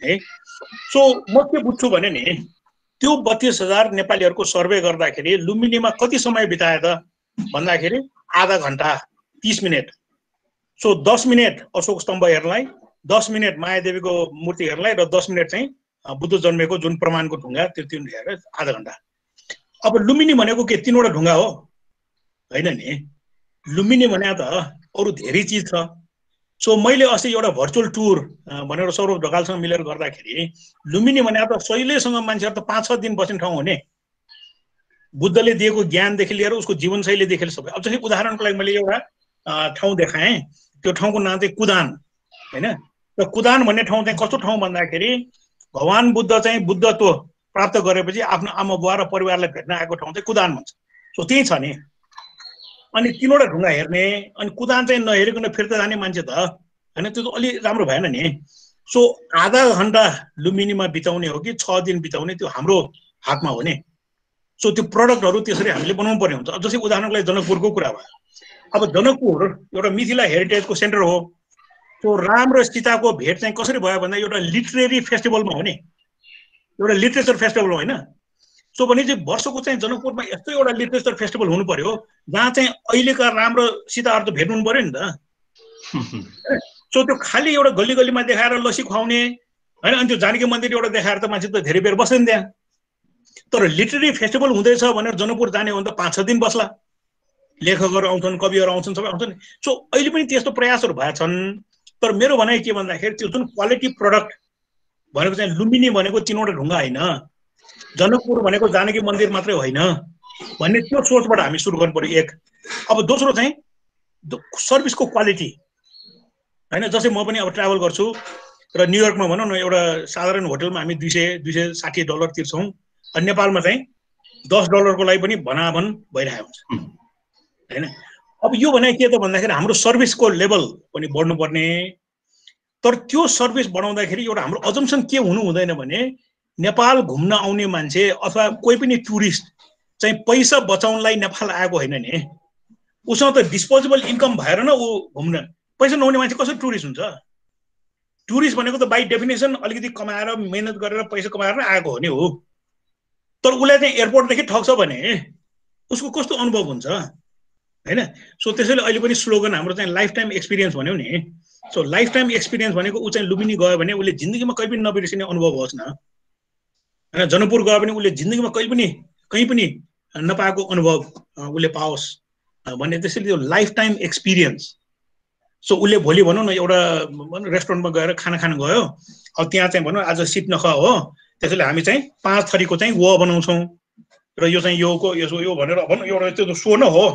है। सो म के बुझ्छु भने नि, त्यो 32,000 नेपालीहरूको सर्वे गर्दाखेरि लुम्बिनीमा कति समय बिताए त भन्दाखेरि आधा घन्टा 30 मिनट। सो 10 मिनट अशोक स्तम्भ हेर्नलाई, 10 मिनट मायादेवीको मूर्ति हेर्नलाई र 10 मिनट चाहिँ बुद्ध जन्मेको जुन प्रमाणको ढुङ्गा त्यो तीन हेरेर आधा घन्टा। अब लुम्बिनी भनेको के 3वटा ढुङ्गा हो होइन नि? लुम्बिनी भने त अरू धेरै चिज छ। सो मैले अस्ति एउटा भर्चुअल टुर भनेर सौरभ ढकालसँग मिलेर गर्दाखेरि लुम्बिनी भने त शैलीसँग मान्छेहरू त 5-6 दिन बस्ने ठाउँ हो नि। बुद्धले दिएको ज्ञानदेखि लिएर उसको जीवनशैलीदेखि सबै। अब जस्तै उदाहरणको लागि मैले एउटा ठाउँ देखाएँ, त्यो ठाउँको नाम चाहिँ कुदान होइन? र कुदान भन्ने ठाउँ चाहिँ कस्तो ठाउँ भन्दाखेरि भगवान बुद्ध चाहिँ बुद्धत्व प्राप्त गरेपछि आफ्नो आमा बुवा र परिवारलाई भेट्न आएको ठाउँ चाहिँ कुदान भन्छ। सो त्यही छ नि। अनि 3वटा ढुङ्गा हेर्ने अनि कुदान चाहिँ नहेरिकन फिर्ता जाने मान्छे त होइन, त्यो त अलि राम्रो भएन नि। सो आधा घन्टा लुम्बिनीमा बिताउने हो कि 6 दिन बिताउने त्यो हाम्रो हातमा हो नि। सो त्यो प्रडक्टहरू त्यसरी हामीले बनाउनु पर्ने हुन्छ। अब जस्तै उदाहरणको लागि जनकपुरको कुरा भयो। अब जनकपुर एउटा मिथिला हेरिटेजको सेन्टर हो। सो राम र सीताको भेट चाहिँ कसरी भयो भन्दा एउटा लिटरेरी फेस्टिभलमा हो नि, एउटा लिटरेचर फेस्टिभल हो होइन? सो भने चाहिँ वर्षको चाहिँ जनकपुरमा यस्तो एउटा लिटरेचर फेस्टिभल हुनु पर्यो जहाँ चाहिँ अहिलेका राम र सीताहरू त भेट्नु पर्यो नि त। सो त्यो खालि एउटा गल्ली गल्लीमा देखाएर लसी खुवाउने होइन, अनि त्यो जानकी मन्दिर एउटा देखाएर त मान्छे त धेरै बेर बस्दैन त्यहाँ। तर लिटरेरी फेस्टिभल हुँदैछ भनेर जनकपुर जाने हो भने त 5-6 दिन बस्ला। लेखकहरू आउँछन्, कविहरू आउँछन्, सबै आउँछन्। सो अहिले पनि त्यस्तो प्रयासहरू भएछन्। तर मेरो भनाइ के भन्दाखेरि त्यो जुन क्वालिटी प्रडक्ट भनेको चाहिँ लुम्बिनी भनेको 3वटा ढुङ्गा होइन, जनकपुर भनेको जानकी मन्दिर मात्रै होइन भन्ने त्यो सोचबाट हामी सुरु गर्नु पर्यो एक। अब दोस्रो चाहिँ सर्भिसको क्वालिटी होइन? जस्तै म पनि अब ट्राभल गर्छु र न्युयोर्कमा भनौँ न एउटा साधारण होटलमा हामी $260 तिर्छौँ। अनि नेपालमा चाहिँ $10 को लागि पनि भनाभन भइरहेको हुन्छ होइन? अब यो भने के त भन्दाखेरि हाम्रो सर्भिसको लेभल पनि बढ्नुपर्ने। तर त्यो सर्भिस बढाउँदाखेरि एउटा हाम्रो अजम्सन के हुनु हुँदैन भने नेपाल घुम्न आउने मान्छे अथवा कोही पनि टुरिस्ट चाहिँ पैसा बचाउनलाई नेपाल आएको होइन नि। उसँग त डिस्पोजेबल इन्कम भएर न ऊ घुम्न, पैसा नहुने मान्छे कसरी टुरिस्ट हुन्छ? टुरिस्ट भनेको त बाई डेफिनेसन अलिकति कमाएर मेहनत गरेर पैसा कमाएर आएको हो नि हो। तर उसलाई चाहिँ एयरपोर्टदेखि ठग्छ भने उसको कस्तो अनुभव हुन्छ? हैन। सो त्यसैले अहिले पनि स्लोगन हाम्रो चाहिँ लाइफ टाइम एक्सपिरियन्स भन्यो नि। सो लाइफ टाइम एक्सपिरियन्स भनेको ऊ चाहिँ लुम्बिनी गयो भने उसले जिन्दगीमा कहिले पनि नबिर्सिने अनुभव होस् न हैन। जनकपुर गयो भने उसले जिन्दगीमा कहिले पनि कहीँ पनि नपाएको अनुभव उसले पाओस् भन्ने। त्यसैले त्यो लाइफ टाइम एक्सपिरियन्स। सो उसले भोलि भनौँ न एउटा रेस्टुरेन्टमा गएर खाना खान गयो, अब त्यहाँ चाहिँ भनौँ आज सिट नख हो, त्यसैले हामी चाहिँ 5 थरीको चाहिँ वो बनाउँछौँ र यो चाहिँ योको यो भनेर भनौँ एउटा त्यो सो न हो।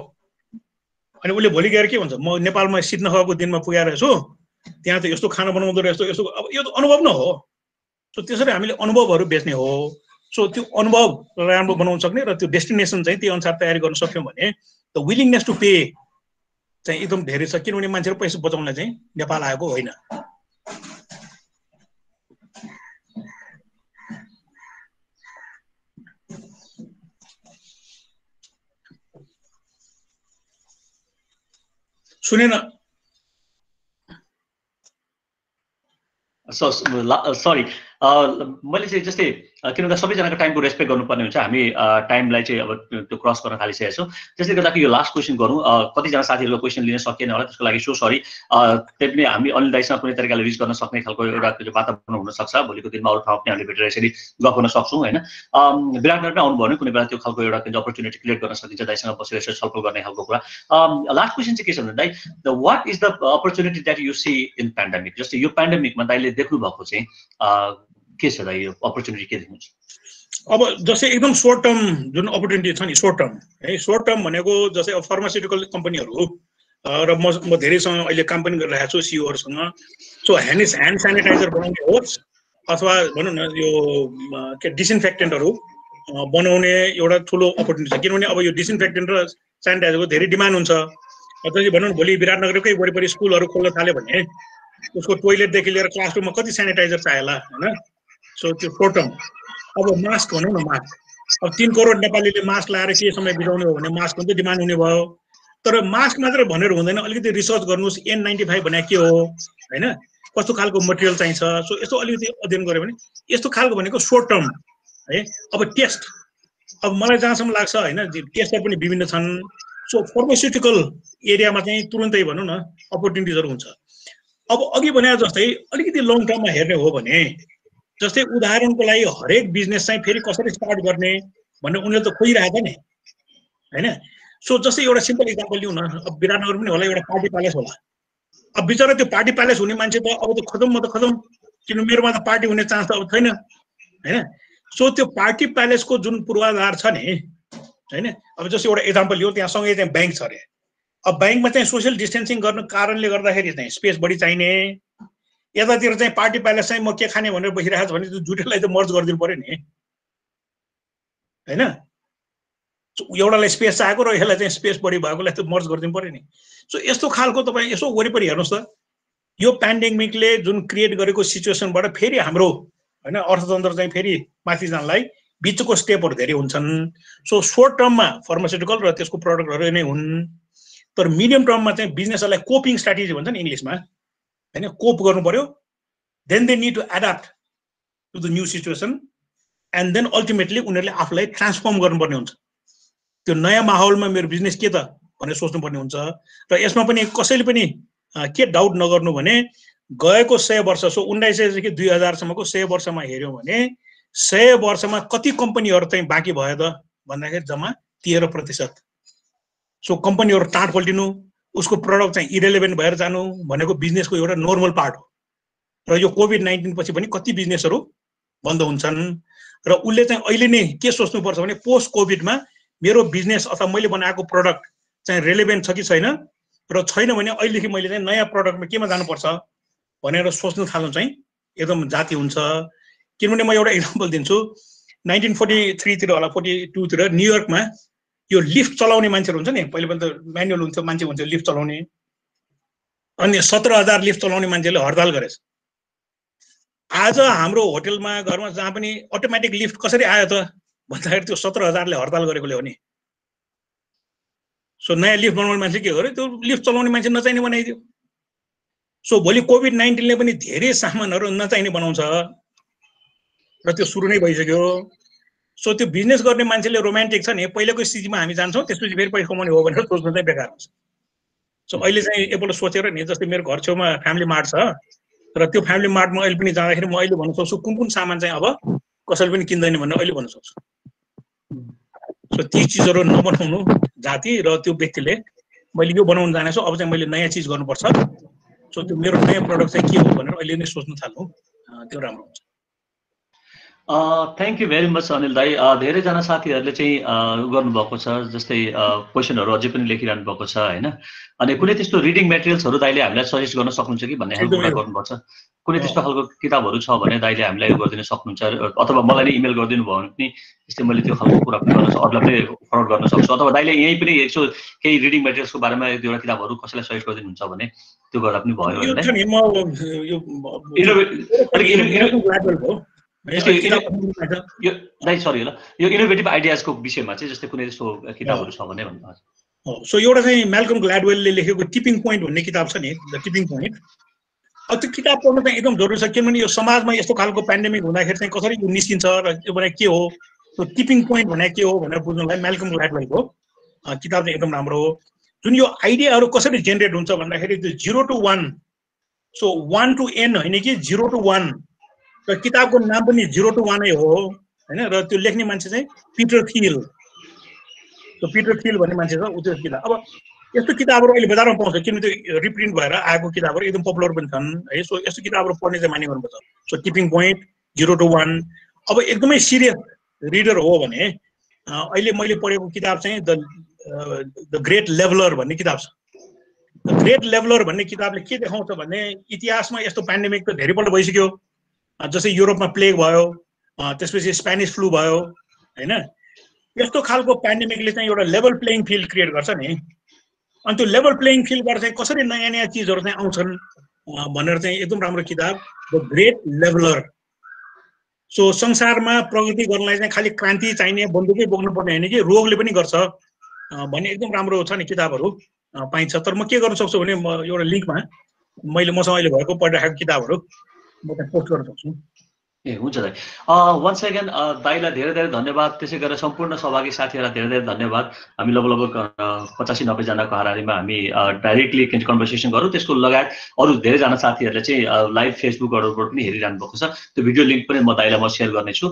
अनि उसले भोलि गएर के भन्छ, म नेपालमा सिट नखको दिनमा पुगेर छु, त्यहाँ त यस्तो खाना बनाउँदो रहेछ यस्तो, अब यो त अनुभव न हो। सो त्यसरी हामीले अनुभवहरू बेच्ने हो। सो त्यो अनुभव राम्रो बनाउन सक्ने र त्यो डेस्टिनेसन चाहिँ त्यही अनुसार तयारी गर्न सक्यौँ भने द विलिङनेस टु पे चाहिँ एकदम धेरै छ। किनभने मान्छेहरू पैसा बचाउनलाई चाहिँ नेपाल आएको होइन। सुनेन? सरी, मैले चाहिँ जस्तै किन भन्दा सबैजनाको टाइमको रेस्पेक्ट गर्नुपर्ने हुन्छ। हामी टाइमलाई चाहिँ अब त्यो क्रस गर्न थालिसकेको छौँ। त्यसले गर्दाखेरि यो लास्ट क्वेसन गरौँ। कतिजना साथीहरूको क्वेसन लिन सकिएन होला, त्यसको लागि सो सरी। त्यही पनि हामी अनिल दाइसँग कुनै तरिकाले रिच गर्न सक्ने खालको एउटा वातावरण हुनसक्छ। भोलिको दिनमा अरू ठाउँ पनि हामीले भेटेर यसरी गफ गर्न सक्छौँ होइन। विराटनगरमै आउनुभयो भने कुनै बेला त्यो खालको एउटा अपर्च्युनिटी क्रिएट गर्न सकिन्छ दाइसँग बसेर यसरी छलफल गर्ने खालको कुरा। लास्ट क्वेसन चाहिँ के छ भने दाइ, what is the opportunity that you C in pandemic? जस्तै यो पेन्डेमिकमा दाइले देख्नु भएको चाहिँ के छ दाइ, यो अपर्च्युनिटी के देख्नुहुन्छ? अब जस्तै एकदम सर्ट टर्म जुन अपर्च्युनिटी छ नि, सर्ट टर्म है, सर्ट टर्म भनेको जस्तै अब फार्मास्युटिकल कम्पनीहरू र म धेरैसँग अहिले काम पनि गरिरहेको छु सिओहरूसँग। सो ह्यान्ड सेनिटाइजर बनाउने होस् अथवा भनौँ न यो के डिसइन्फेक्टेन्टहरू बनाउने एउटा ठुलो अपर्च्युनिटी छ। किनभने अब यो डिसइन्फेक्टेन्ट र सेनिटाइजरको धेरै डिमान्ड हुन्छ। त्यसै भनौँ न भोलि विराटनगरकै वरिपरि स्कुलहरू खोल्न थाल्यो भने उसको टोइलेटदेखि लिएर क्लासरुममा कति सेनिटाइजर चाहियो होला होइन। सो त्यो सर्ट टर्म। अब मास्क भनौँ न, मास्क अब 3 करोड नेपालीले मास्क लगाएर के समय बिताउने हो भने मास्कको चाहिँ डिमान्ड हुने भयो। तर मास्क मात्र भनेर हुँदैन, अलिकति रिसर्च गर्नुहोस् N95 भने के हो होइन, कस्तो खालको मटेरियल चाहिन्छ। सो यस्तो अलिकति अध्ययन गऱ्यो भने यस्तो खालको भनेको सर्ट टर्म है। अब टेस्ट, अब मलाई जहाँसम्म लाग्छ होइन, टेस्टहरू पनि विभिन्न छन्। सो फार्मास्युटिकल एरियामा चाहिँ तुरुन्तै भनौँ न अपर्च्युनिटिजहरू हुन्छ। अब अघि भने जस्तै अलिकति लङ टर्ममा हेर्ने हो भने जस्तै उदाहरणको लागि हरेक बिजनेस चाहिँ फेरि कसरी स्टार्ट गर्ने भन्ने उनीहरूले त खोजिरहेको छ नि होइन। सो जस्तै एउटा सिम्पल इक्जाम्पल लिउँ न, अब विराटनगर पनि होला एउटा पार्टी प्यालेस होला। अब बिचरा त्यो पार्टी प्यालेस हुने मान्छे त अब त खतम, म त खतम, किन मेरोमा त पार्टी हुने चान्स त अब छैन होइन। सो त्यो पार्टी प्यालेसको जुन पूर्वाधार छ नि होइन, अब जस्तै एउटा इक्जाम्पल लिउँ, त्यहाँ सँगै चाहिँ ब्याङ्क छ अरे। अब ब्याङ्कमा चाहिँ सोसियल डिस्टेन्सिङ गर्नु कारणले गर्दाखेरि चाहिँ स्पेस बढी चाहिने, यतातिर चाहिँ पार्टी प्यालेस चाहिँ म के खाने भनेर बसिरहेको छ भने त्यो दुईटालाई त मर्ज गरिदिनु पर्यो नि होइन। एउटालाई स्पेस चाहिएको र यसलाई चाहिँ स्पेस बढी भएकोलाई त मर्ज गरिदिनु पर्यो नि। सो यस्तो खालको तपाईँ यसो वरिपरि हेर्नुहोस् त, यो पेन्डेमिकले जुन क्रिएट गरेको सिचुएसनबाट फेरि हाम्रो होइन अर्थतन्त्र चाहिँ फेरि माथि जानलाई बिचको स्टेपहरू धेरै हुन्छन्। सो सर्ट टर्ममा फार्मास्युटिकल र त्यसको प्रडक्टहरू नै हुन्। तर मिडियम टर्ममा चाहिँ बिजनेसहरूलाई कोपिङ स्ट्राटेजी भन्छ नि इङ्ग्लिसमा होइन, कोप गर्नु पर्यो। Then they need to adapt to the new situation and then ultimately उनीहरूले आफूलाई ट्रान्सफर्म गर्नुपर्ने हुन्छ। त्यो नयाँ माहौलमा मेरो बिजनेस के त भनेर सोच्नुपर्ने हुन्छ। र यसमा पनि कसैले पनि के डाउट नगर्नु भने गएको 100 वर्ष, सो 1900 देखि 2000सम्मको 100 वर्षमा हेऱ्यौँ भने 100 वर्षमा कति कम्पनीहरू चाहिँ बाँकी भयो त भन्दाखेरि जम्मा 13%। सो कम्पनीहरू टाँट पल्टिनु, उसको प्रडक्ट चाहिँ इरेलेभेन्ट भएर जानु भनेको बिजनेसको एउटा नर्मल पार्ट हो। र यो कोभिड-19 पछि पनि कति बिजनेसहरू बन्द हुन्छन्। र उसले चाहिँ अहिले नै के सोच्नुपर्छ भने पोस्ट कोभिडमा मेरो बिजनेस अथवा मैले बनाएको प्रडक्ट चाहिँ रेलेभेन्ट छ कि छैन, र छैन भने अहिलेदेखि मैले चाहिँ नयाँ प्रडक्टमा केमा जानुपर्छ भनेर सोच्नु थाल्नु चाहिँ एकदम जाति हुन्छ। किनभने म एउटा इक्जाम्पल दिन्छु, 1943 तिर होला 42 तिर न्युयोर्कमा यो लिफ्ट चलाउने मान्छेहरू हुन्छ नि, पहिले त म्यानुअल हुन्थ्यो, मान्छे हुन्थ्यो लिफ्ट चलाउने, अनि 17,000 लिफ्ट चलाउने मान्छेले हडताल गरेछ। आज हाम्रो होटलमा घरमा जहाँ पनि अटोमेटिक लिफ्ट कसरी आयो त भन्दाखेरि त्यो 17,000ले हडताल गरेकोले हो नि। सो नयाँ लिफ्ट बनाउने मान्छे के गर्यो, त्यो लिफ्ट चलाउने मान्छे नचाहिने बनाइदियो। सो भोलि कोभिड-19ले पनि धेरै सामानहरू नचाहिने बनाउँछ र त्यो सुरु नै भइसक्यो। सो त्यो बिजनेस गर्ने मान्छेले रोमान्टिक छ नि पहिलेको स्थितिमा हामी जान्छौँ त्यसपछि फेरि पैसा कमाउने हो भनेर सोच्नु चाहिँ बेकार हुन्छ सो अहिले चाहिँ एकपल्ट सोचेर नि जस्तै मेरो घर छेउमा फ्यामिली मार्ट छ र त्यो फ्यामिली मार्टमा अहिले पनि जाँदाखेरि म अहिले भन्न सक्छु कुन सामान चाहिँ अब कसैले पनि किन्दैन भनेर अहिले भन्न सक्छु सो ती चिजहरू नबनाउनु जाति र त्यो व्यक्तिले मैले यो बनाउन जानेछु अब चाहिँ मैले नयाँ चिज गर्नुपर्छ सो त्यो मेरो नयाँ प्रडक्ट चाहिँ के हो भनेर अहिले नै सोच्नु थाल्नु त्यो राम्रो हुन्छ thank you very much Anil दाई धेरैजना साथीहरूले चाहिँ गर्नुभएको छ जस्तै क्वेसनहरू अझै पनि लेखिरहनु भएको छ होइन अनि कुनै त्यस्तो रिडिङ मेटेरियल्सहरू दाइले हामीलाई सजेस्ट गर्न सक्नुहुन्छ कि भन्ने खालको कुरा गर्नुपर्छ कुनै त्यस्तो खालको किताबहरू छ भने दाइले हामीलाई गरिदिन सक्नुहुन्छ अथवा मलाई नै इमेल गरिदिनु भयो भने पनि त्यस्तै मैले त्यो खालको कुरा पनि गर्न अरूलाई पनि फरवर्ड गर्न सक्छु अथवा दाइले यहीँ पनि यसो केही रिडिङ मेटेरियल्सको बारेमा एक दुईवटा किताबहरू कसैलाई सजेस्ट गरिदिनुहुन्छ भने त्यो गर्दा पनि भयो सरी ल यो इनोभेटिभ आइडियाजको विषयमा चाहिँ जस्तै कुनै त्यस्तो किताबहरू छ भने भन्नु सो एउटा चाहिँ म्याल्कम ग्ल्याडवेलले लेखेको टिपिङ पोइन्ट भन्ने किताब छ नि द टिपिङ पोइन्ट अब त्यो किताब पढ्नु चाहिँ एकदम जरुरी छ किनभने यो समाजमा यस्तो खालको पेन्डेमिक हुँदाखेरि चाहिँ कसरी यो निस्किन्छ र यो भने के हो त्यो टिपिङ पोइन्ट भने के हो भनेर बुझ्नलाई म्याल्कम ग्ल्याडवेलको किताब चाहिँ एकदम राम्रो हो जुन यो आइडियाहरू कसरी जेनेरेट हुन्छ भन्दाखेरि त्यो 0 to 1 सो 1 to n होइन कि 0 to 1 र किताबको नाम पनि 0 to 1 नै हो हैन र त्यो लेख्ने मान्छे चाहिँ पिटर थिल त्यो पिटर थिल भन्ने मान्छे छ उयो किताब अब यस्तो किताबहरू अहिले बजारमा पाउँछ किनभने त्यो रिप्रिन्ट भएर आएको किताबहरू एकदम पपुलर पनि छन् है सो यस्तो किताबहरू पढ्ने चाहिँ माने गर्नुपर्छ सो टिपिङ पोइन्ट 0 to 1 अब एकदमै सिरियस रिडर हो भने अहिले मैले पढेको किताब चाहिँ द ग्रेट लेभलर भन्ने किताब छ द ग्रेट लेभलर भन्ने किताबले के देखाउँछ भने इतिहासमा यस्तो पेन्डेमिक त धेरैपल्ट भइसक्यो जस्तै युरोपमा प्लेग भयो त्यसपछि स्पेनिस फ्लू भयो हैन यस्तो खालको पेन्डेमिकले चाहिँ एउटा लेभल प्लेइङ फिल्ड क्रिएट गर्छ नि अनि त्यो लेभल प्लेइङ फिल्डबाट चाहिँ कसरी नयाँ नयाँ चिजहरू चाहिँ आउँछन् भनेर चाहिँ एकदम राम्रो किताब द ग्रेट लेभलर सो संसारमा प्रगति गर्नलाई चाहिँ खालि क्रान्ति चाहिने बन्दुकै बोक्नुपर्ने होइन कि रोगले पनि गर्छ भन्ने एकदम राम्रो छ नि किताबहरू पाइन्छ तर म के गर्न सक्छु भने म एउटा लिङ्कमा मसँग अहिले भएको पढिरहेको किताबहरू म त्यहाँ पोस्ट गर्न सक्छु ए हुन्छ दाइ वन्स अगेन दाइलाई धेरै धेरै धन्यवाद त्यसै गरेर सम्पूर्ण सहभागी साथीहरूलाई धेरै धेरै धन्यवाद हामी लगभग 85-90 जनाको हाराहारीमा हामी डाइरेक्टली कन्भर्सेसन गरौँ त्यसको लगायत अरू धेरैजना साथीहरूले चाहिँ लाइभ फेसबुकहरूबाट पनि हेरिरहनु भएको छ त्यो भिडियो लिङ्क पनि म दाइलाई म सेयर गर्नेछु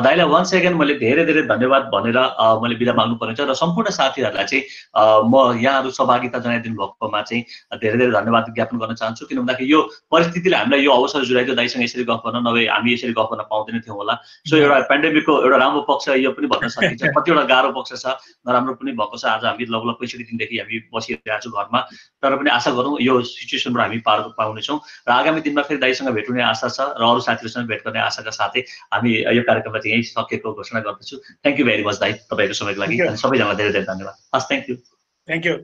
दाइलाई वन्स अगेन मैले धेरै धेरै धन्यवाद भनेर मैले बिदा माग्नु पर्नेछ र सम्पूर्ण साथीहरूलाई चाहिँ म यहाँहरू सहभागिता जनाइदिनु भएकोमा चाहिँ धेरै धेरै धन्यवाद ज्ञापन गर्न चाहन्छु किन भन्दाखेरि यो परिस्थितिले हामीलाई यो अवसर जुटाइदियो दाइसँग यसरी गफ गर्न नभए हामी यसरी गफ गर्न पाउँदैन थियौँ होला सो एउटा पेन्डेमिकको एउटा राम्रो पक्ष यो पनि भन्न सकिन्छ कतिवटा गाह्रो पक्ष छ नराम्रो पनि भएको छ आज हामी लगभग 65 दिनदेखि हामी बसिरहेको छौँ घरमा तर पनि आशा गरौँ यो सिचुएसनबाट हामी पार पाउनेछौँ र आगामी दिनमा फेरि दाइसँग भेट हुने आशा छ र अरू साथीहरूसँग भेट गर्ने आशाका साथै हामी यो कार्यक्रमलाई चाहिँ यहीँ सकेको घोषणा गर्दछु थ्याङ्क यू भेरी मच दाइ तपाईँको समयको लागि सबैजनालाई धेरै धेरै धन्यवाद हस् थ्याङ्क यू